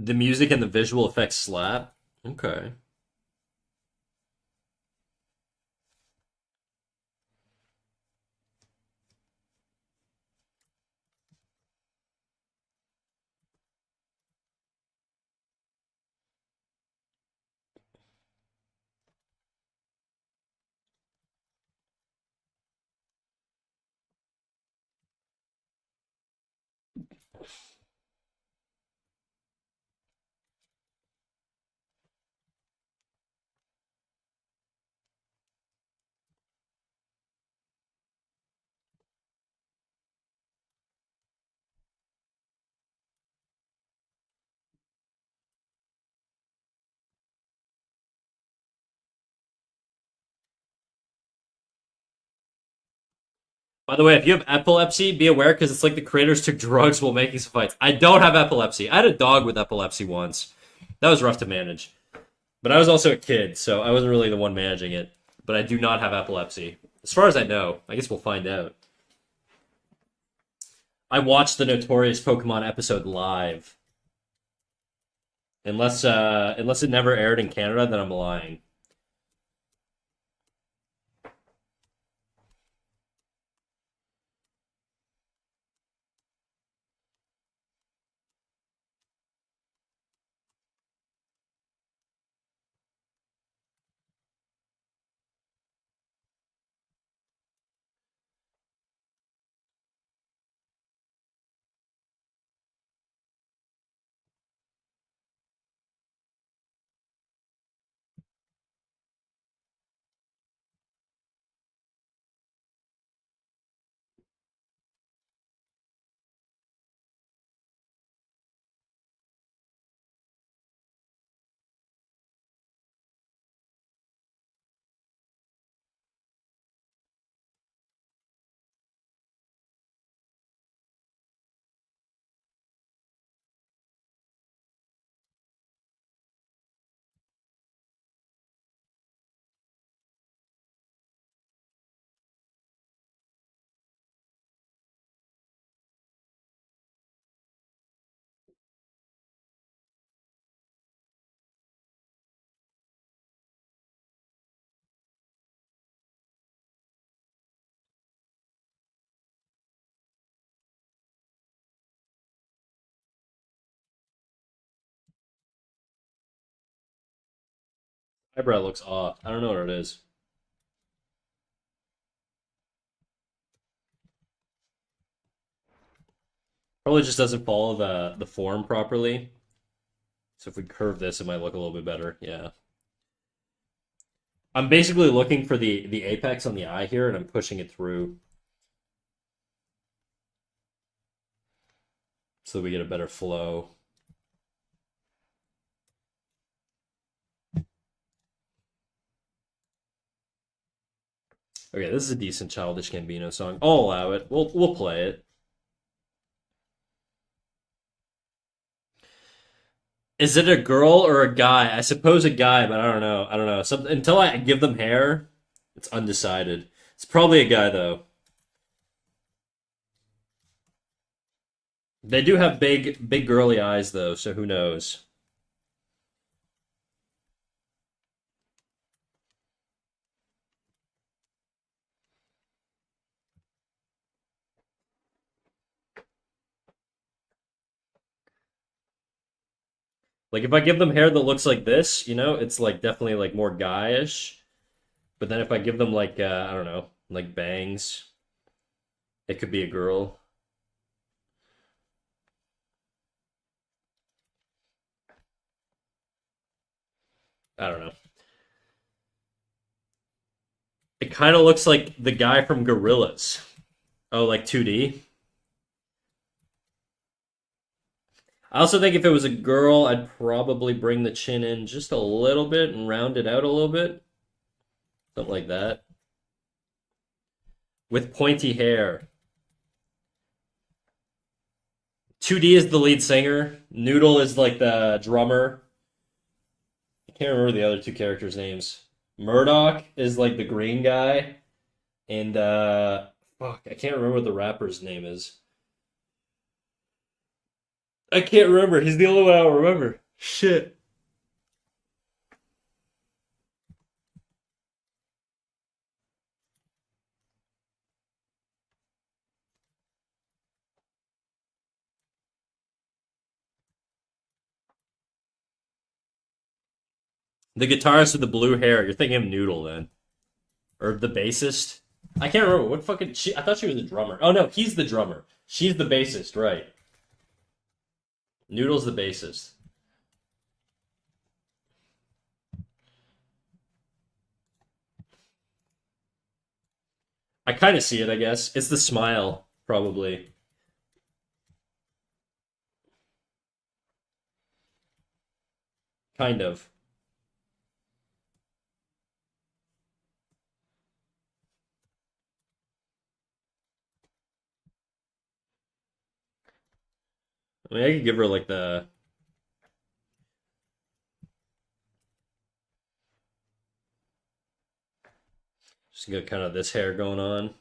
The music and the visual effects slap. Okay. By the way, if you have epilepsy, be aware because it's like the creators took drugs while making some fights. I don't have epilepsy. I had a dog with epilepsy once. That was rough to manage. But I was also a kid, so I wasn't really the one managing it. But I do not have epilepsy. As far as I know. I guess we'll find out. I watched the Notorious Pokemon episode live. Unless it never aired in Canada, then I'm lying. Eyebrow looks off. I don't know what it is. Probably just doesn't follow the form properly. So if we curve this, it might look a little bit better. Yeah. I'm basically looking for the apex on the eye here, and I'm pushing it through so we get a better flow. Okay, this is a decent Childish Gambino song. I'll allow it. We'll play it. Is it a girl or a guy? I suppose a guy, but I don't know. I don't know. Until I give them hair, it's undecided. It's probably a guy though. They do have big girly eyes though, so who knows? Like if I give them hair that looks like this, it's like definitely like more guyish. But then if I give them like I don't know, like bangs, it could be a girl. I don't know. It kind of looks like the guy from Gorillas. Oh, like 2D. I also think if it was a girl, I'd probably bring the chin in just a little bit and round it out a little bit. Something like that. With pointy hair. 2D is the lead singer. Noodle is like the drummer. I can't remember the other two characters' names. Murdoch is like the green guy. And fuck, I can't remember what the rapper's name is. I can't remember. He's the only one I don't remember. Shit. The guitarist with the blue hair. You're thinking of Noodle then. Or the bassist. I can't remember what fucking I thought she was the drummer. Oh no, he's the drummer. She's the bassist, right. Noodle's the bassist. I kind of see it, I guess. It's the smile, probably. Kind of. I mean, I could give her like the just get kind of this hair going on.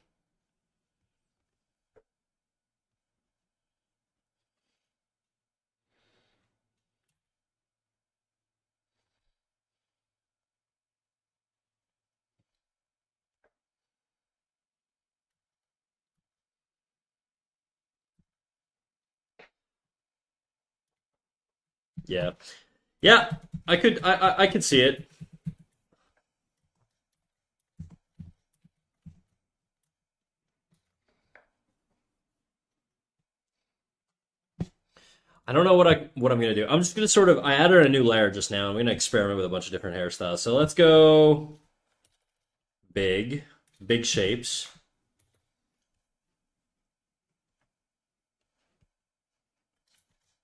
Yeah, yeah. I could see it. I don't know what I'm gonna do. I'm just gonna sort of I added a new layer just now. I'm gonna experiment with a bunch of different hairstyles. So let's go big, big shapes.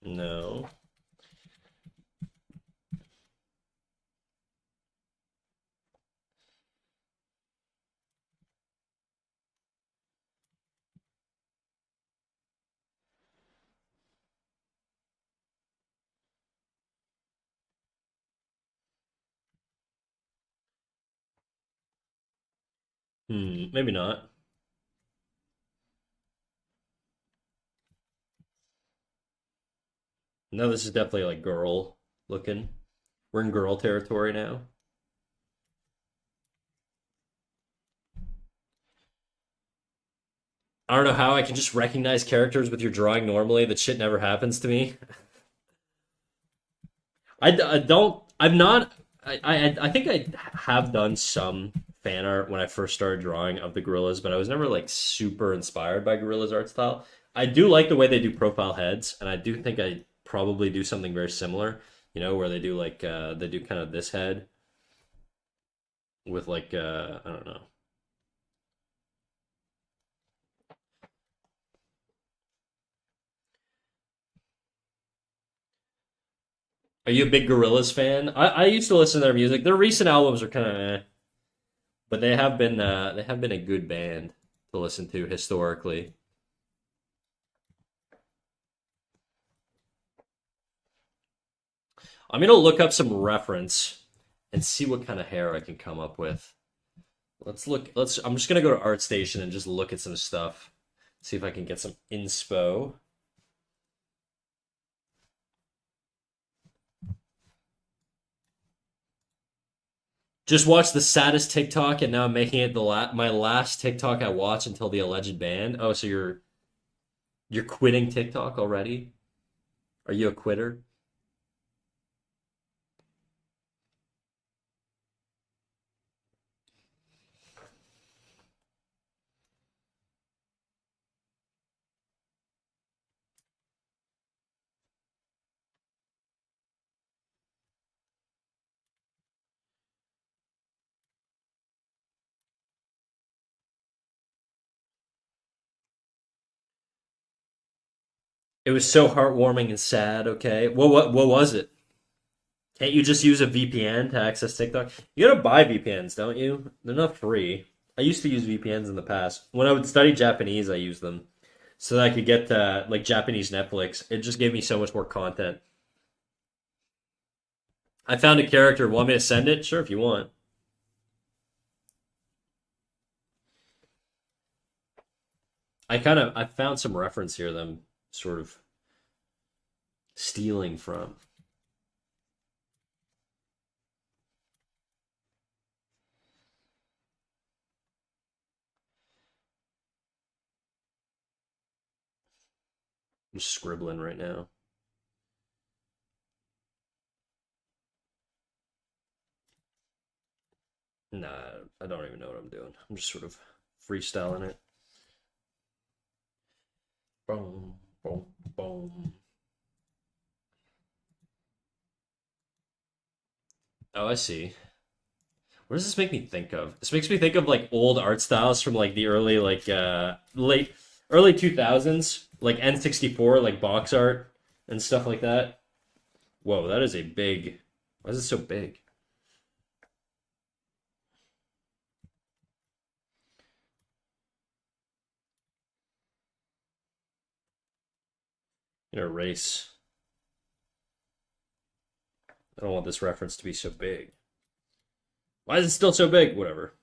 No. Maybe not. No, this is definitely like girl looking. We're in girl territory now. I don't know how I can just recognize characters with your drawing normally. That shit never happens to me. I don't. I'm not. I think I have done some fan art when I first started drawing of the gorillas, but I was never like super inspired by gorillas art style. I do like the way they do profile heads, and I do think I probably do something very similar. Where they do like they do kind of this head with like I don't know. Are you a big Gorillaz fan? I used to listen to their music. Their recent albums are kind of but they have been a good band to listen to historically. I'm gonna look up some reference and see what kind of hair I can come up with. Let's look. Let's. I'm just gonna go to ArtStation and just look at some stuff. See if I can get some inspo. Just watched the saddest TikTok, and now I'm making it my last TikTok I watch until the alleged ban. Oh, so you're quitting TikTok already? Are you a quitter? It was so heartwarming and sad. Okay, what was it? Can't you just use a VPN to access TikTok? You gotta buy VPNs, don't you? They're not free. I used to use VPNs in the past. When I would study Japanese, I used them so that I could get like Japanese Netflix. It just gave me so much more content. I found a character. Want me to send it? Sure, if you want. I found some reference here that I'm sort of stealing from. I'm scribbling right now. Nah, I don't even know what I'm doing. I'm just sort of freestyling it. Boom, boom, boom. Oh, I see. What does this make me think of? This makes me think of like old art styles from like the early late early 2000s, like N64 like box art and stuff like that. Whoa, that is a big. Why is it so big? Erase. I don't want this reference to be so big. Why is it still so big? Whatever.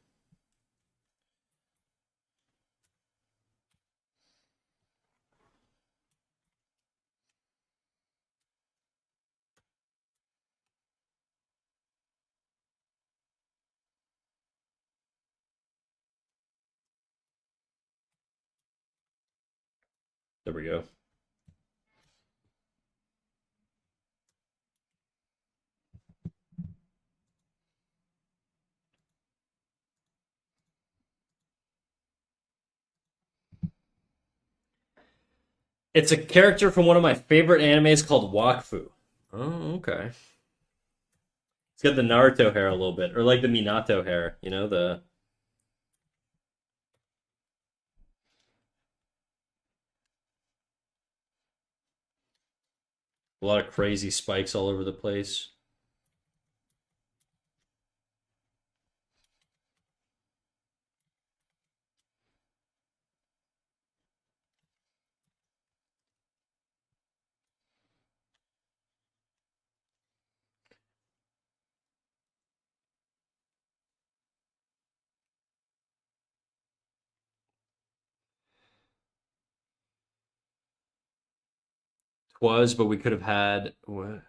There we go. It's a character from one of my favorite animes called Wakfu. Oh, okay. It's got the Naruto hair a little bit, or like the Minato hair, the a lot of crazy spikes all over the place. Was, but we could have had what?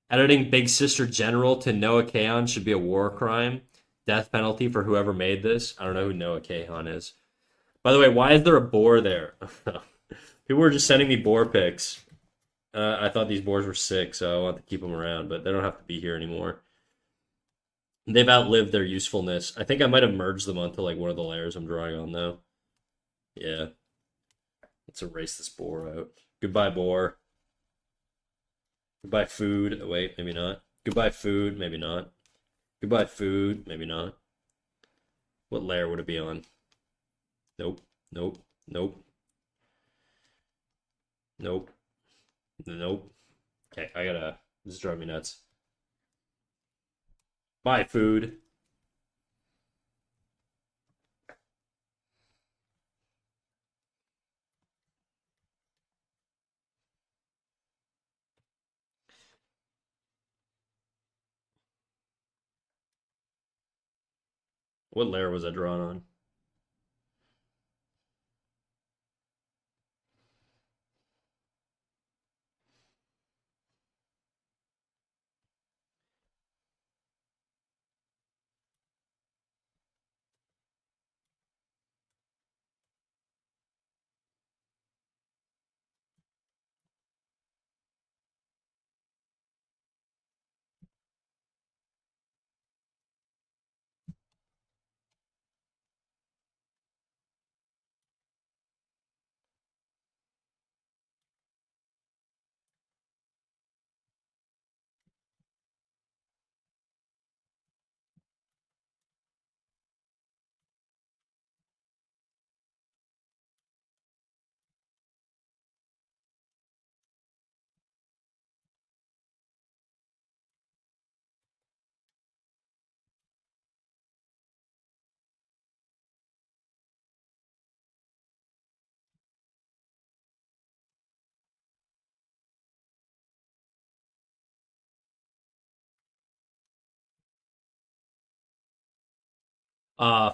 Editing Big Sister General to Noah Kahan should be a war crime. Death penalty for whoever made this. I don't know who Noah Kahan is. By the way, why is there a boar there? People were just sending me boar pics. I thought these boars were sick, so I want to keep them around, but they don't have to be here anymore. They've outlived their usefulness. I think I might have merged them onto like one of the layers I'm drawing on though. Yeah. Let's erase this boar out. Goodbye, boar. Goodbye, food. Oh, wait, maybe not. Goodbye, food. Maybe not. Goodbye, food. Maybe not. What layer would it be on? Nope. Nope. Nope. Nope. Nope. Okay, I gotta. This is driving me nuts. Bye, food. What layer was I drawn on?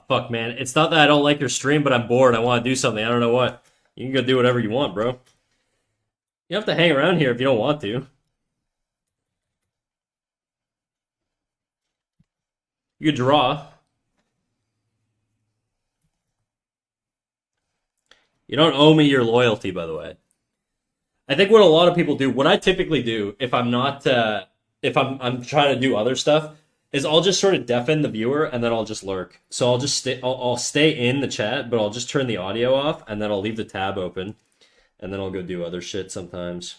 Fuck, man. It's not that I don't like your stream, but I'm bored. I want to do something. I don't know what. You can go do whatever you want, bro. You don't have to hang around here if you don't want to. You could draw. You don't owe me your loyalty, by the way. I think what a lot of people do, what I typically do if I'm not, if I'm trying to do other stuff, is I'll just sort of deafen the viewer and then I'll just lurk. So I'll just stay, I'll stay in the chat, but I'll just turn the audio off and then I'll leave the tab open, and then I'll go do other shit sometimes.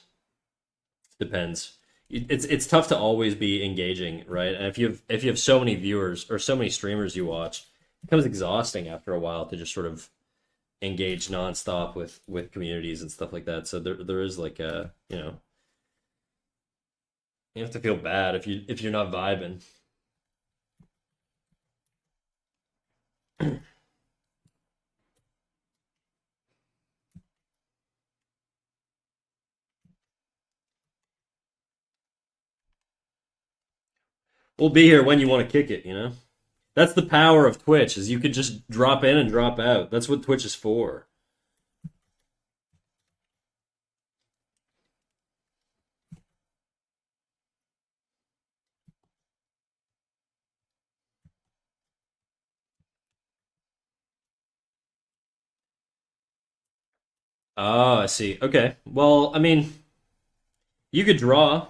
Depends. It's tough to always be engaging, right? And if you have so many viewers or so many streamers you watch, it becomes exhausting after a while to just sort of engage nonstop with communities and stuff like that. So there is like a, you have to feel bad if you're not vibing. We'll be here when you want to kick it, you know? That's the power of Twitch, is you could just drop in and drop out. That's what Twitch is for. Oh, I see. Okay. Well, I mean, you could draw.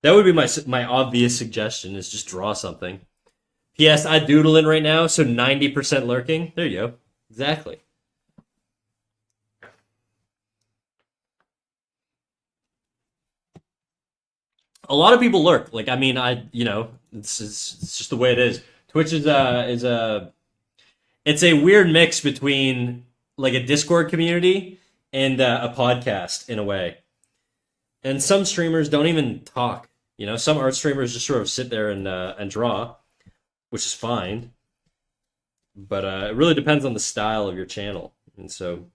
That would be my obvious suggestion, is just draw something. P.S. I doodling right now, so 90% lurking. There you go. Exactly. A lot of people lurk. Like, I mean, it's just the way it is. Twitch is a it's a weird mix between like a Discord community and a podcast in a way. And some streamers don't even talk. Some art streamers just sort of sit there and draw, which is fine. But it really depends on the style of your channel, and so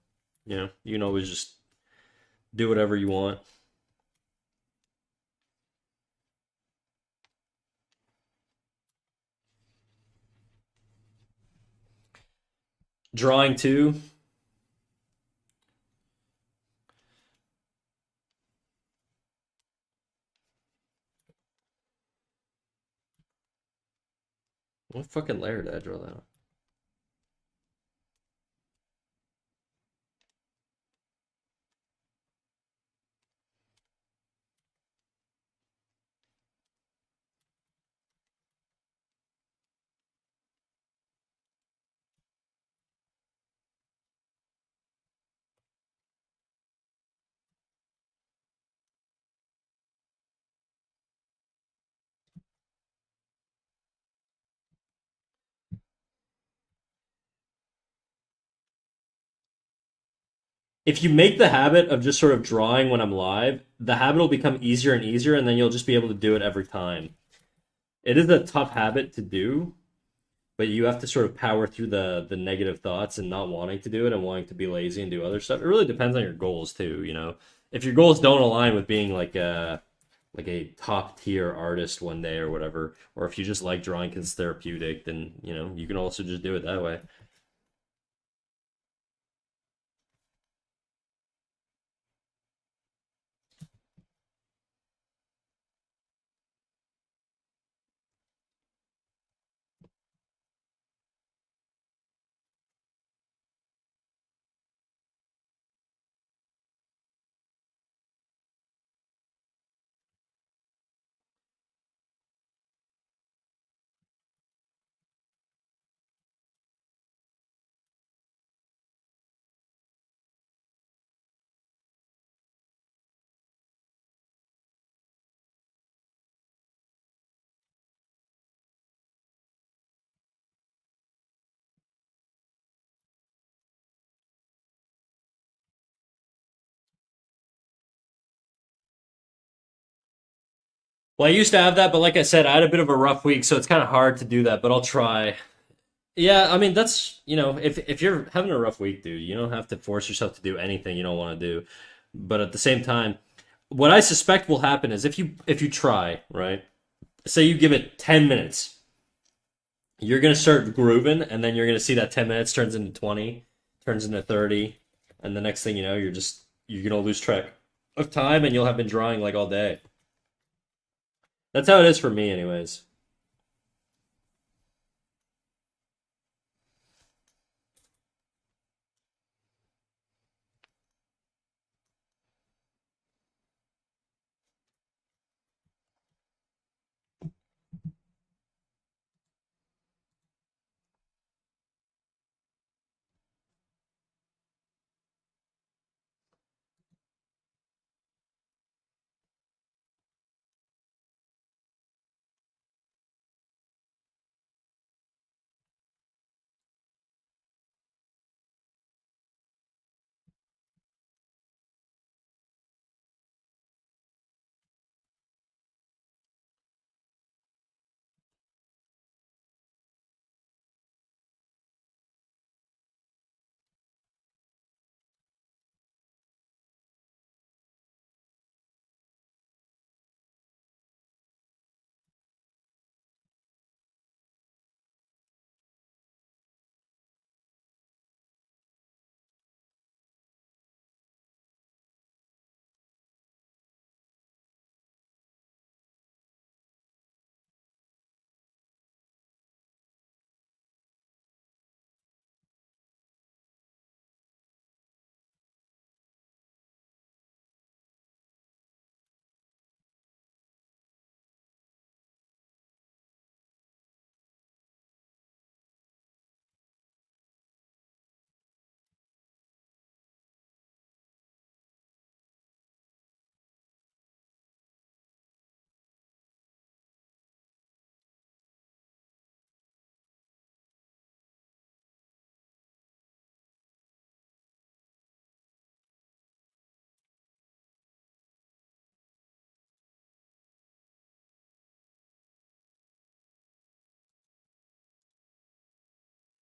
you can always just do whatever you want. Drawing too. What fucking layer did I draw that on? If you make the habit of just sort of drawing when I'm live, the habit will become easier and easier, and then you'll just be able to do it every time. It is a tough habit to do, but you have to sort of power through the negative thoughts and not wanting to do it and wanting to be lazy and do other stuff. It really depends on your goals too. If your goals don't align with being like a top tier artist one day or whatever, or if you just like drawing because it's therapeutic, then you can also just do it that way. Well, I used to have that, but like I said, I had a bit of a rough week, so it's kind of hard to do that, but I'll try. Yeah, I mean that's if you're having a rough week, dude, you don't have to force yourself to do anything you don't want to do. But at the same time, what I suspect will happen is if you try, right? Say you give it 10 minutes, you're gonna start grooving, and then you're gonna see that 10 minutes turns into 20, turns into 30, and the next thing you know, you're gonna lose track of time, and you'll have been drawing like all day. That's how it is for me, anyways.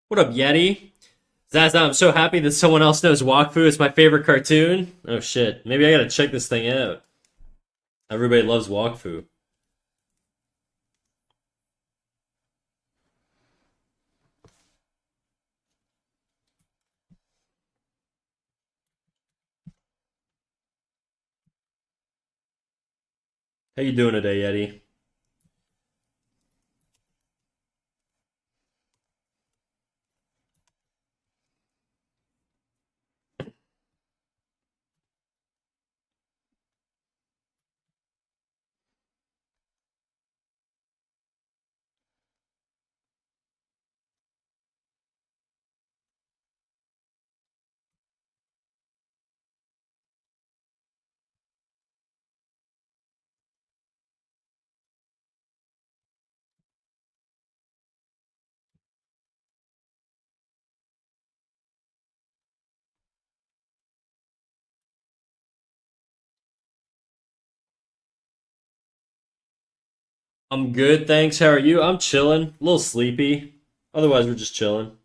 What up, Yeti? Zaza, I'm so happy that someone else knows Wakfu is my favorite cartoon. Oh shit, maybe I gotta check this thing out. Everybody loves Wakfu. How you doing today, Yeti? I'm good, thanks. How are you? I'm chilling, a little sleepy. Otherwise, we're just chilling.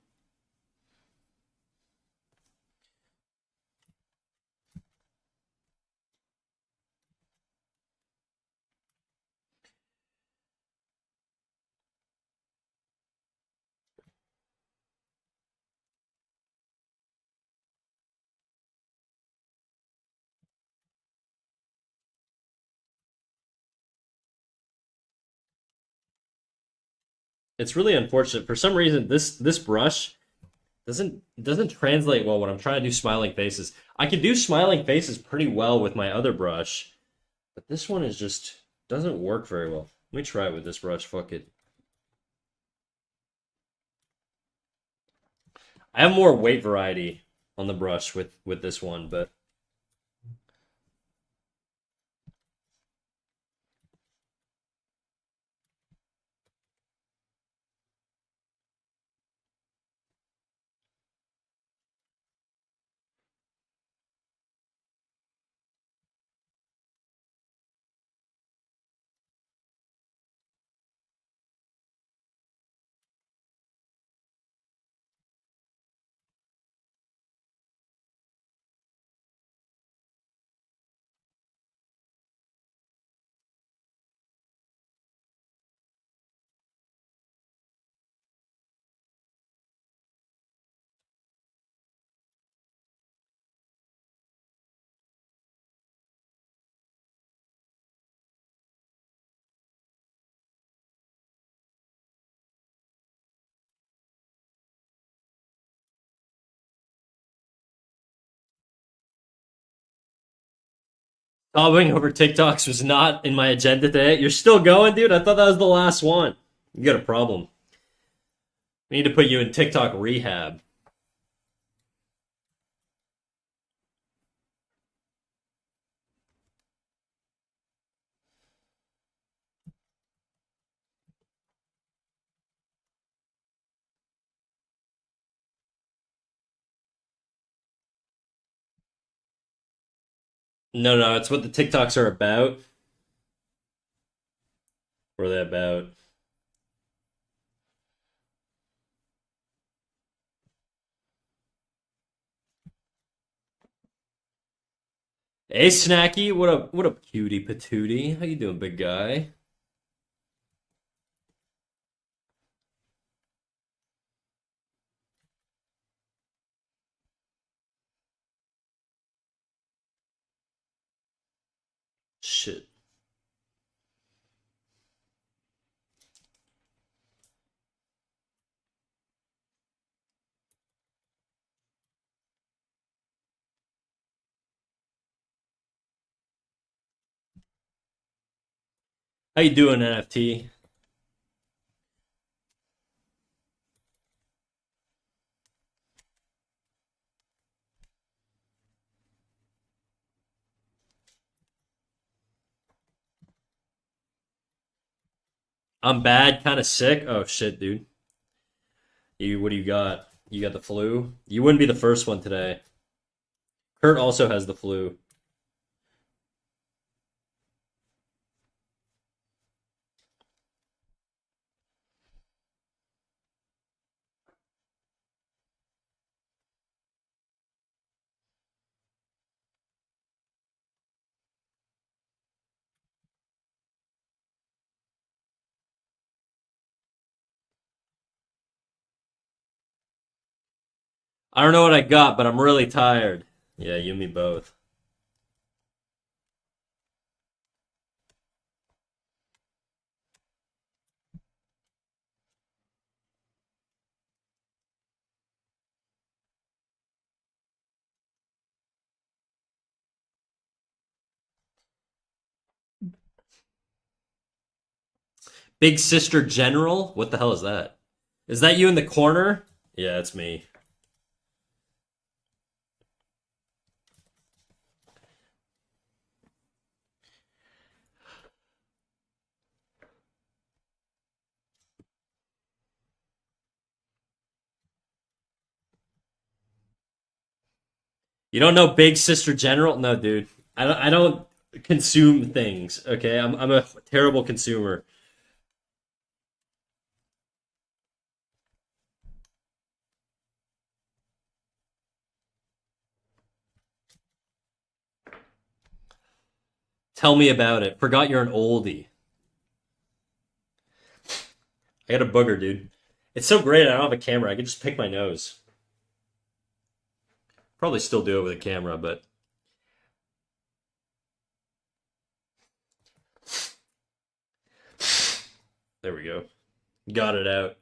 It's really unfortunate. For some reason, this brush doesn't translate well when I'm trying to do smiling faces. I can do smiling faces pretty well with my other brush, but this one is just doesn't work very well. Let me try it with this brush. Fuck it. I have more weight variety on the brush with this one, but sobbing over TikToks was not in my agenda today. You're still going, dude? I thought that was the last one. You got a problem. We need to put you in TikTok rehab. No, no, it's what the TikToks are about. What are they about? Hey, Snacky, what up, cutie patootie? How you doing, big guy? Shit. How you doing, NFT? I'm bad, kind of sick. Oh shit, dude. What do you got? You got the flu? You wouldn't be the first one today. Kurt also has the flu. I don't know what I got, but I'm really tired. Yeah, you and me both. Big Sister General? What the hell is that? Is that you in the corner? Yeah, it's me. You don't know Big Sister General? No, dude. I don't consume things, okay? I'm a terrible consumer. Tell me about it. Forgot you're an oldie. I got a booger, dude. It's so great I don't have a camera. I can just pick my nose. Probably still do it with a camera, but there we go. Got it out.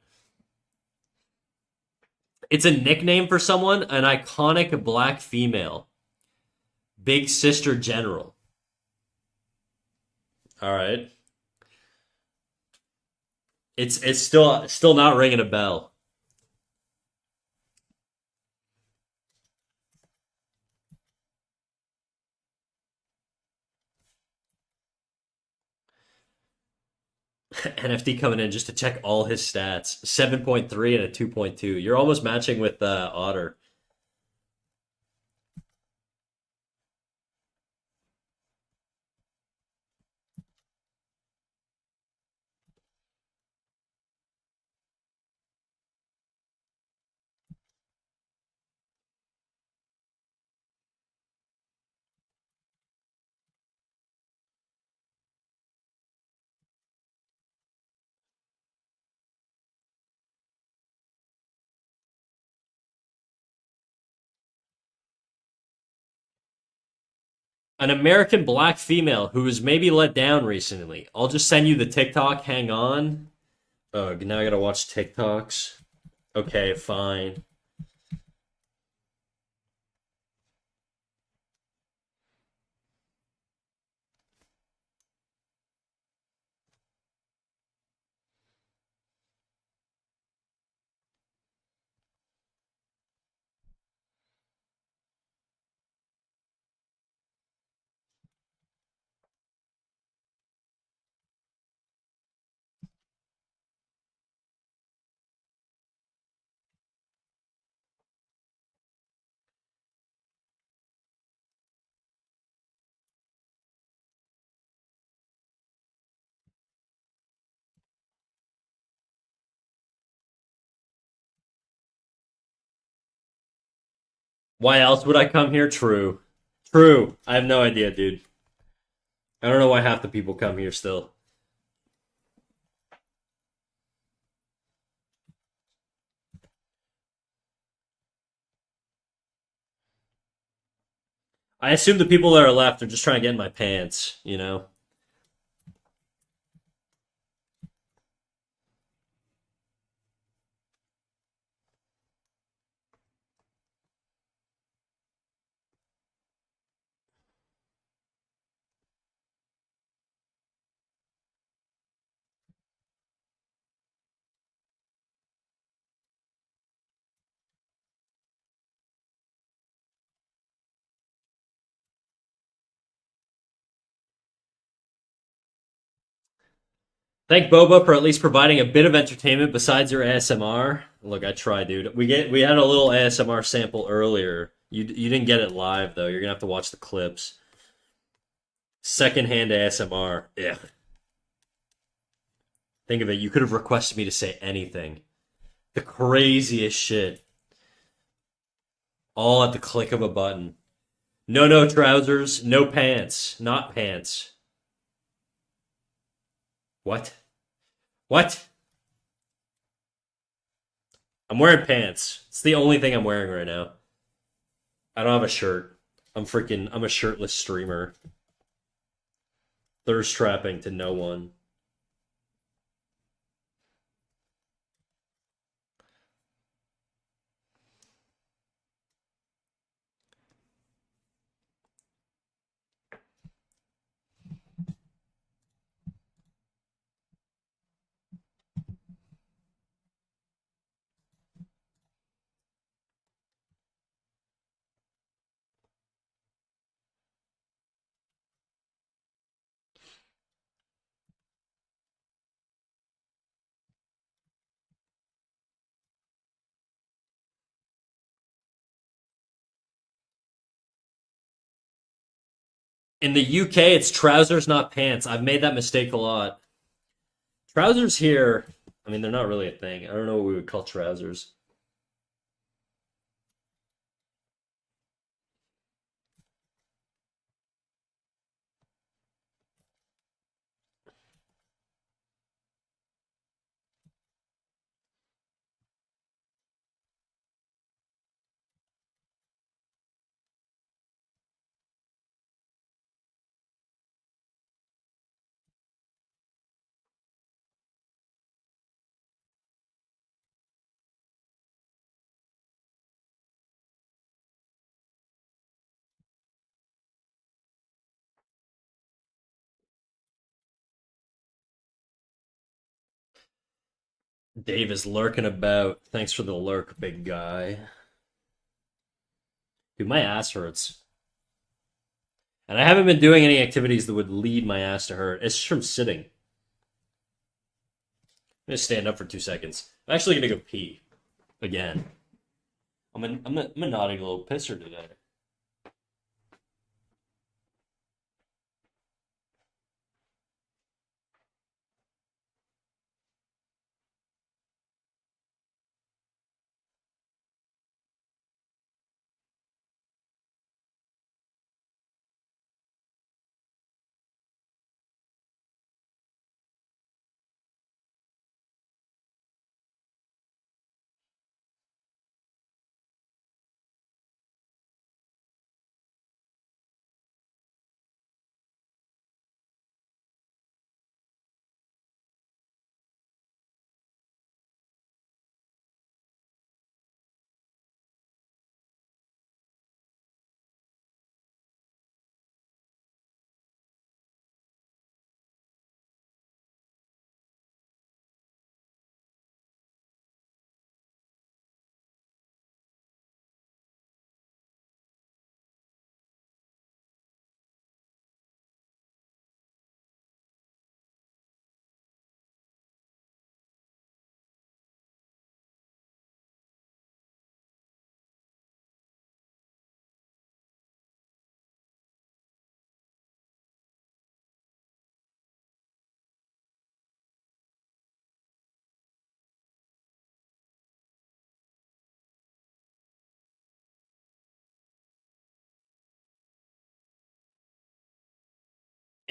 It's a nickname for someone, an iconic black female. Big Sister General. All right. It's still not ringing a bell. NFT coming in just to check all his stats. 7.3 and a 2.2. You're almost matching with Otter. An American black female who was maybe let down recently. I'll just send you the TikTok. Hang on. Now I gotta watch TikToks. Okay, fine. Why else would I come here? True. True. I have no idea, dude. I don't know why half the people come here still. I assume the people that are left are just trying to get in my pants, you know? Thank Boba for at least providing a bit of entertainment besides your ASMR. Look, I tried, dude. We had a little ASMR sample earlier. You didn't get it live though. You're gonna have to watch the clips. Secondhand ASMR. Yeah. Think of it. You could have requested me to say anything. The craziest shit. All at the click of a button. No trousers, no pants, not pants. What? What? I'm wearing pants. It's the only thing I'm wearing right now. I don't have a shirt. I'm a shirtless streamer. Thirst trapping to no one. In the UK, it's trousers, not pants. I've made that mistake a lot. Trousers here, I mean, they're not really a thing. I don't know what we would call trousers. Dave is lurking about. Thanks for the lurk, big guy. Dude, my ass hurts. And I haven't been doing any activities that would lead my ass to hurt. It's just from sitting. I'm gonna stand up for 2 seconds. I'm actually gonna go pee. Again. I'm a naughty little pisser today.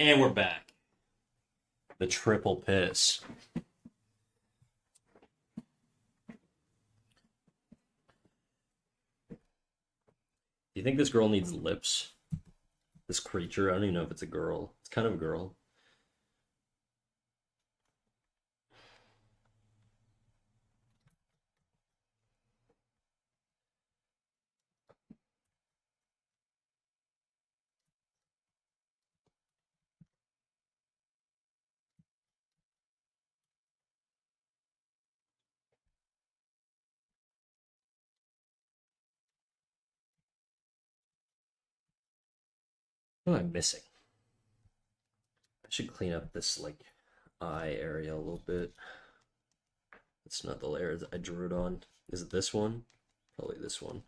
And we're back. The triple piss. Do you think this girl needs lips? This creature? I don't even know if it's a girl. It's kind of a girl. What am I missing? I should clean up this like eye area a little bit. It's not the layer that I drew it on. Is it this one? Probably this one.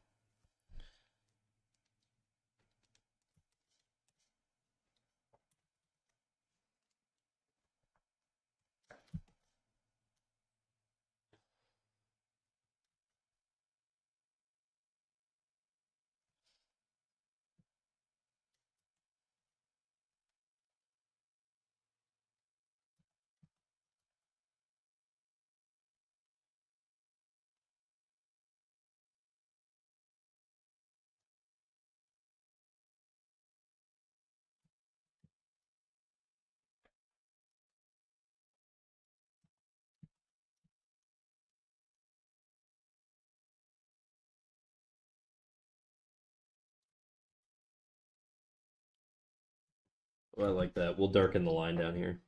Oh, I like that. We'll darken the line down here.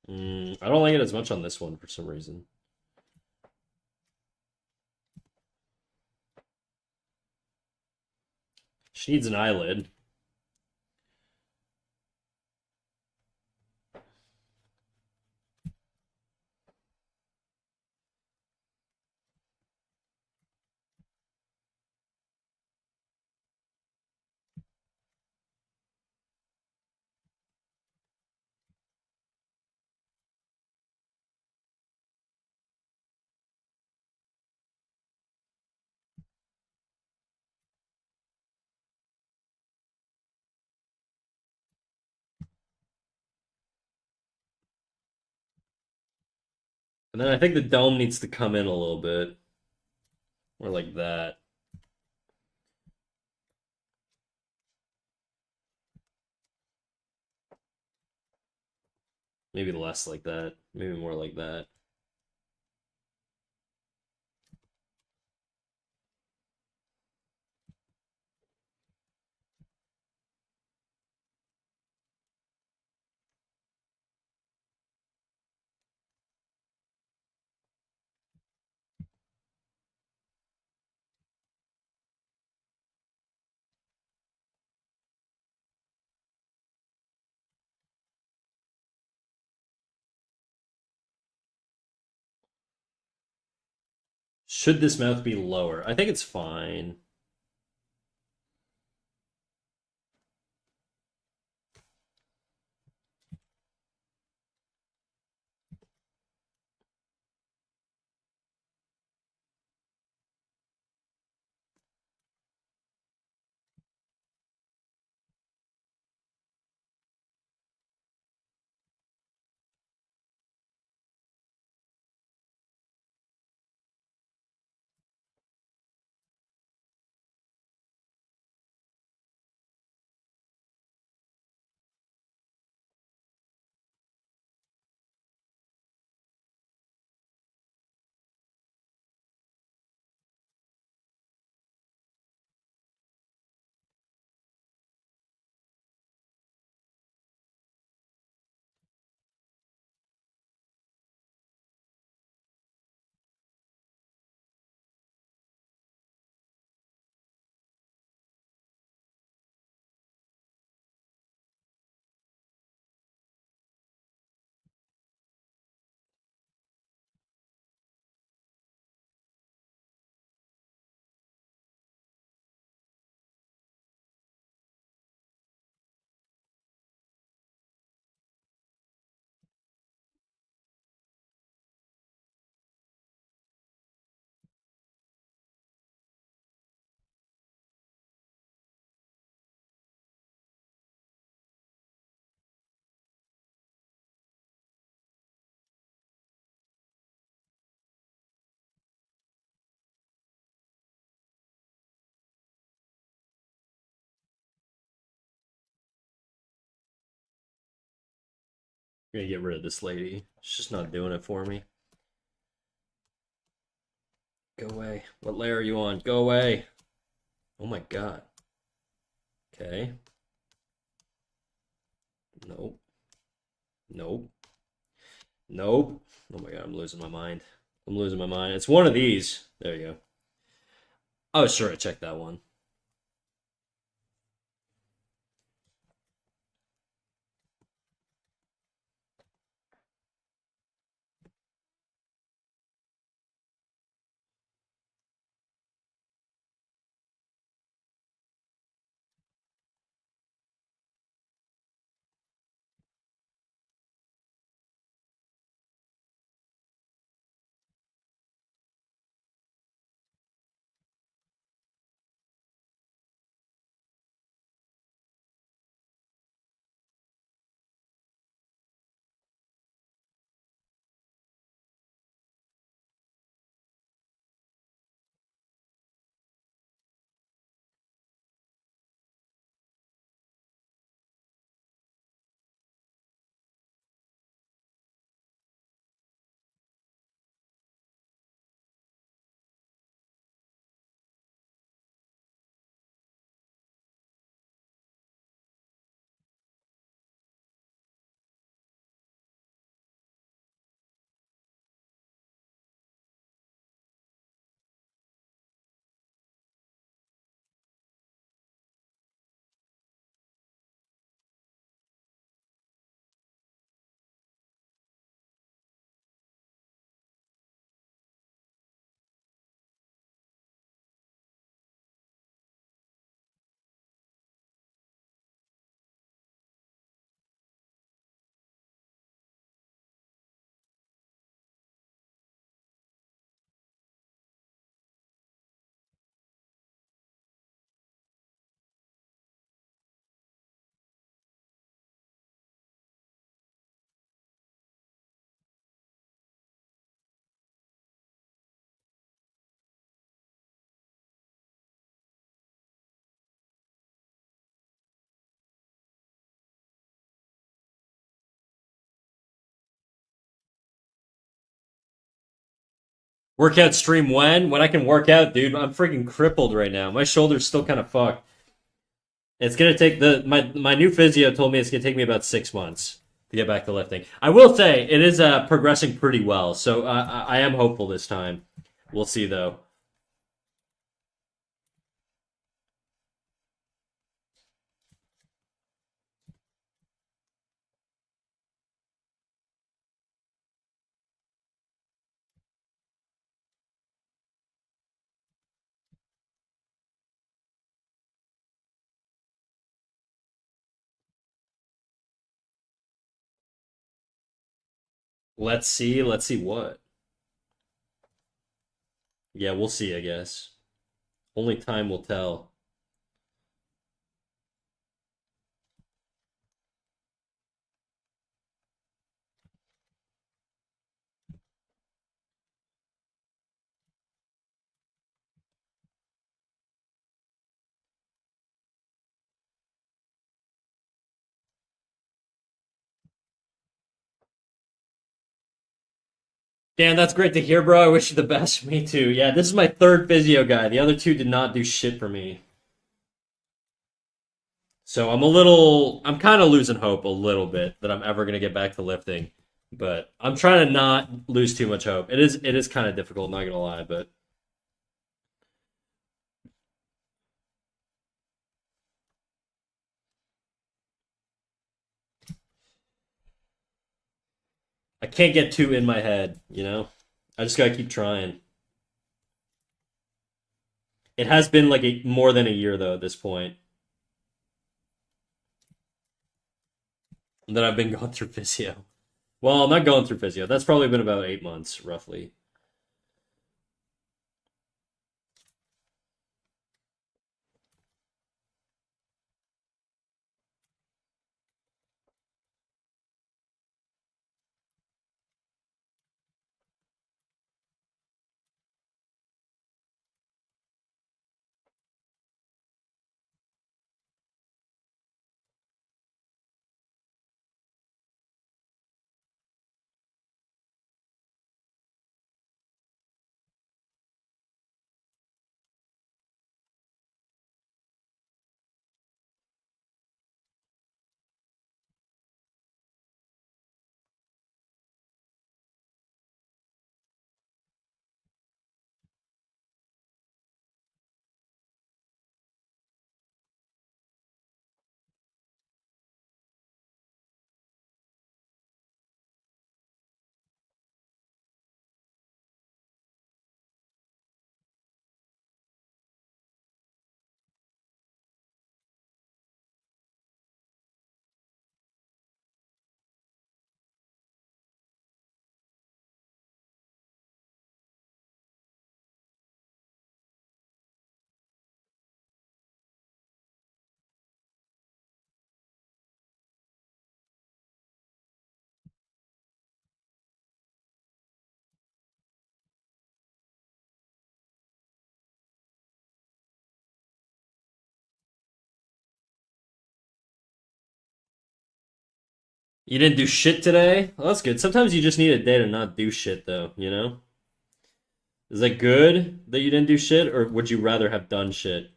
I don't like it as much on this one for some reason. She needs an eyelid. And then I think the dome needs to come in a little bit. Or like that. Maybe less like that. Maybe more like that. Should this mouth be lower? I think it's fine. I'm gonna get rid of this lady. She's just not doing it for me. Go away. What layer are you on? Go away. Oh my god. Okay. Nope. Nope. Nope. Oh my god, I'm losing my mind. I'm losing my mind. It's one of these. There you go. Oh, sure, I checked that one. Workout stream when? When I can work out, dude. I'm freaking crippled right now. My shoulder's still kind of fucked. It's gonna take my new physio told me it's gonna take me about 6 months to get back to lifting. I will say it is progressing pretty well, so I am hopeful this time. We'll see though. Let's see. Let's see what. Yeah, we'll see, I guess. Only time will tell. Dan, that's great to hear, bro. I wish you the best. Me too. Yeah, this is my third physio guy. The other two did not do shit for me. So I'm kind of losing hope a little bit that I'm ever gonna get back to lifting. But I'm trying to not lose too much hope. It is kind of difficult, not gonna lie, but I can't get too in my head, you know? I just gotta keep trying. It has been like more than a year though at this point that I've been going through physio. Well, I'm not going through physio. That's probably been about 8 months, roughly. You didn't do shit today? Well, that's good. Sometimes you just need a day to not do shit, though, you know? Is that good that you didn't do shit, or would you rather have done shit?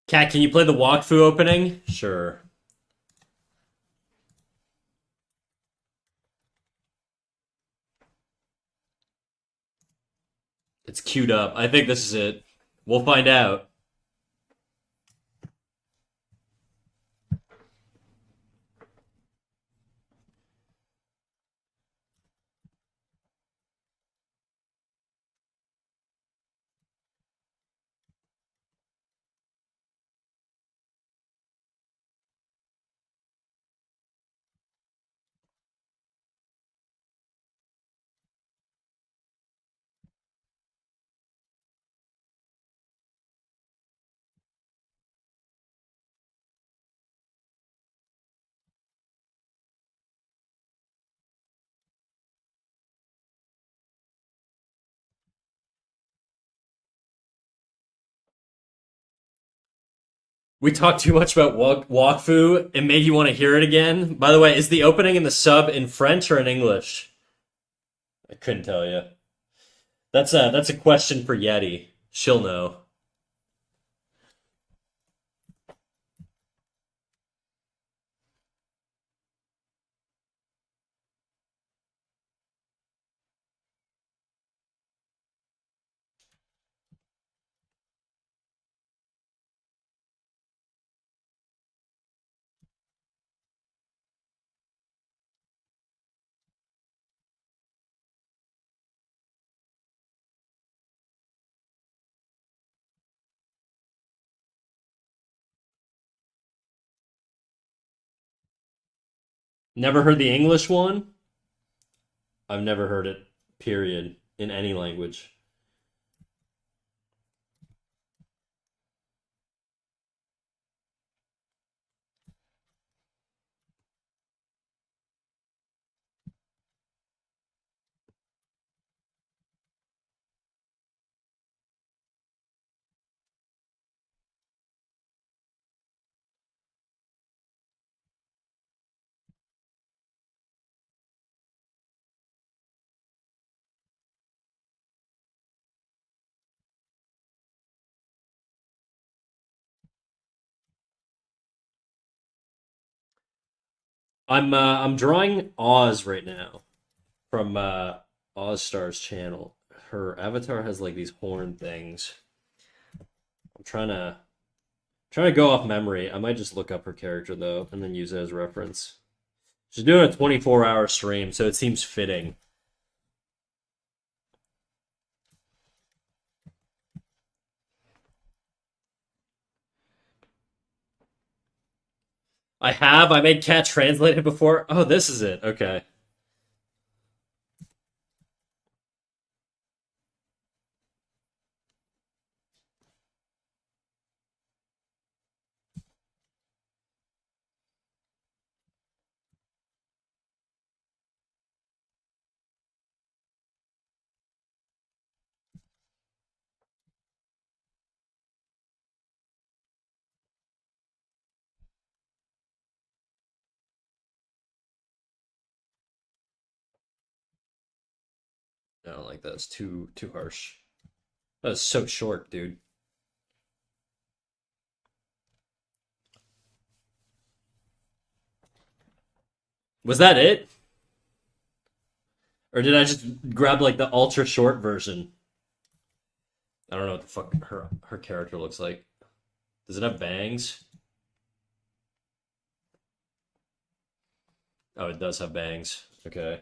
Cat, can you play the walkthrough opening? Sure. It's queued up. I think this is it. We'll find out. We talked too much about Wakfu. It made you want to hear it again. By the way, is the opening in the sub in French or in English? I couldn't tell you. That's a question for Yeti. She'll know. Never heard the English one? I've never heard it, period, in any language. I'm drawing Oz right now from Oz Star's channel. Her avatar has like these horn things. I'm trying to go off memory. I might just look up her character though and then use it as reference. She's doing a 24-hour stream, so it seems fitting. I have. I made Cat translate it before. Oh, this is it. Okay. I don't like that. It's too harsh. That was so short, dude. Was that it? Or did I just grab like the ultra short version? I don't know what the fuck her character looks like. Does it have bangs? Oh, it does have bangs. Okay.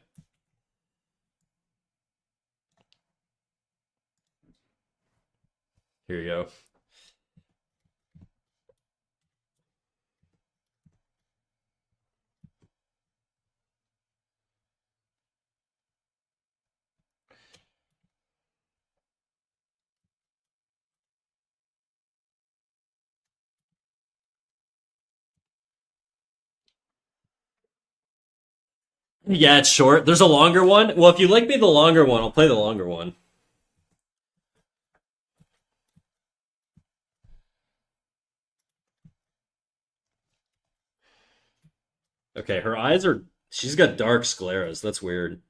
Here you go. Yeah, it's short. There's a longer one. Well, if you like me the longer one, I'll play the longer one. Okay, her eyes are. She's got dark scleras. That's weird.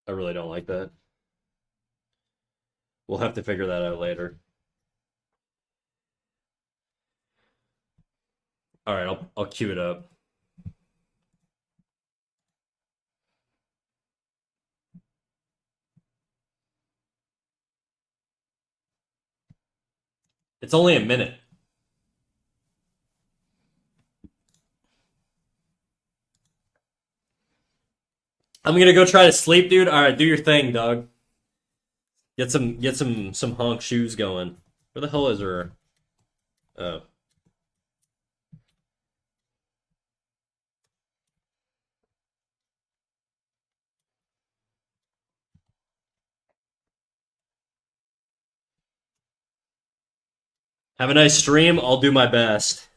I really don't like that. We'll have to figure that out later. All right, I'll cue it up. It's only a minute. I'm gonna go try to sleep, dude. All right, do your thing, dog. Get some honk shoes going. Where the hell is her? Oh. Have a nice stream. I'll do my best.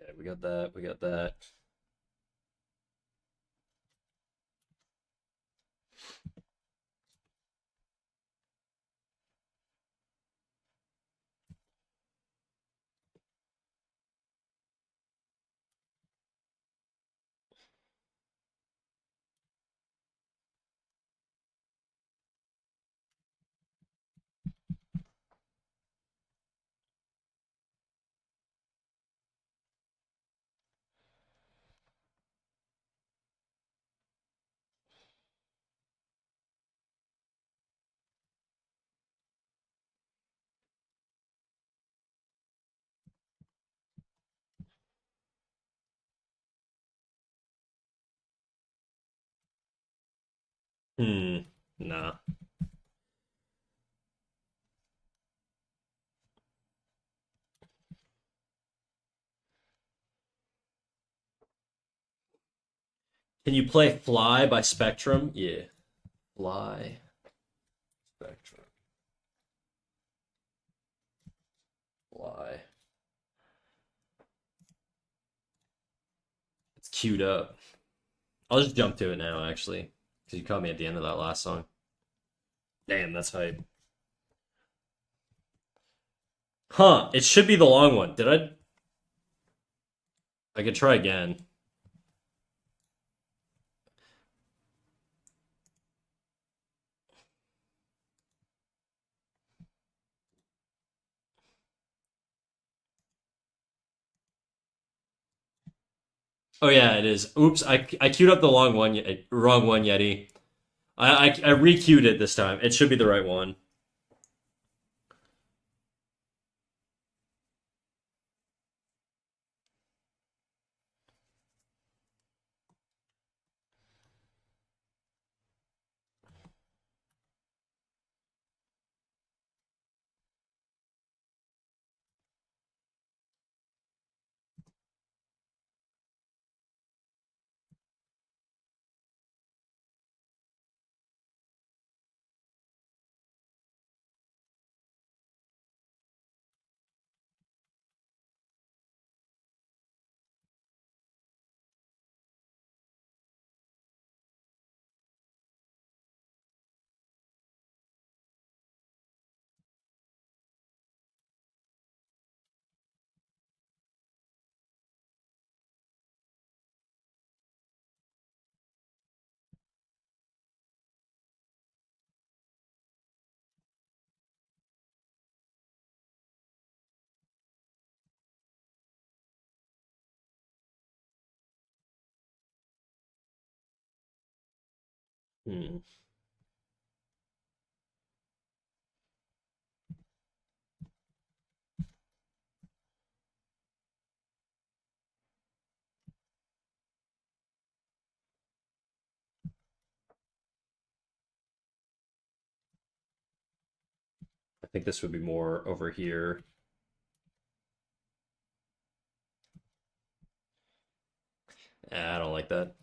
Okay, we got that. We got that. Nah. Can you play Fly by Spectrum? Yeah. Fly. Spectrum. Fly. It's queued up. I'll just jump to it now, actually. Because you caught me at the end of that last song. Damn, that's hype. Huh, it should be the long one. Did I? I could try again. Oh yeah, it is. Oops, I queued up the wrong one, Yeti. I re-queued it this time. It should be the right one. Hmm. I think this would be more over here. I don't like that.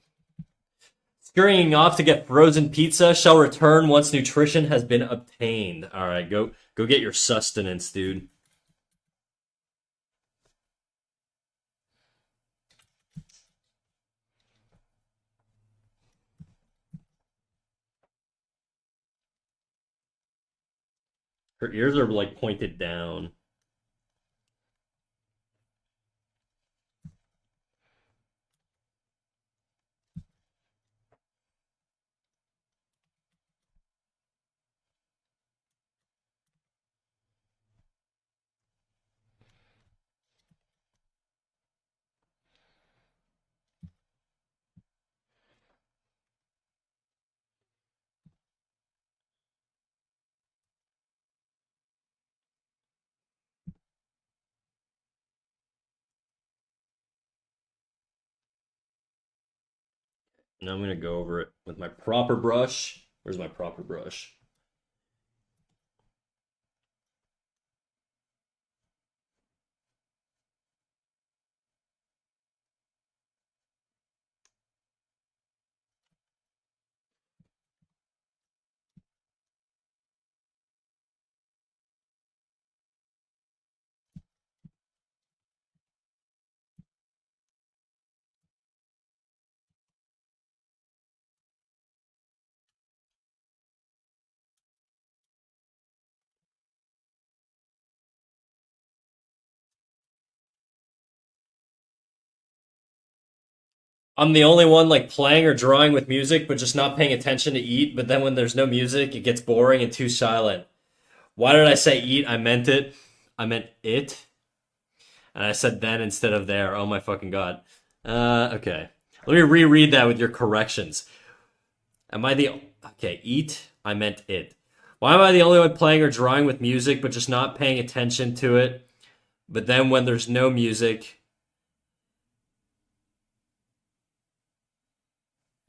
Scurrying off to get frozen pizza shall return once nutrition has been obtained. All right, go get your sustenance, dude. Her ears are like pointed down. Now I'm gonna go over it with my proper brush. Where's my proper brush? I'm the only one like playing or drawing with music, but just not paying attention to eat. But then when there's no music, it gets boring and too silent. Why did I say eat? I meant it. I meant it. And I said then instead of there. Oh my fucking god. Okay. Let me reread that with your corrections. Am I the. Okay, eat. I meant it. Why am I the only one playing or drawing with music, but just not paying attention to it? But then when there's no music,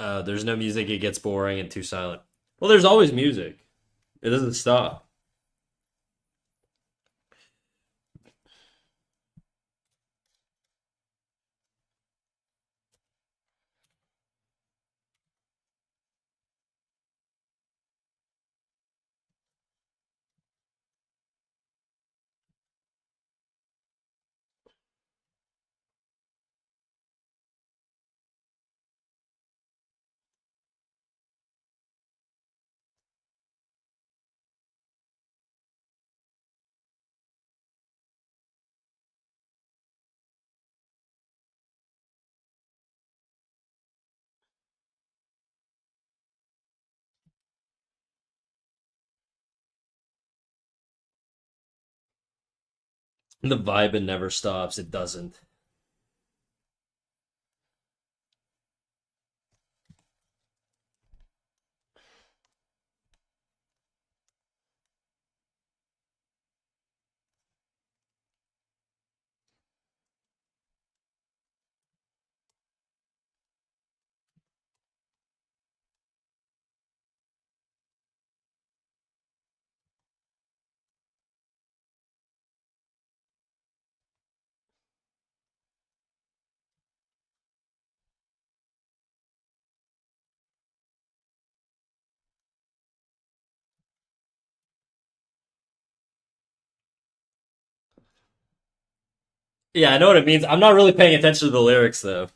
it gets boring and too silent. Well, there's always music. It doesn't stop. The vibe never stops. It doesn't. Yeah, I know what it means. I'm not really paying attention to the lyrics though.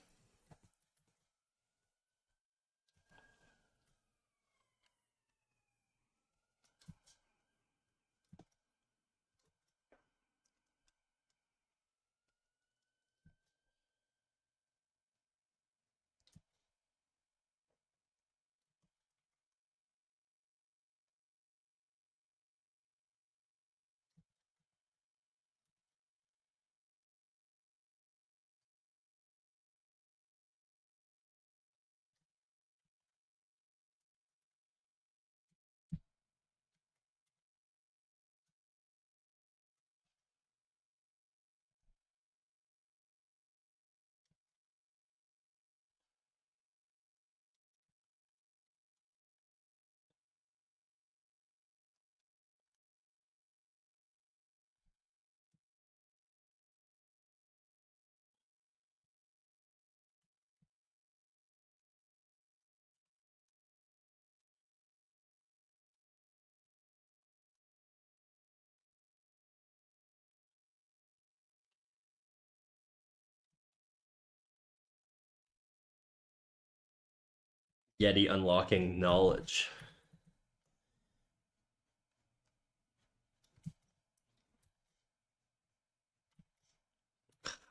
Yeti unlocking knowledge.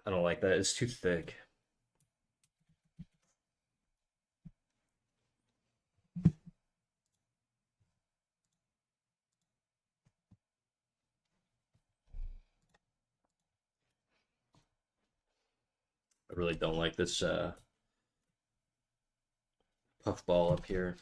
I don't like that. It's too thick. I really don't like this puffball up here.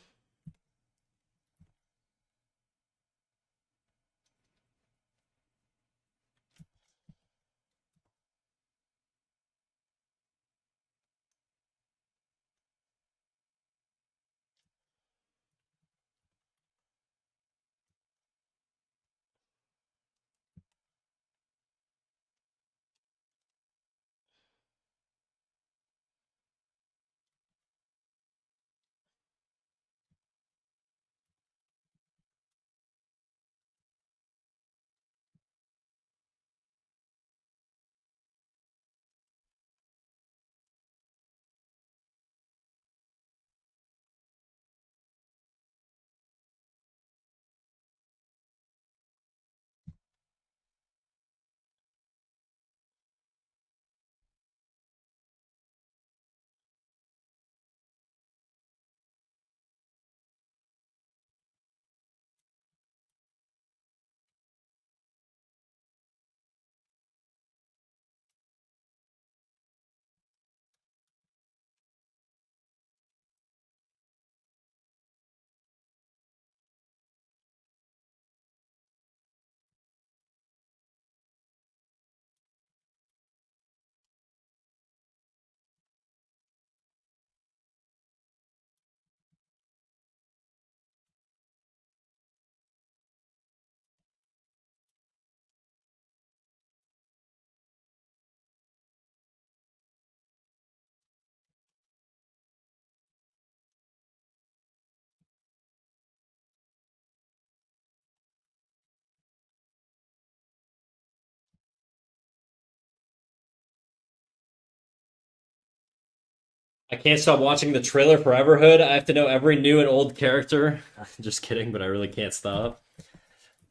I can't stop watching the trailer for Everhood. I have to know every new and old character. Just kidding, but I really can't stop.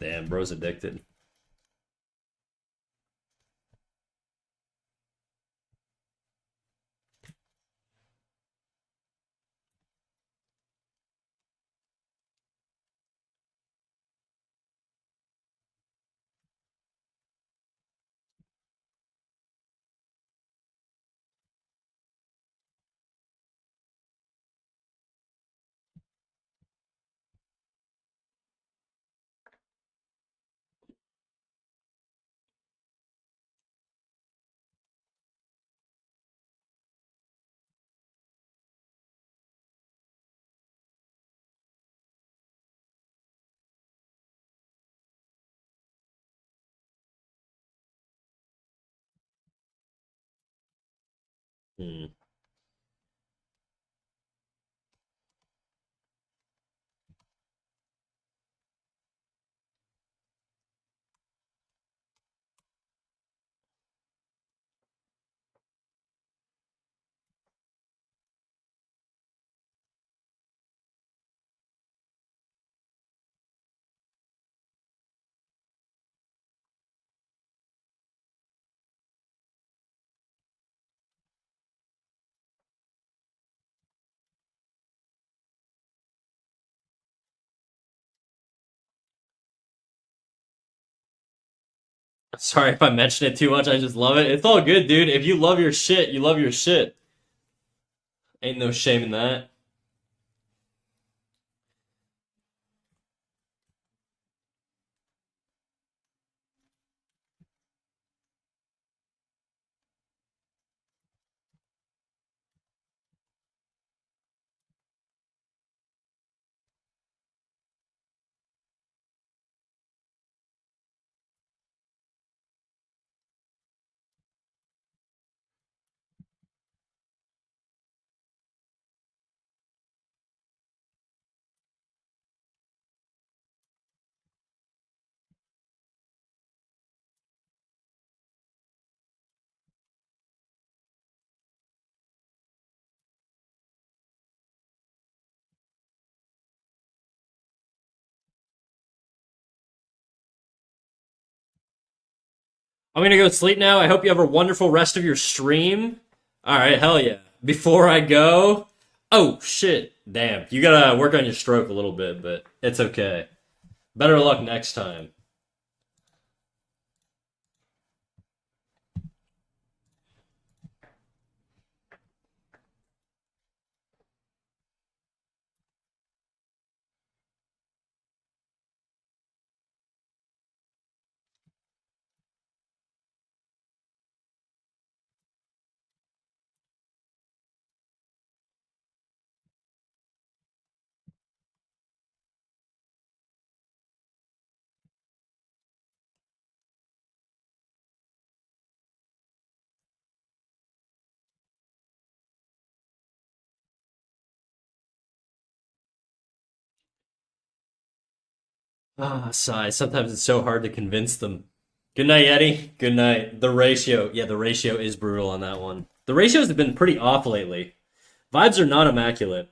Damn, bro's addicted. Hmm. Sorry if I mention it too much. I just love it. It's all good, dude. If you love your shit, you love your shit. Ain't no shame in that. I'm gonna go sleep now. I hope you have a wonderful rest of your stream. All right, hell yeah. Before I go, oh shit, damn, you gotta work on your stroke a little bit, but it's okay. Better luck next time. Ah, sigh. Sometimes it's so hard to convince them. Good night, Yeti. Good night. The ratio, yeah, the ratio is brutal on that one. The ratios have been pretty off lately. Vibes are not immaculate.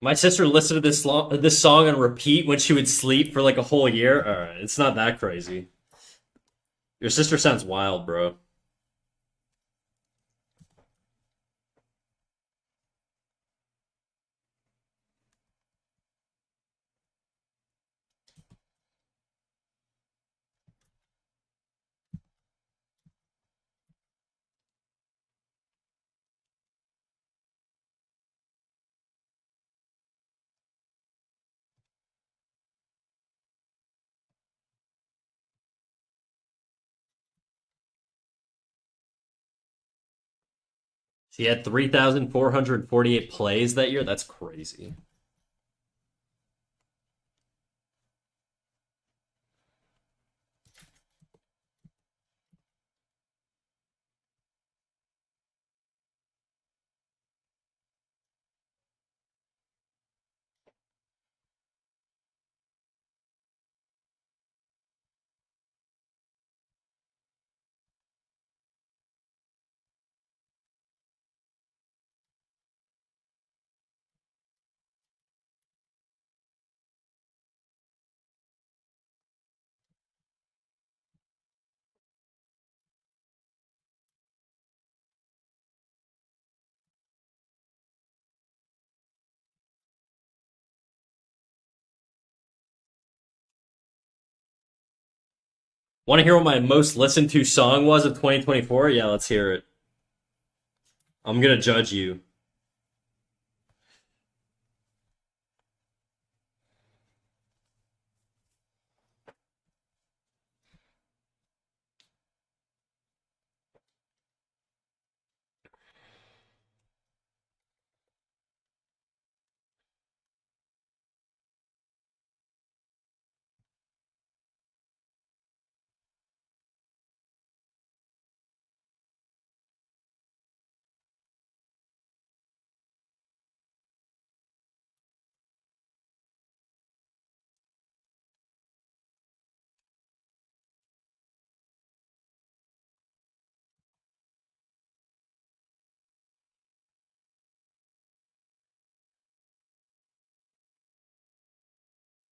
My sister listened to this song on repeat when she would sleep for like a whole year. All right, it's not that crazy. Your sister sounds wild, bro. She had 3,448 plays that year. That's crazy. Want to hear what my most listened to song was of 2024? Yeah, let's hear it. I'm gonna judge you.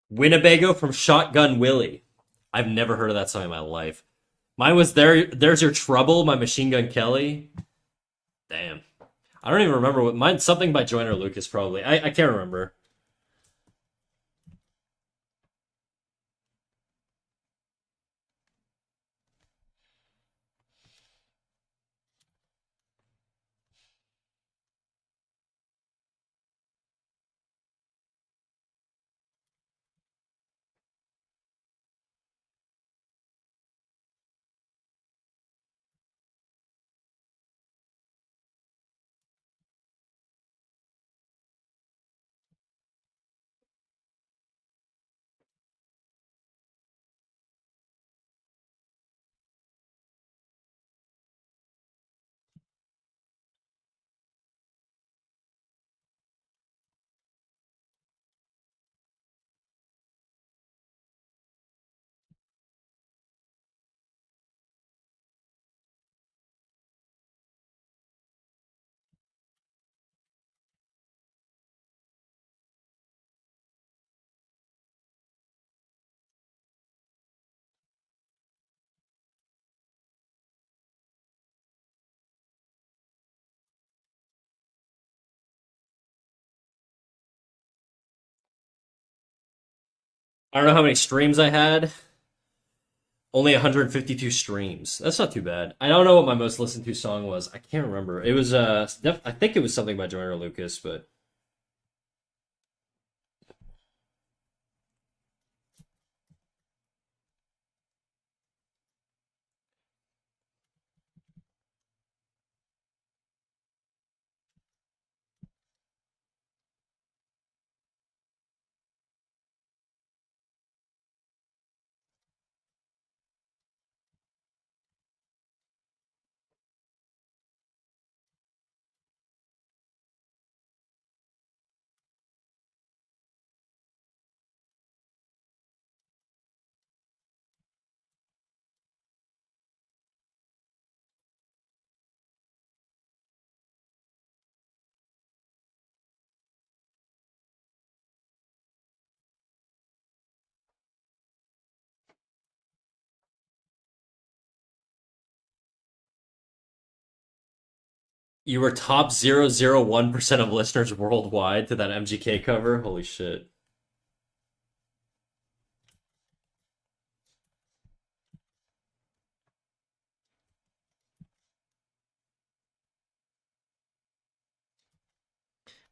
Winnebago from Shotgun Willie. I've never heard of that song in my life. Mine was There's Your Trouble, my Machine Gun Kelly. Damn. I don't even remember what mine. Something by Joyner Lucas, probably. I can't remember. I don't know how many streams I had. Only 152 streams. That's not too bad. I don't know what my most listened to song was. I can't remember. It was I think it was something by Joyner Lucas, but you were top 0.001% of listeners worldwide to that MGK cover. Holy shit.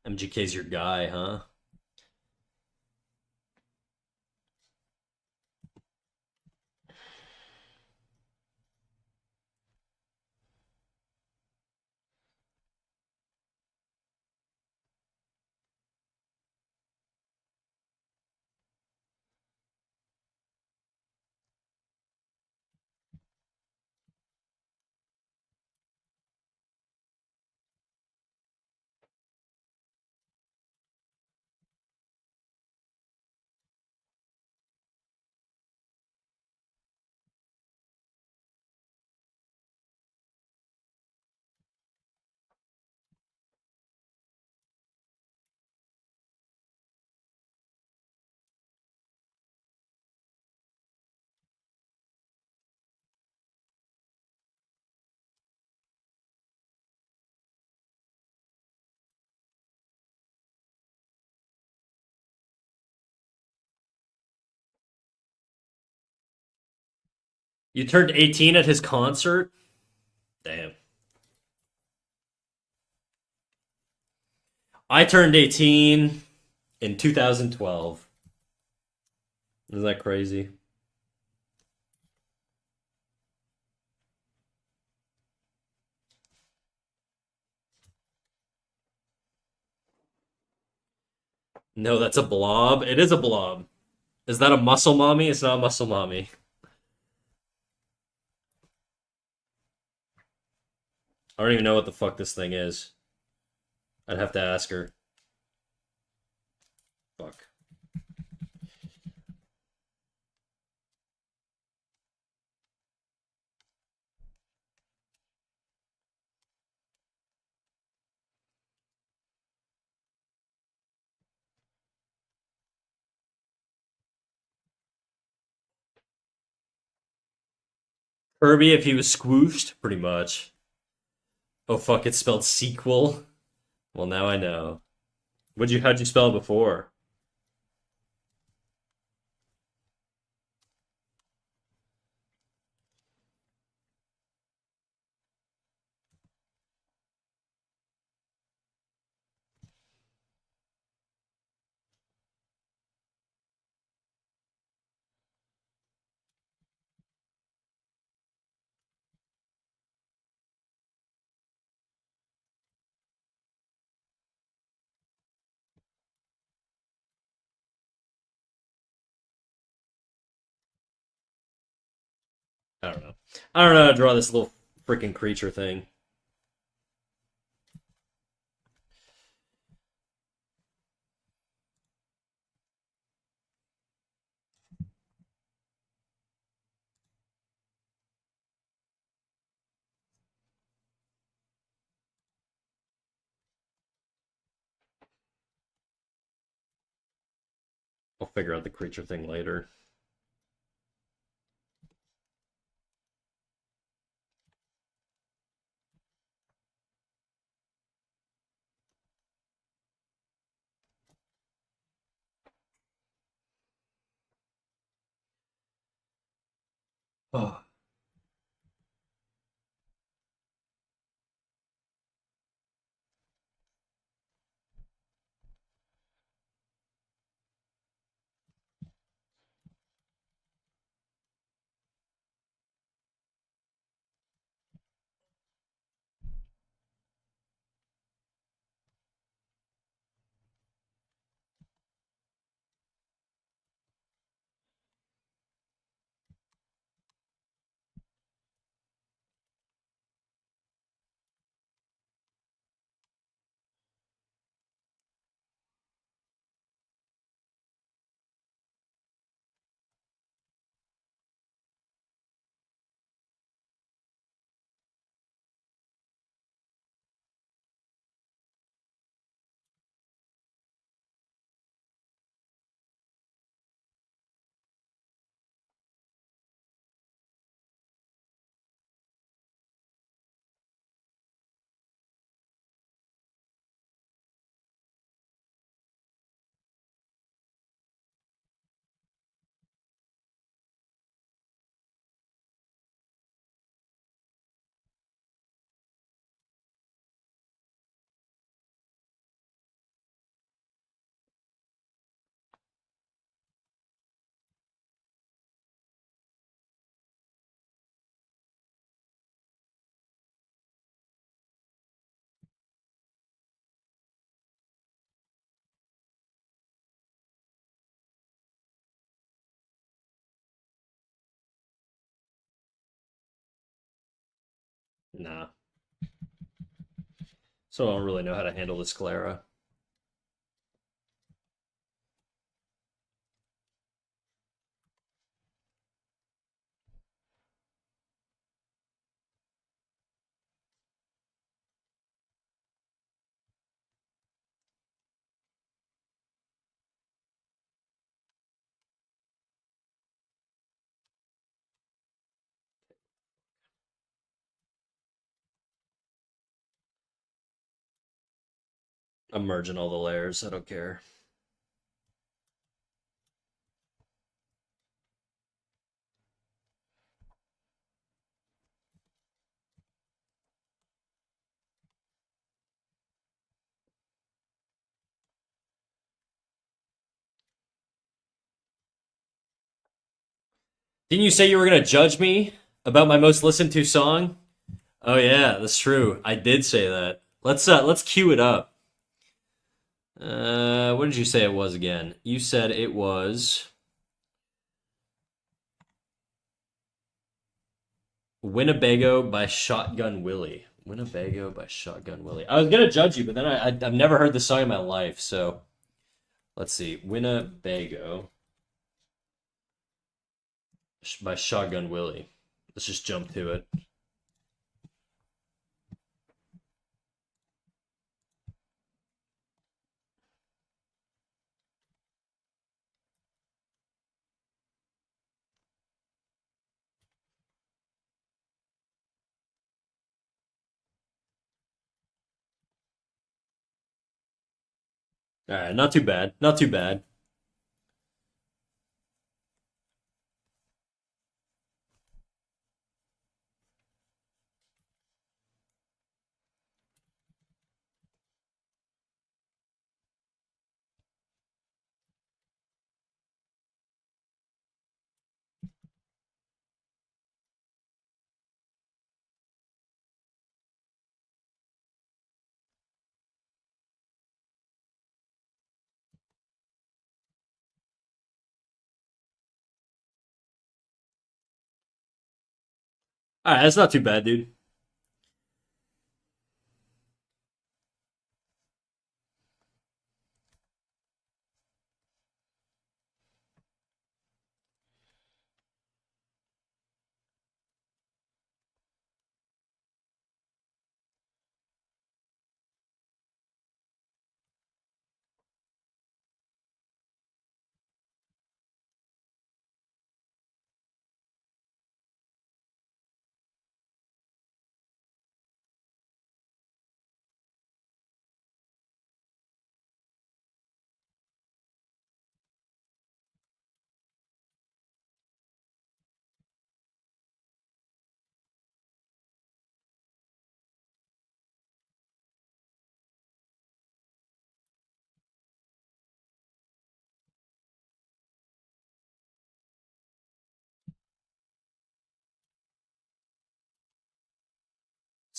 MGK's your guy, huh? You turned 18 at his concert? Damn. I turned 18 in 2012. Isn't that crazy? No, that's a blob. It is a blob. Is that a muscle mommy? It's not a muscle mommy. I don't even know what the fuck this thing is. I'd have to ask her. Fuck. Kirby if he was squooshed? Pretty much. Oh fuck, it's spelled sequel? Well, now I know. How'd you spell it before? I don't know. I don't know how to draw this little freaking creature thing. I'll figure out the creature thing later. Oh. Nah. So I don't really know how to handle this Clara. I'm merging all the layers. I don't care. Didn't you say you were gonna judge me about my most listened to song? Oh yeah, that's true. I did say that. Let's cue it up. What did you say it was again? You said it was Winnebago by Shotgun Willie. Winnebago by Shotgun Willie. I was gonna judge you, but then I've never heard this song in my life. So let's see, Winnebago by Shotgun Willie. Let's just jump to it. All right, not too bad. Not too bad. All right, that's not too bad, dude.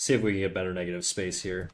see if we can get better negative space here.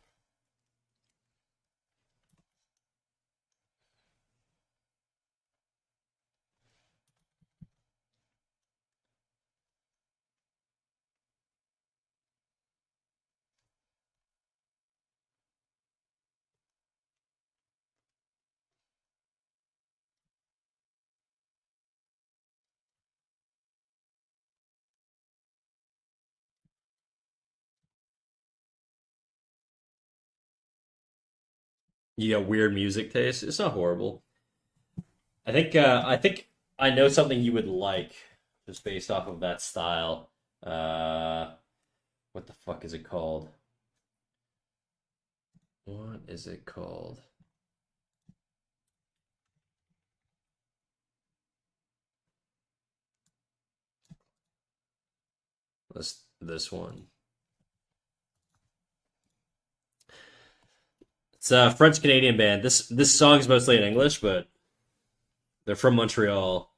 You got weird music taste. It's not horrible. I think I know something you would like just based off of that style. Uh, what the fuck is it called? What is it called? This one. It's a French Canadian band. This song is mostly in English, but they're from Montreal.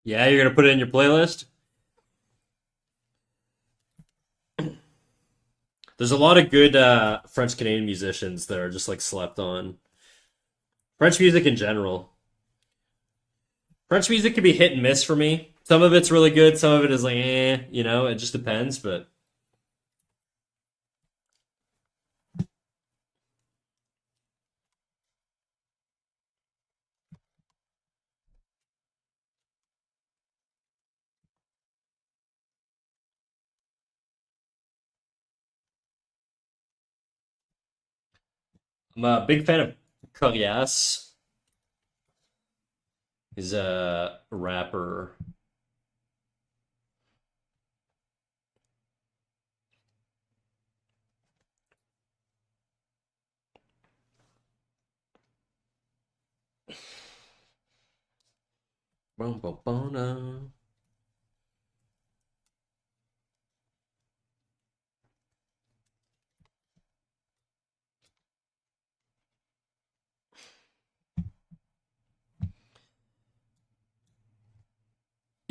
Yeah, you're gonna put it in your playlist? There's a lot of good French Canadian musicians that are just like slept on. French music in general. French music can be hit and miss for me. Some of it's really good, some of it is like it just depends, but I'm a big fan of Corias. He's a rapper.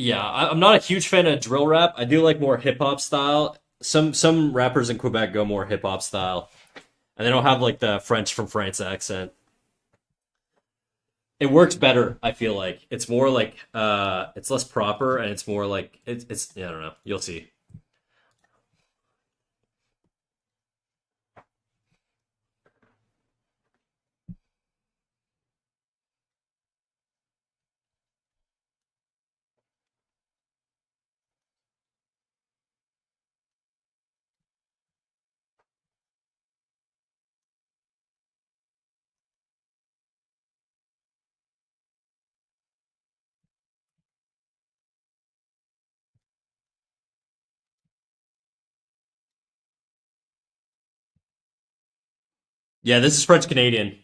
Yeah, I'm not a huge fan of drill rap. I do like more hip hop style. Some rappers in Quebec go more hip hop style, and they don't have like the French from France accent. It works better. I feel like it's more like it's less proper, and it's more like it's I don't know. You'll see. Yeah, this is French Canadian.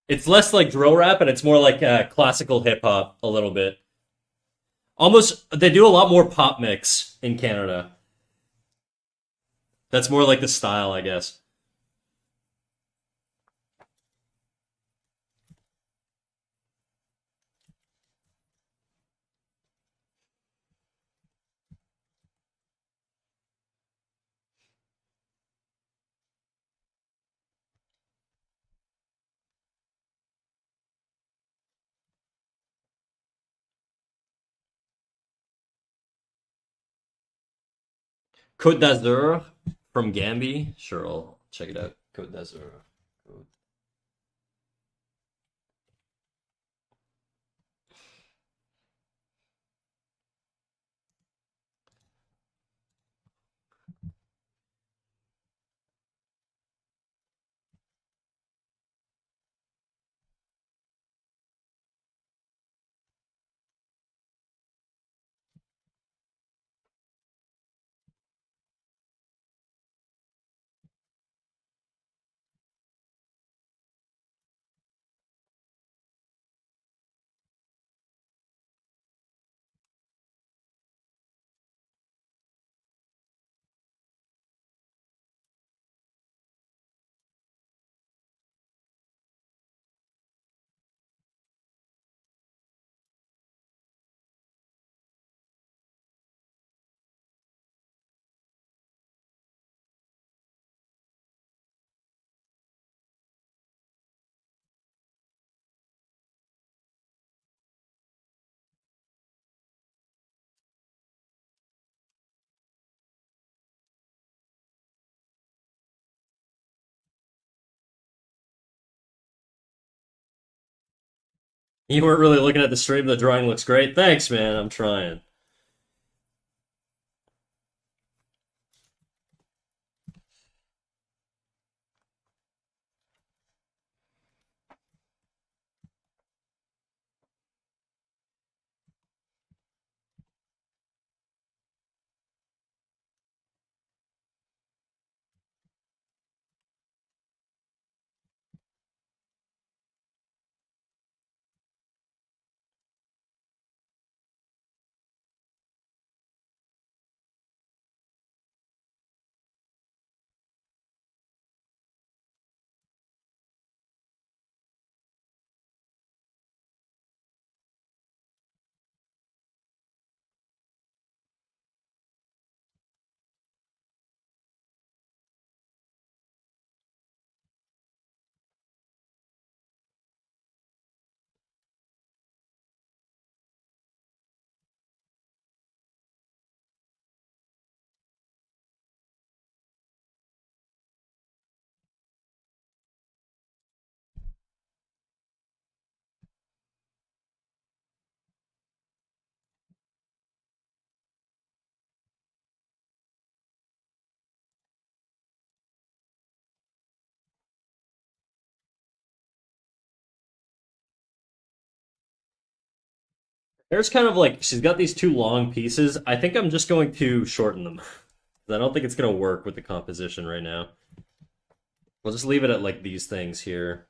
It's less like drill rap and it's more like classical hip hop a little bit. Almost, they do a lot more pop mix in Canada. That's more like the style, I guess. Côte d'Azur from Gambi. Sure, I'll check it out. Côte d'Azur. You weren't really looking at the stream. The drawing looks great. Thanks, man. I'm trying. There's kind of like she's got these two long pieces. I think I'm just going to shorten them. I don't think it's gonna work with the composition right now. We'll just leave it at like these things here.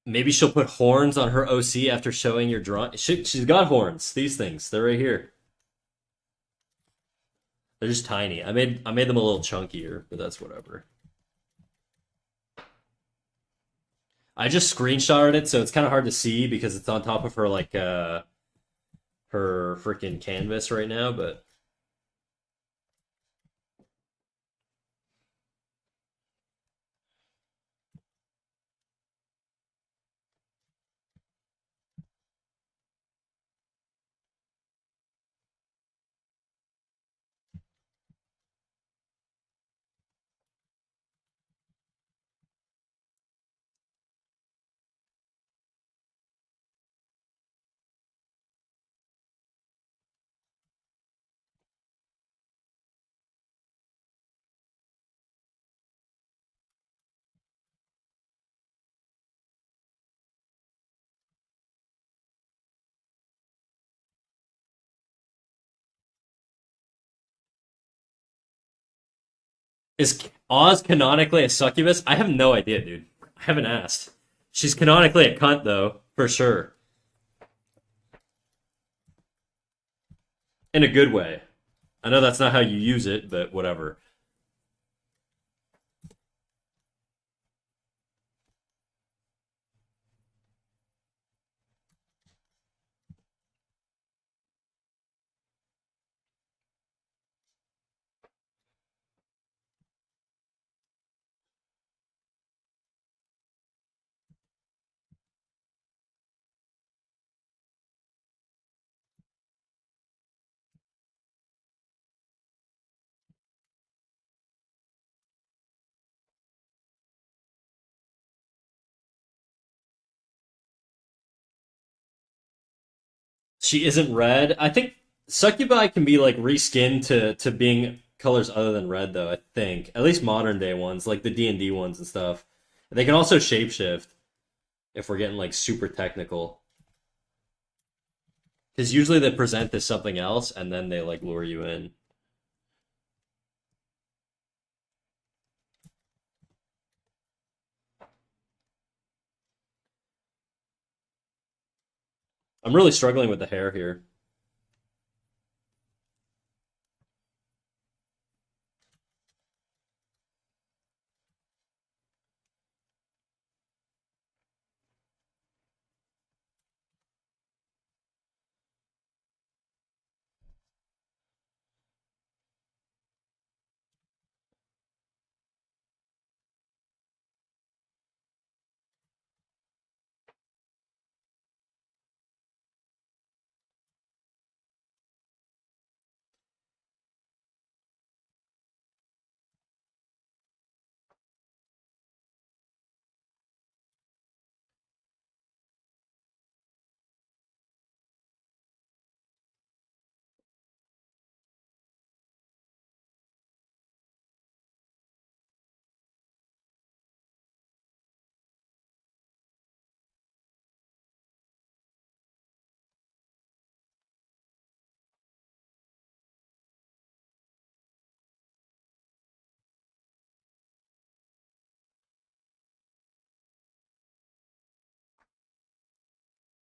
Maybe she'll put horns on her OC after showing your drawing. She's got horns. These things. They're right here. They're just tiny. I made them a little chunkier, but that's whatever. I just screenshotted it, so it's kind of hard to see because it's on top of her like her freaking canvas right now, but Is Oz canonically a succubus? I have no idea, dude. I haven't asked. She's canonically a cunt, though, for sure. In a good way. I know that's not how you use it, but whatever. She isn't red. I think succubi can be like reskinned to being colors other than red, though. I think at least modern day ones, like the D&D ones and stuff. They can also shapeshift if we're getting like super technical. Because usually they present as something else and then they like lure you in. I'm really struggling with the hair here.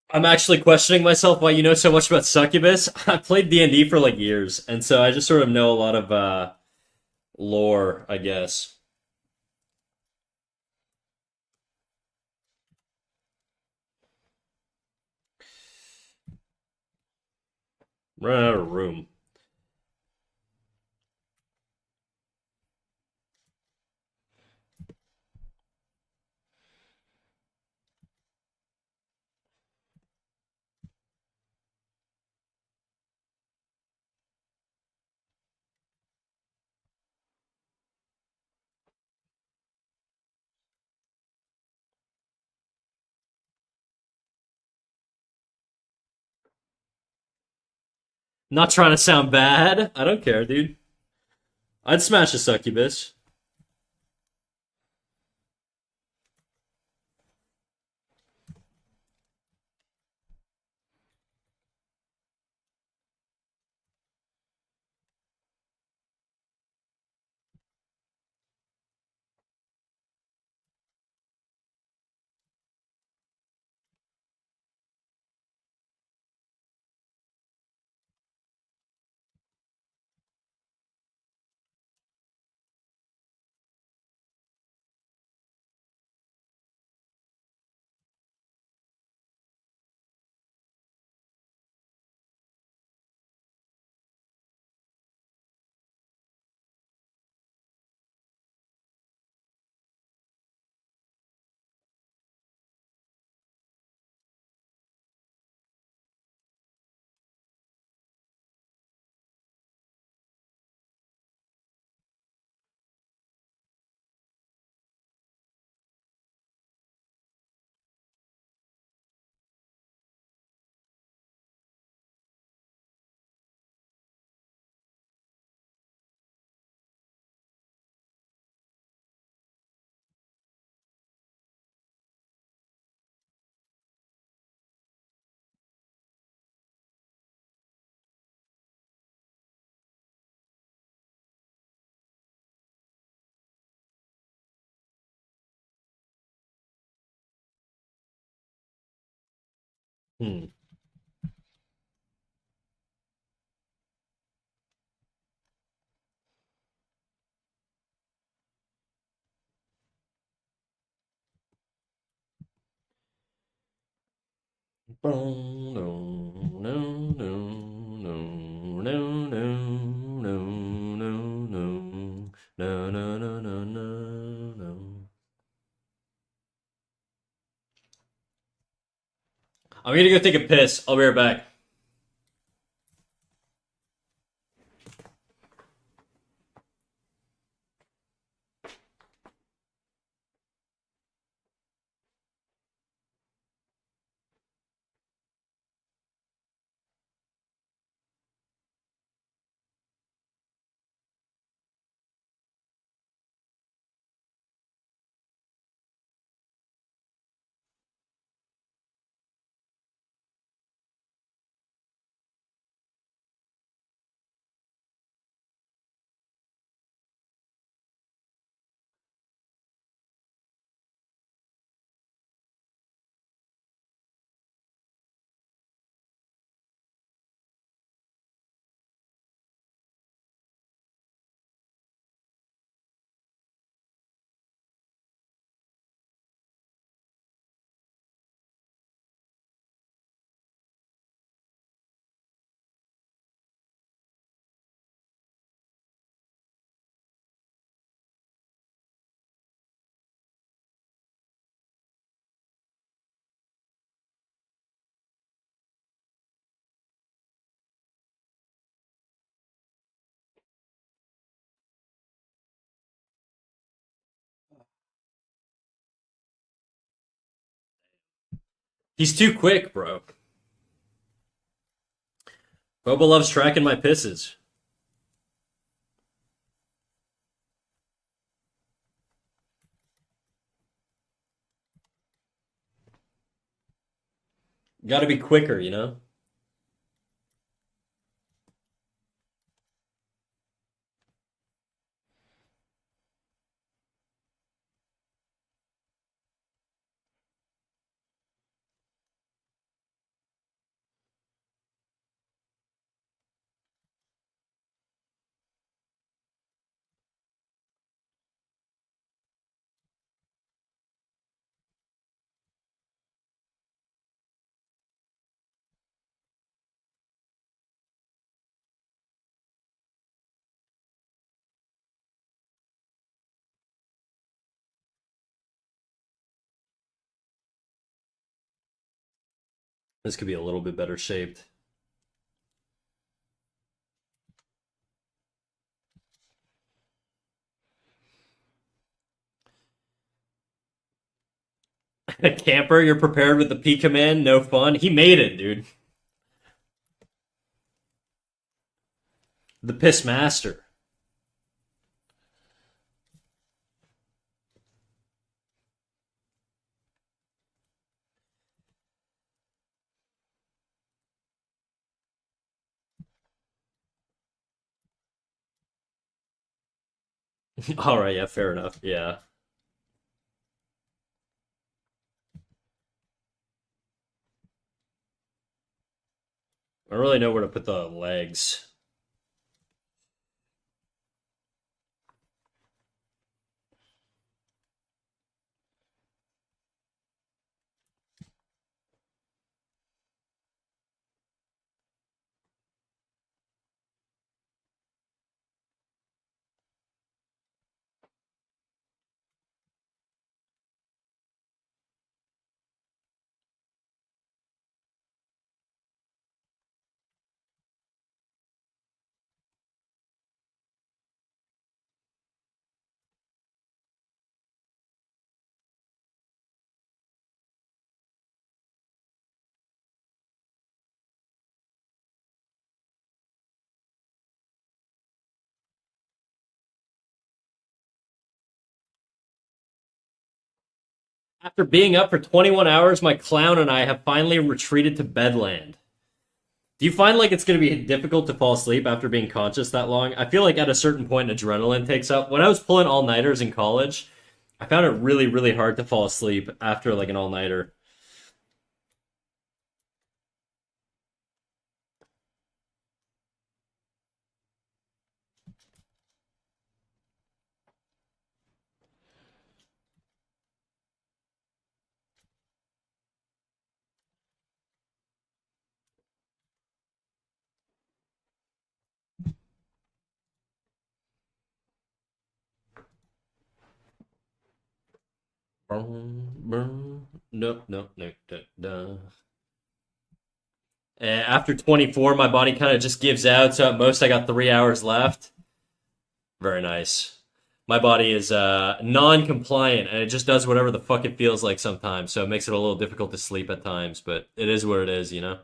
I'm actually questioning myself why you know so much about succubus. I played D&D for like years, and so I just sort of know a lot of lore, I guess. I'm running out of room. Not trying to sound bad. I don't care, dude. I'd smash a succubus. Hmm. No, no, no, no, no, no, no, no, no, no, no, no, no, no, no. I'm gonna go take a piss. I'll be right back. He's too quick, bro. Boba loves tracking my pisses. Got to be quicker, you know? This could be a little bit better shaped. Camper, you're prepared with the P command? No fun? He made it, dude. The piss master. All right, yeah, fair enough. Yeah. I don't really know where to put the legs. After being up for 21 hours, my clown and I have finally retreated to bedland. Do you find like it's going to be difficult to fall asleep after being conscious that long? I feel like at a certain point, adrenaline takes up. When I was pulling all nighters in college, I found it really, really hard to fall asleep after like an all nighter. No, no, no, no, no. After 24, my body kind of just gives out. So at most, I got 3 hours left. Very nice. My body is non-compliant, and it just does whatever the fuck it feels like sometimes. So it makes it a little difficult to sleep at times, but it is what it is, you know?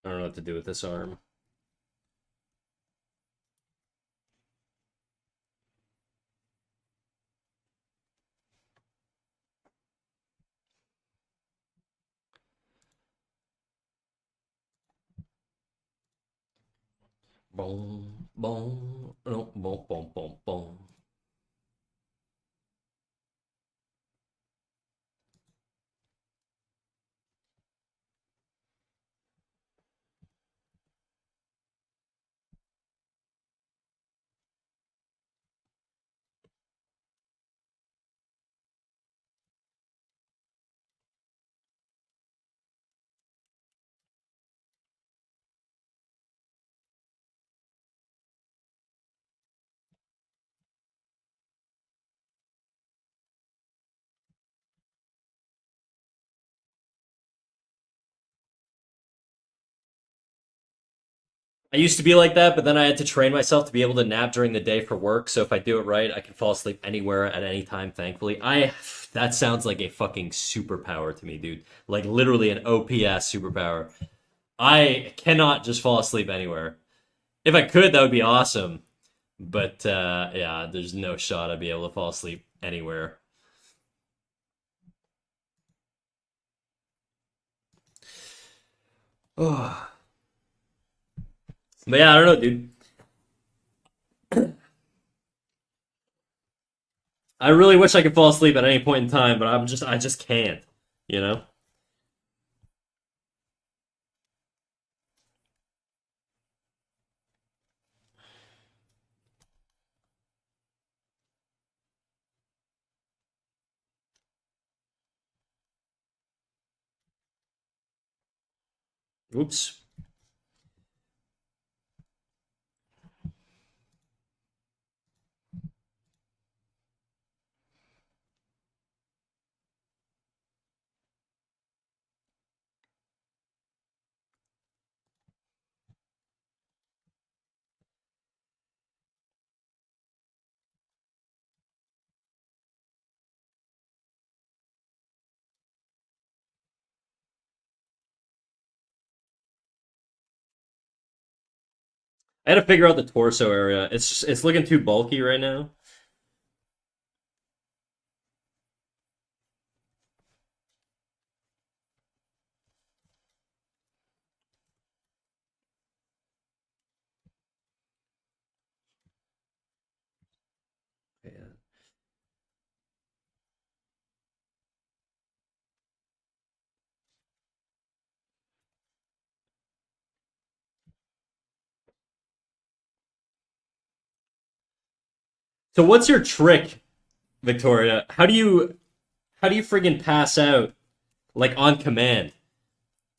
I don't know what to do with this arm. Boom, boom, no, boom, boom, boom, boom. I used to be like that, but then I had to train myself to be able to nap during the day for work. So if I do it right, I can fall asleep anywhere at any time, thankfully. That sounds like a fucking superpower to me, dude. Like literally an OPS superpower. I cannot just fall asleep anywhere. If I could, that would be awesome. But yeah, there's no shot I'd be able to fall asleep anywhere. Oh. But yeah, I don't know, dude. I really wish I could fall asleep at any point in time, but I just can't. You know? Oops. I had to figure out the torso area. It's looking too bulky right now. Yeah. So what's your trick, Victoria? How do you friggin' pass out like on command?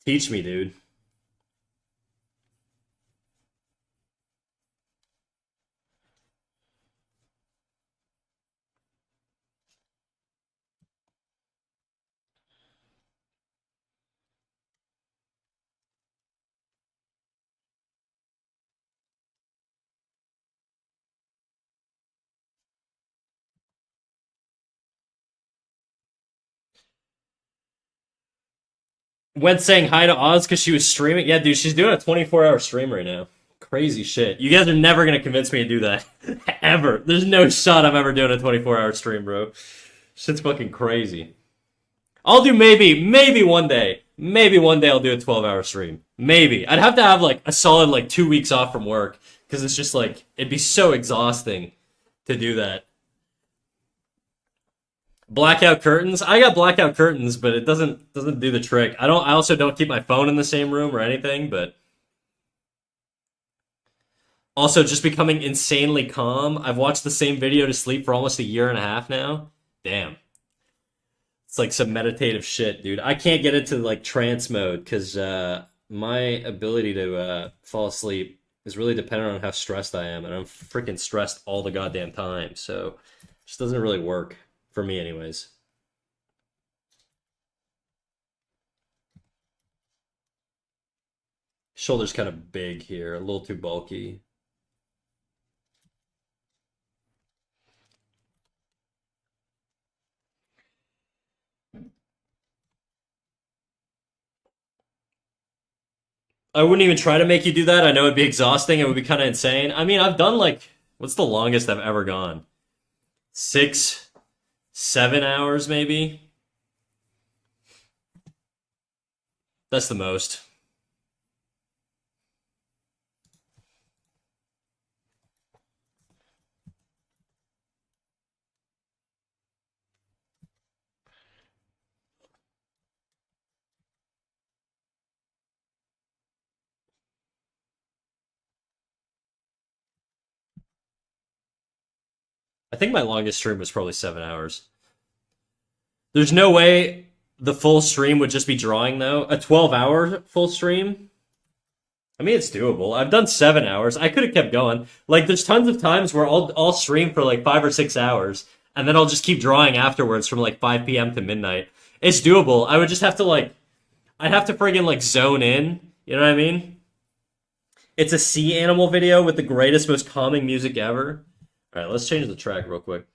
Teach me, dude. Went saying hi to Oz because she was streaming. Yeah, dude, she's doing a 24-hour stream right now. Crazy shit. You guys are never gonna convince me to do that. Ever. There's no shot I'm ever doing a 24-hour stream, bro. Shit's fucking crazy. I'll do maybe one day. Maybe one day I'll do a 12-hour stream. Maybe. I'd have to have like a solid like 2 weeks off from work because it's just like it'd be so exhausting to do that. Blackout curtains. I got blackout curtains, but it doesn't do the trick. I also don't keep my phone in the same room or anything, but Also, just becoming insanely calm. I've watched the same video to sleep for almost a year and a half now. Damn. It's like some meditative shit, dude. I can't get into like trance mode because my ability to fall asleep is really dependent on how stressed I am, and I'm freaking stressed all the goddamn time. So, it just doesn't really work for me, anyways. Shoulder's kind of big here, a little too bulky. I wouldn't even try to make you do that. I know it'd be exhausting. It would be kind of insane. I mean, I've done like, what's the longest I've ever gone? 6, 7 hours, maybe. That's the most. I think my longest stream was probably 7 hours. There's no way the full stream would just be drawing though. A 12-hour full stream? I mean, it's doable. I've done 7 hours. I could have kept going. Like, there's tons of times where I'll stream for like 5 or 6 hours, and then I'll just keep drawing afterwards from like 5 p.m. to midnight. It's doable. I would just have to like, I'd have to friggin' like zone in. You know what I mean? It's a sea animal video with the greatest, most calming music ever. All right, let's change the track real quick.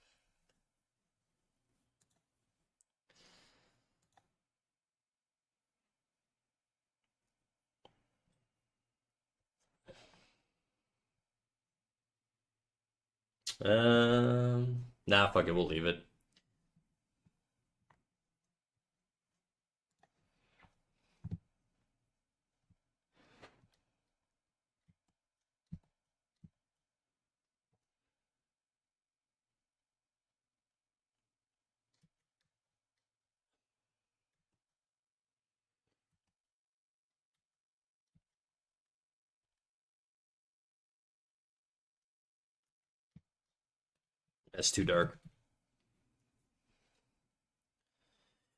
Nah, fuck it, we'll leave it. That's too dark.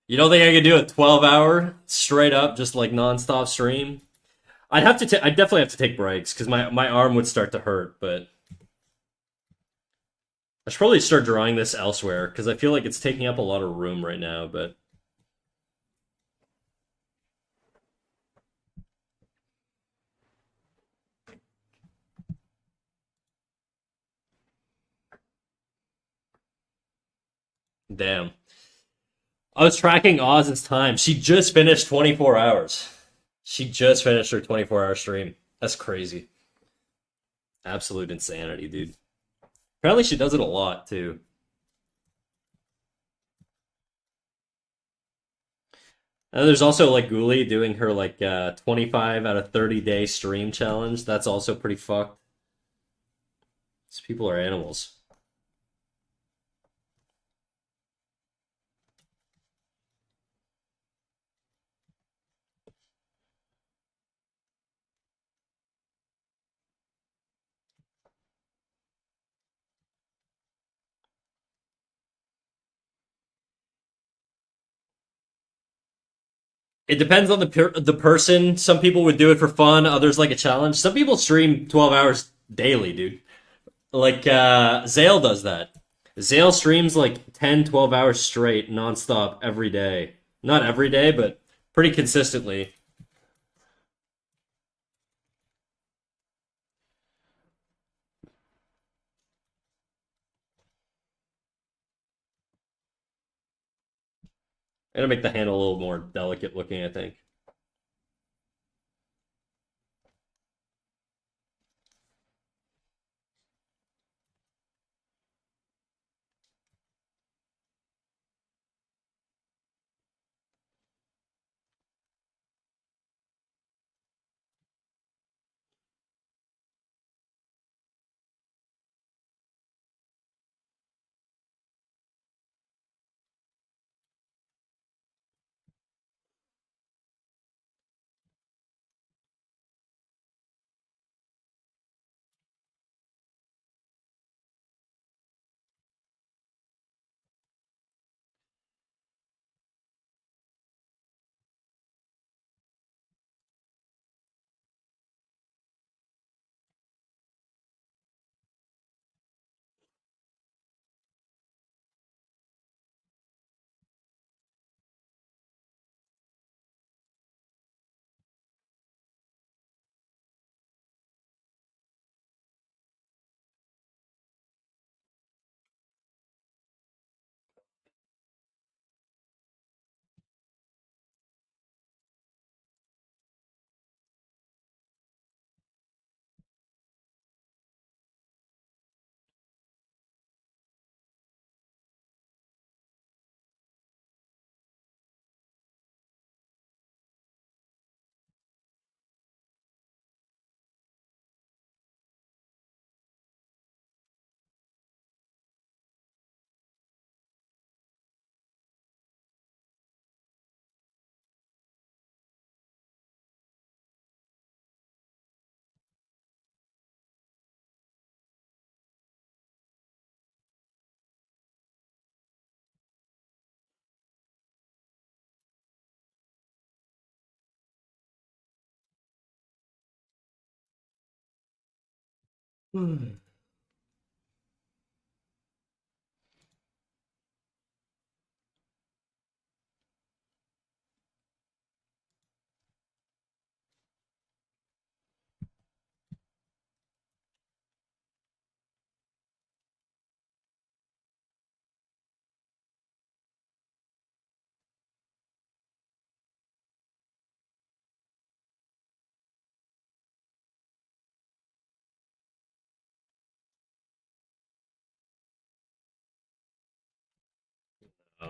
You don't think I could do a 12-hour straight up, just like nonstop stream? I'd have to. I'd definitely have to take breaks because my arm would start to hurt. But I should probably start drawing this elsewhere because I feel like it's taking up a lot of room right now. But damn, I was tracking Oz's time. She just finished 24 hours. She just finished her 24-hour stream. That's crazy. Absolute insanity, dude. Apparently, she does it a lot too. And there's also like Ghoulie doing her like 25 out of 30 day stream challenge. That's also pretty fucked. These people are animals. It depends on the person. Some people would do it for fun. Others like a challenge. Some people stream 12 hours daily, dude. Like Zale does that. Zale streams like 10, 12 hours straight, nonstop, every day. Not every day, but pretty consistently. It'll make the handle a little more delicate looking, I think.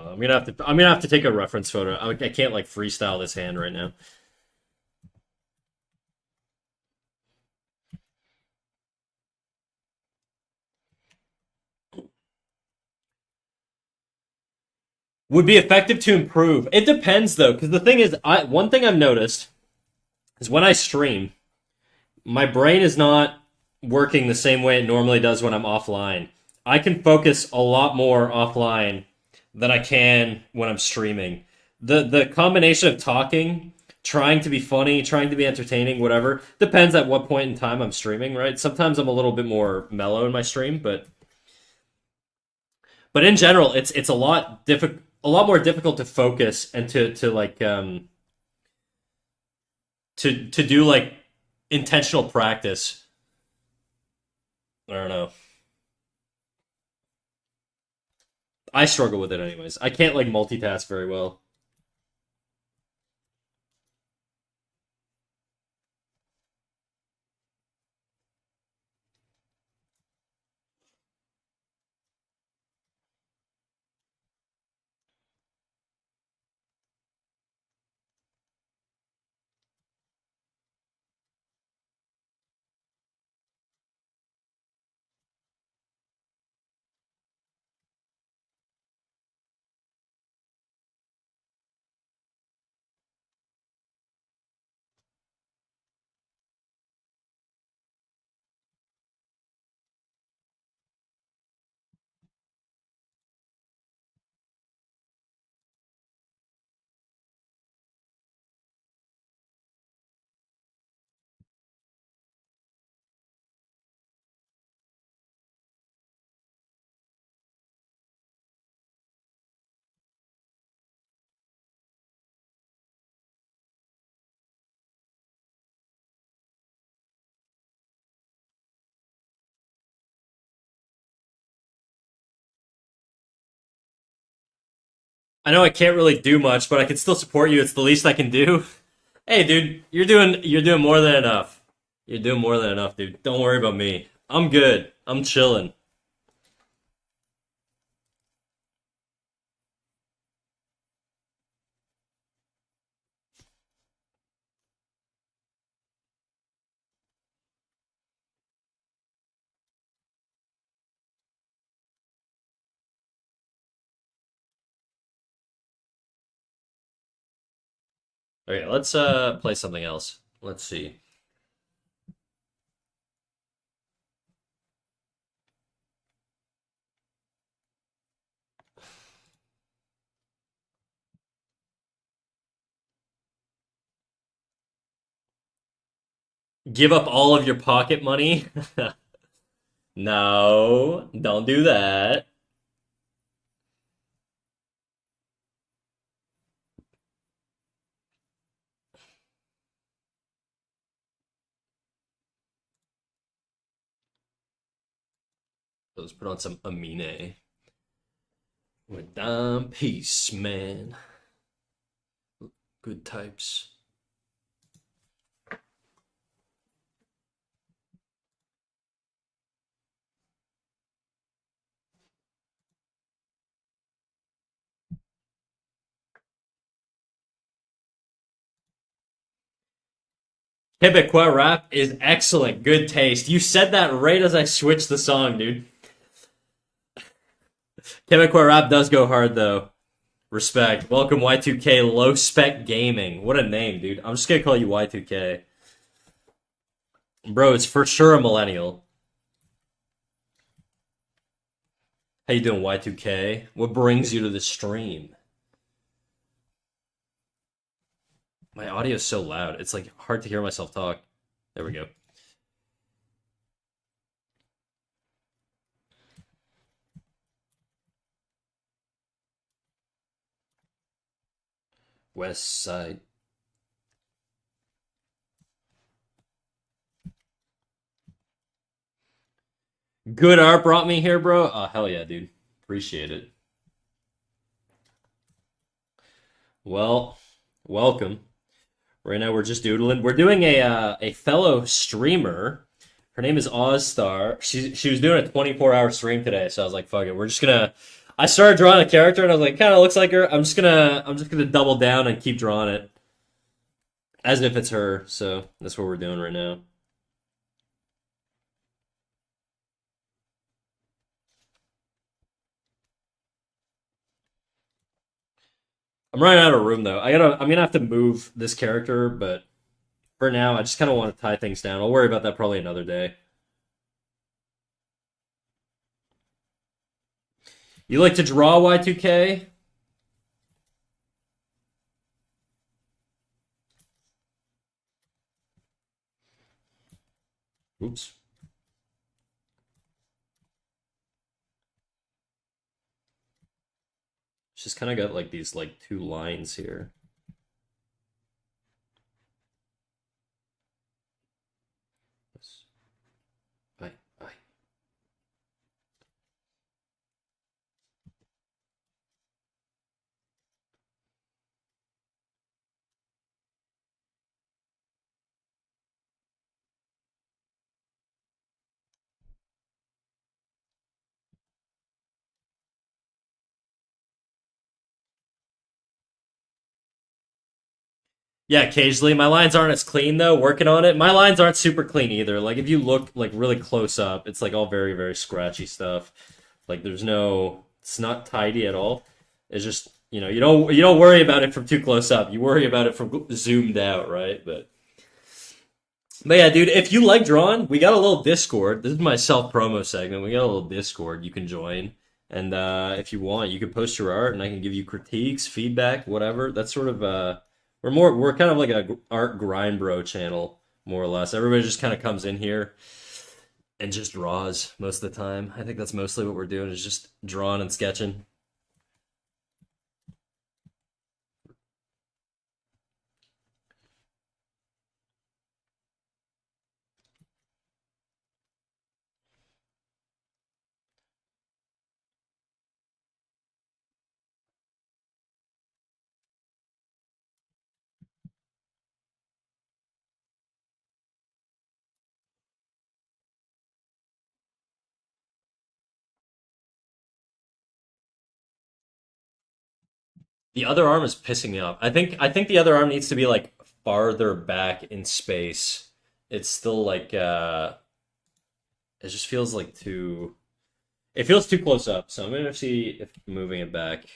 I'm gonna have to take a reference photo. I can't like freestyle this hand right now. Would be effective to improve. It depends though, because the thing is, I one thing I've noticed is when I stream, my brain is not working the same way it normally does when I'm offline. I can focus a lot more offline than I can when I'm streaming. The combination of talking, trying to be funny, trying to be entertaining, whatever, depends at what point in time I'm streaming, right? Sometimes I'm a little bit more mellow in my stream, but in general, it's a lot more difficult to focus and to like to do like intentional practice. I don't know. I struggle with it anyways. I can't like multitask very well. I know I can't really do much, but I can still support you. It's the least I can do. Hey, dude, you're doing more than enough. You're doing more than enough, dude. Don't worry about me. I'm good. I'm chilling. Okay, let's play something else. Let's see. Give up all of your pocket money? No, don't do that. Let's put on some Amine. With damn peace, man. Good types. Quebecois rap is excellent. Good taste. You said that right as I switched the song, dude. Quebecois rap does go hard, though. Respect. Welcome, Y2K Low Spec Gaming. What a name, dude. I'm just gonna call you Y2K. Bro, it's for sure a millennial. How you doing, Y2K? What brings you to the stream? My audio is so loud. It's like hard to hear myself talk. There we go. West Side. Good art brought me here, bro. Oh, hell yeah, dude. Appreciate it. Well, welcome. Right now we're just doodling. We're doing a fellow streamer. Her name is Ozstar. She was doing a 24-hour stream today, so I was like, fuck it. We're just gonna I started drawing a character and I was like, kinda looks like her. I'm just gonna double down and keep drawing it as if it's her. So that's what we're doing right now. I'm running out of room though. I'm gonna have to move this character, but for now I just kinda want to tie things down. I'll worry about that probably another day. You like to draw Y2K? Oops. She's kind of got like these like two lines here. Bye, bye. Yeah, occasionally my lines aren't as clean though. Working on it, my lines aren't super clean either. Like if you look like really close up, it's like all very very scratchy stuff. Like there's no, it's not tidy at all. It's just you don't worry about it from too close up. You worry about it from zoomed out, right? But yeah, dude, if you like drawing, we got a little Discord. This is my self promo segment. We got a little Discord you can join, and if you want, you can post your art, and I can give you critiques, feedback, whatever. That's sort of we're kind of like a art grind bro channel, more or less. Everybody just kind of comes in here and just draws most of the time. I think that's mostly what we're doing is just drawing and sketching. The other arm is pissing me off. I think the other arm needs to be like farther back in space. It's still like it just feels like too it feels too close up. So I'm gonna see if moving it back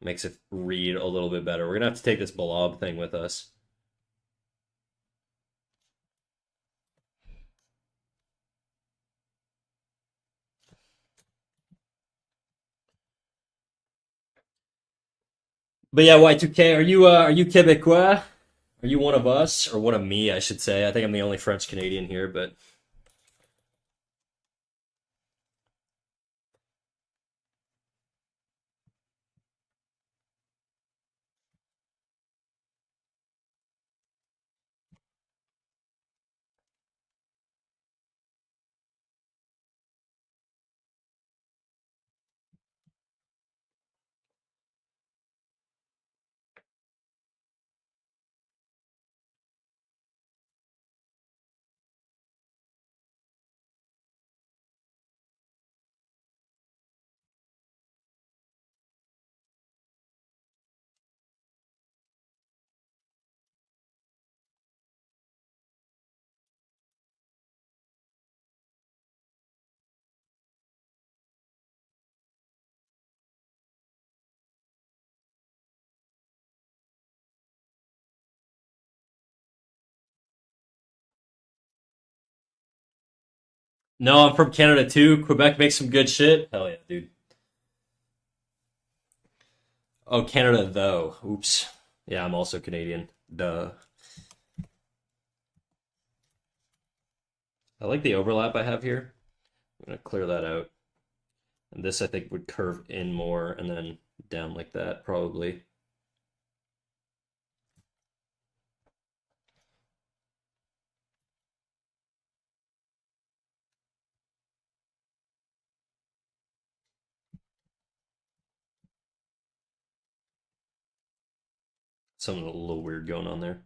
makes it read a little bit better. We're gonna have to take this blob thing with us. But yeah, Y2K, are you Quebecois? Are you one of us or one of me? I should say. I think I'm the only French Canadian here, but no, I'm from Canada too. Quebec makes some good shit. Hell yeah, dude. Oh, Canada though. Oops. Yeah, I'm also Canadian. Duh. I like the overlap I have here. I'm gonna clear that out. And this I think would curve in more and then down like that, probably. Something a little weird going on there.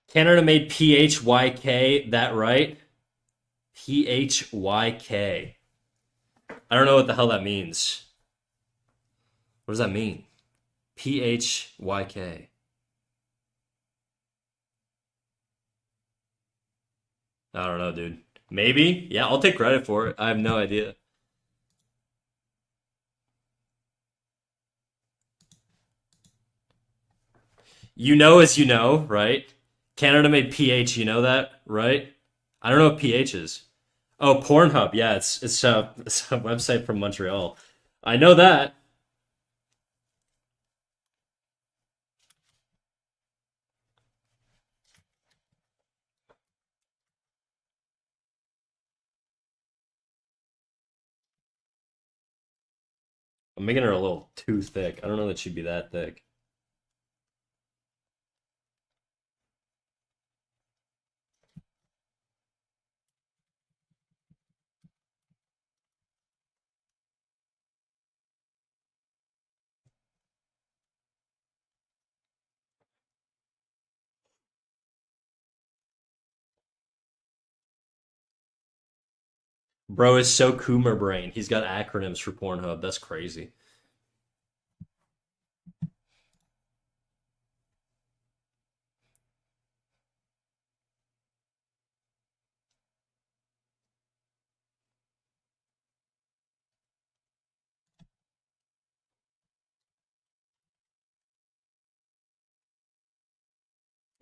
Canada made PHYK, that right? PHYK. I don't know what the hell that means. What does that mean? PHYK. I don't know, dude. Maybe? Yeah, I'll take credit for it. I have no idea. You know as you know, right? Canada made PH, you know that, right? I don't know what PH is. Oh, Pornhub. Yeah, it's a website from Montreal. I know that. I'm making her a little too thick. I don't know that she'd be that thick. Bro is so Coomer brain. He's got acronyms for Pornhub. That's crazy.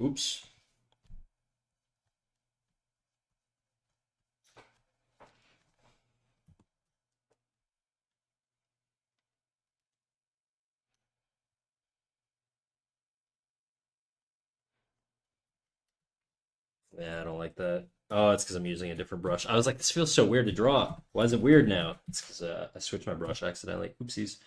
Oops. Yeah, I don't like that. Oh, it's because I'm using a different brush. I was like, this feels so weird to draw. Why is it weird now? It's because I switched my brush accidentally. Oopsies.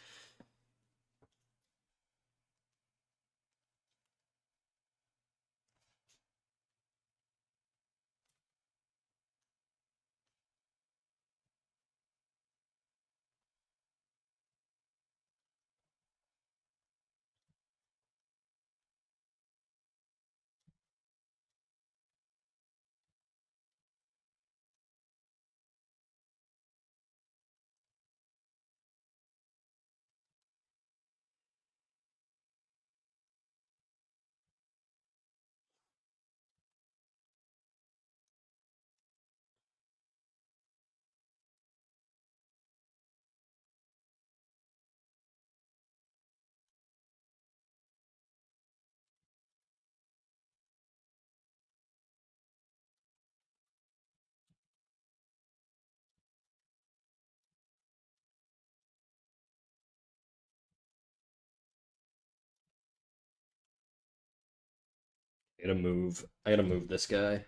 I gotta move. I gotta move this guy.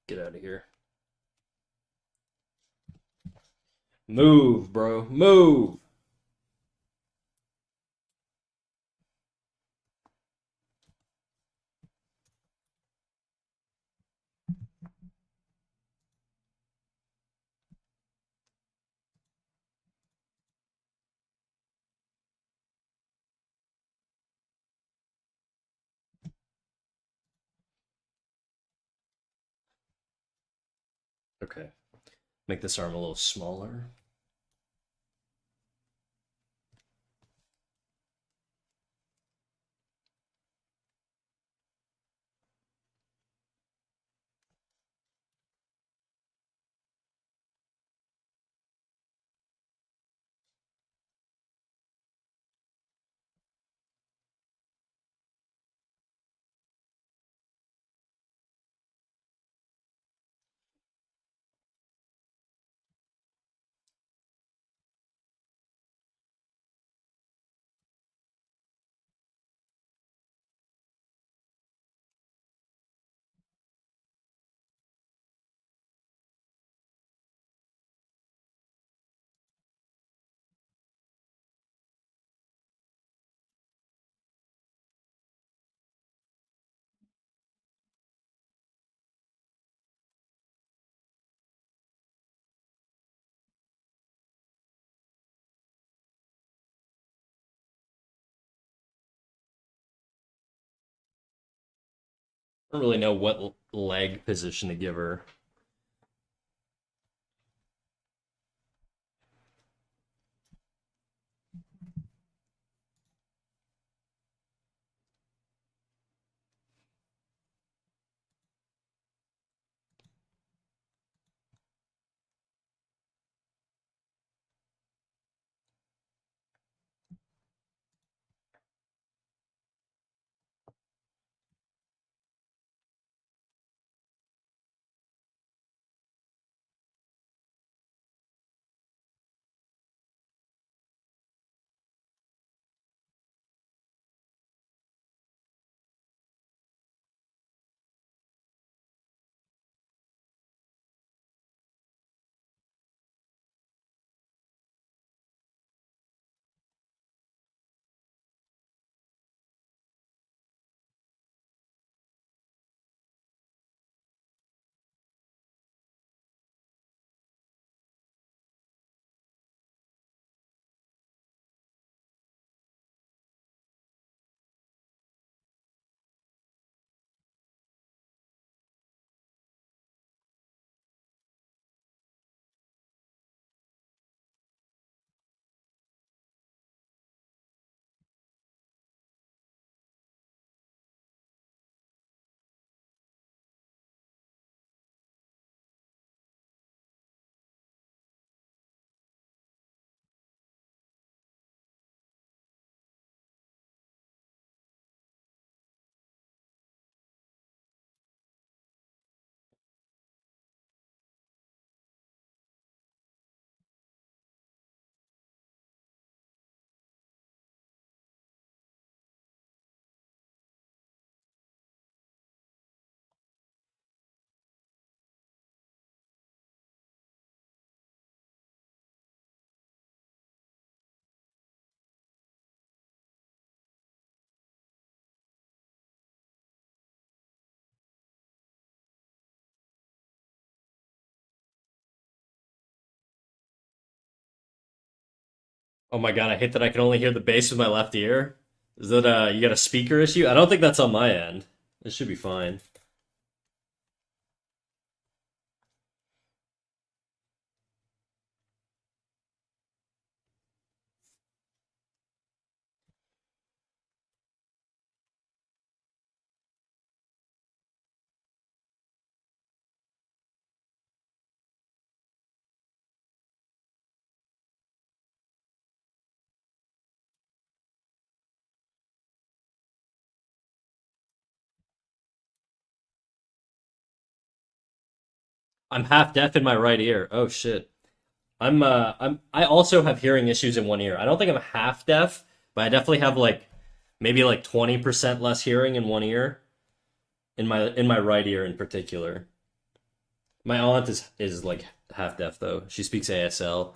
Get out of here. Move, bro. Move. Okay. Make this arm a little smaller. I don't really know what leg position to give her. Oh my god, I hate that I can only hear the bass with my left ear. Is that you got a speaker issue? I don't think that's on my end. It should be fine. I'm half deaf in my right ear. Oh shit. I also have hearing issues in one ear. I don't think I'm half deaf, but I definitely have like maybe like 20% less hearing in one ear, in my right ear in particular. My aunt is like half deaf though. She speaks ASL.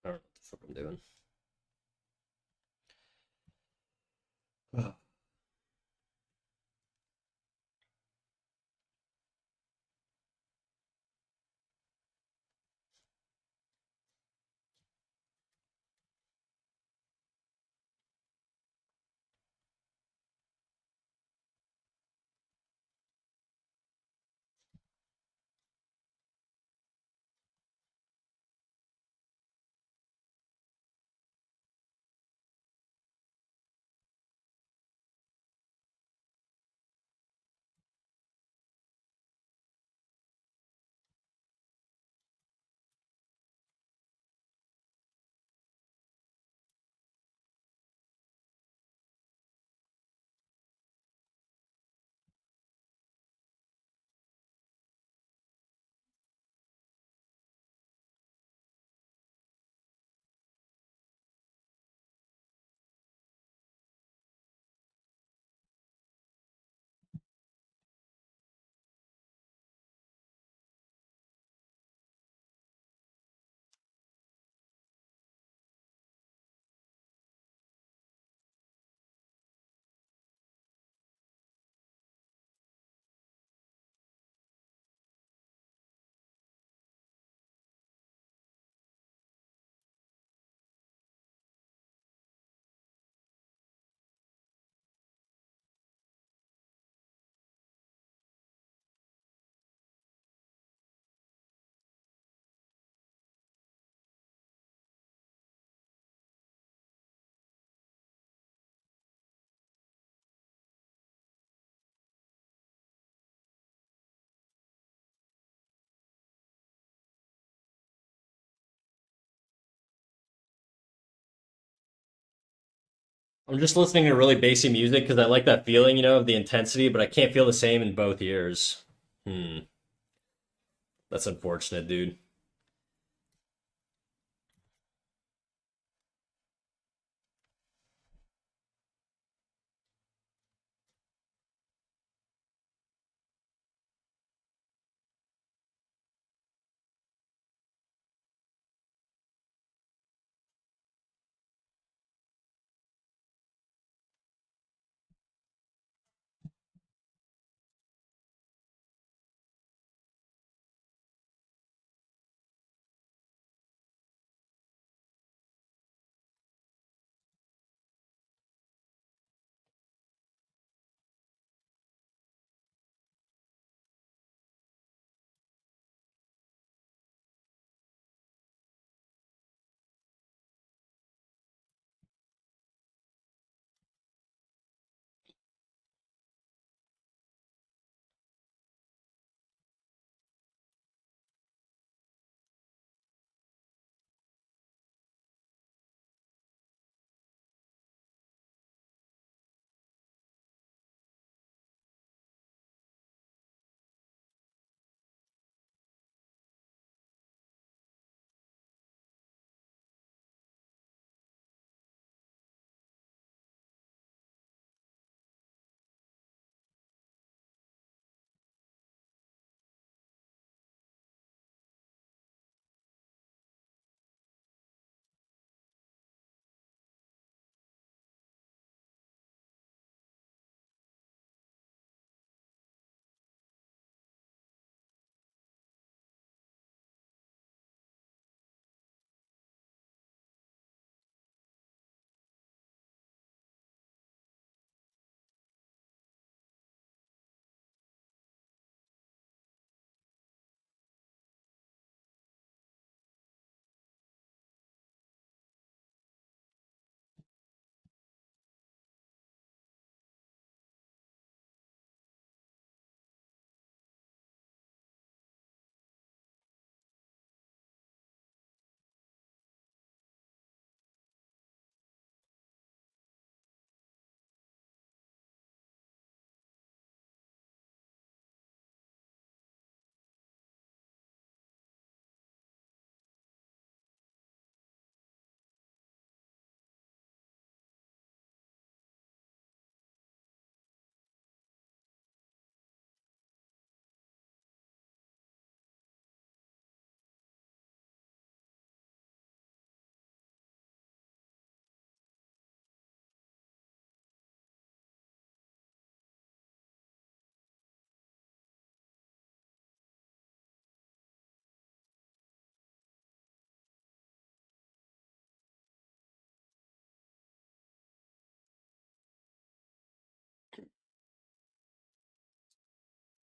I don't know what the fuck I'm doing. I'm just listening to really bassy music because I like that feeling, of the intensity, but I can't feel the same in both ears. Hmm. That's unfortunate, dude.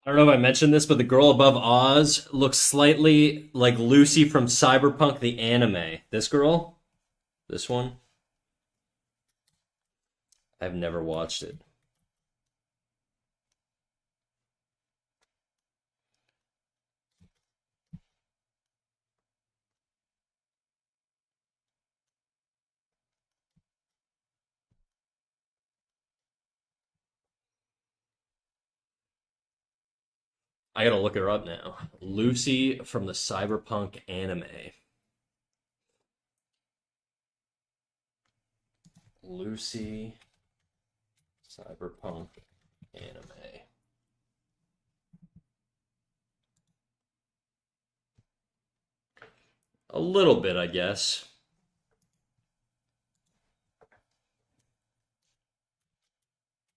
I don't know if I mentioned this, but the girl above Oz looks slightly like Lucy from Cyberpunk the anime. This girl? This one? I've never watched it. I gotta look her up now. Lucy from the Cyberpunk anime. Lucy Cyberpunk anime. A little bit, I guess.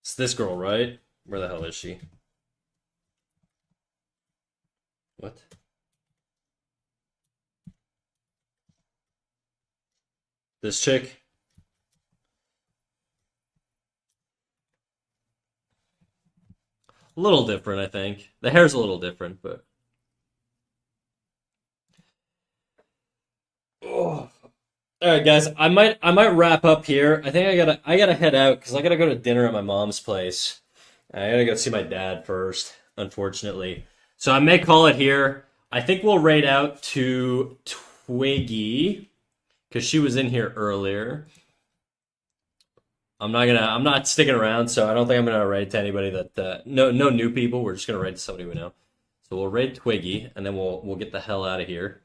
It's this girl, right? Where the hell is she? What? This chick? A little different, I think. The hair's a little different, but oh. All right, guys. I might wrap up here. I think I gotta head out because I gotta go to dinner at my mom's place. I gotta go see my dad first, unfortunately. So I may call it here. I think we'll raid out to Twiggy because she was in here earlier. I'm not sticking around, so I don't think I'm gonna raid to anybody that no new people. We're just gonna raid to somebody we know. So we'll raid Twiggy, and then we'll get the hell out of here.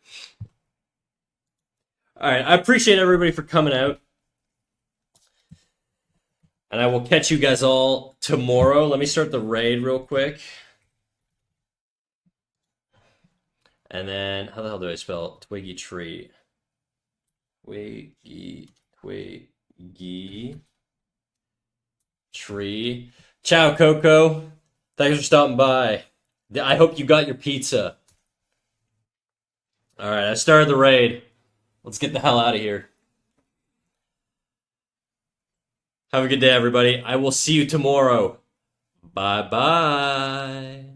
All right, I appreciate everybody for coming out, and I will catch you guys all tomorrow. Let me start the raid real quick, and then how the hell do I spell Twiggy Tree? Twiggy Tree. Ciao, Coco. Thanks for stopping by. I hope you got your pizza. All right, I started the raid. Let's get the hell out of here. Have a good day, everybody. I will see you tomorrow. Bye-bye.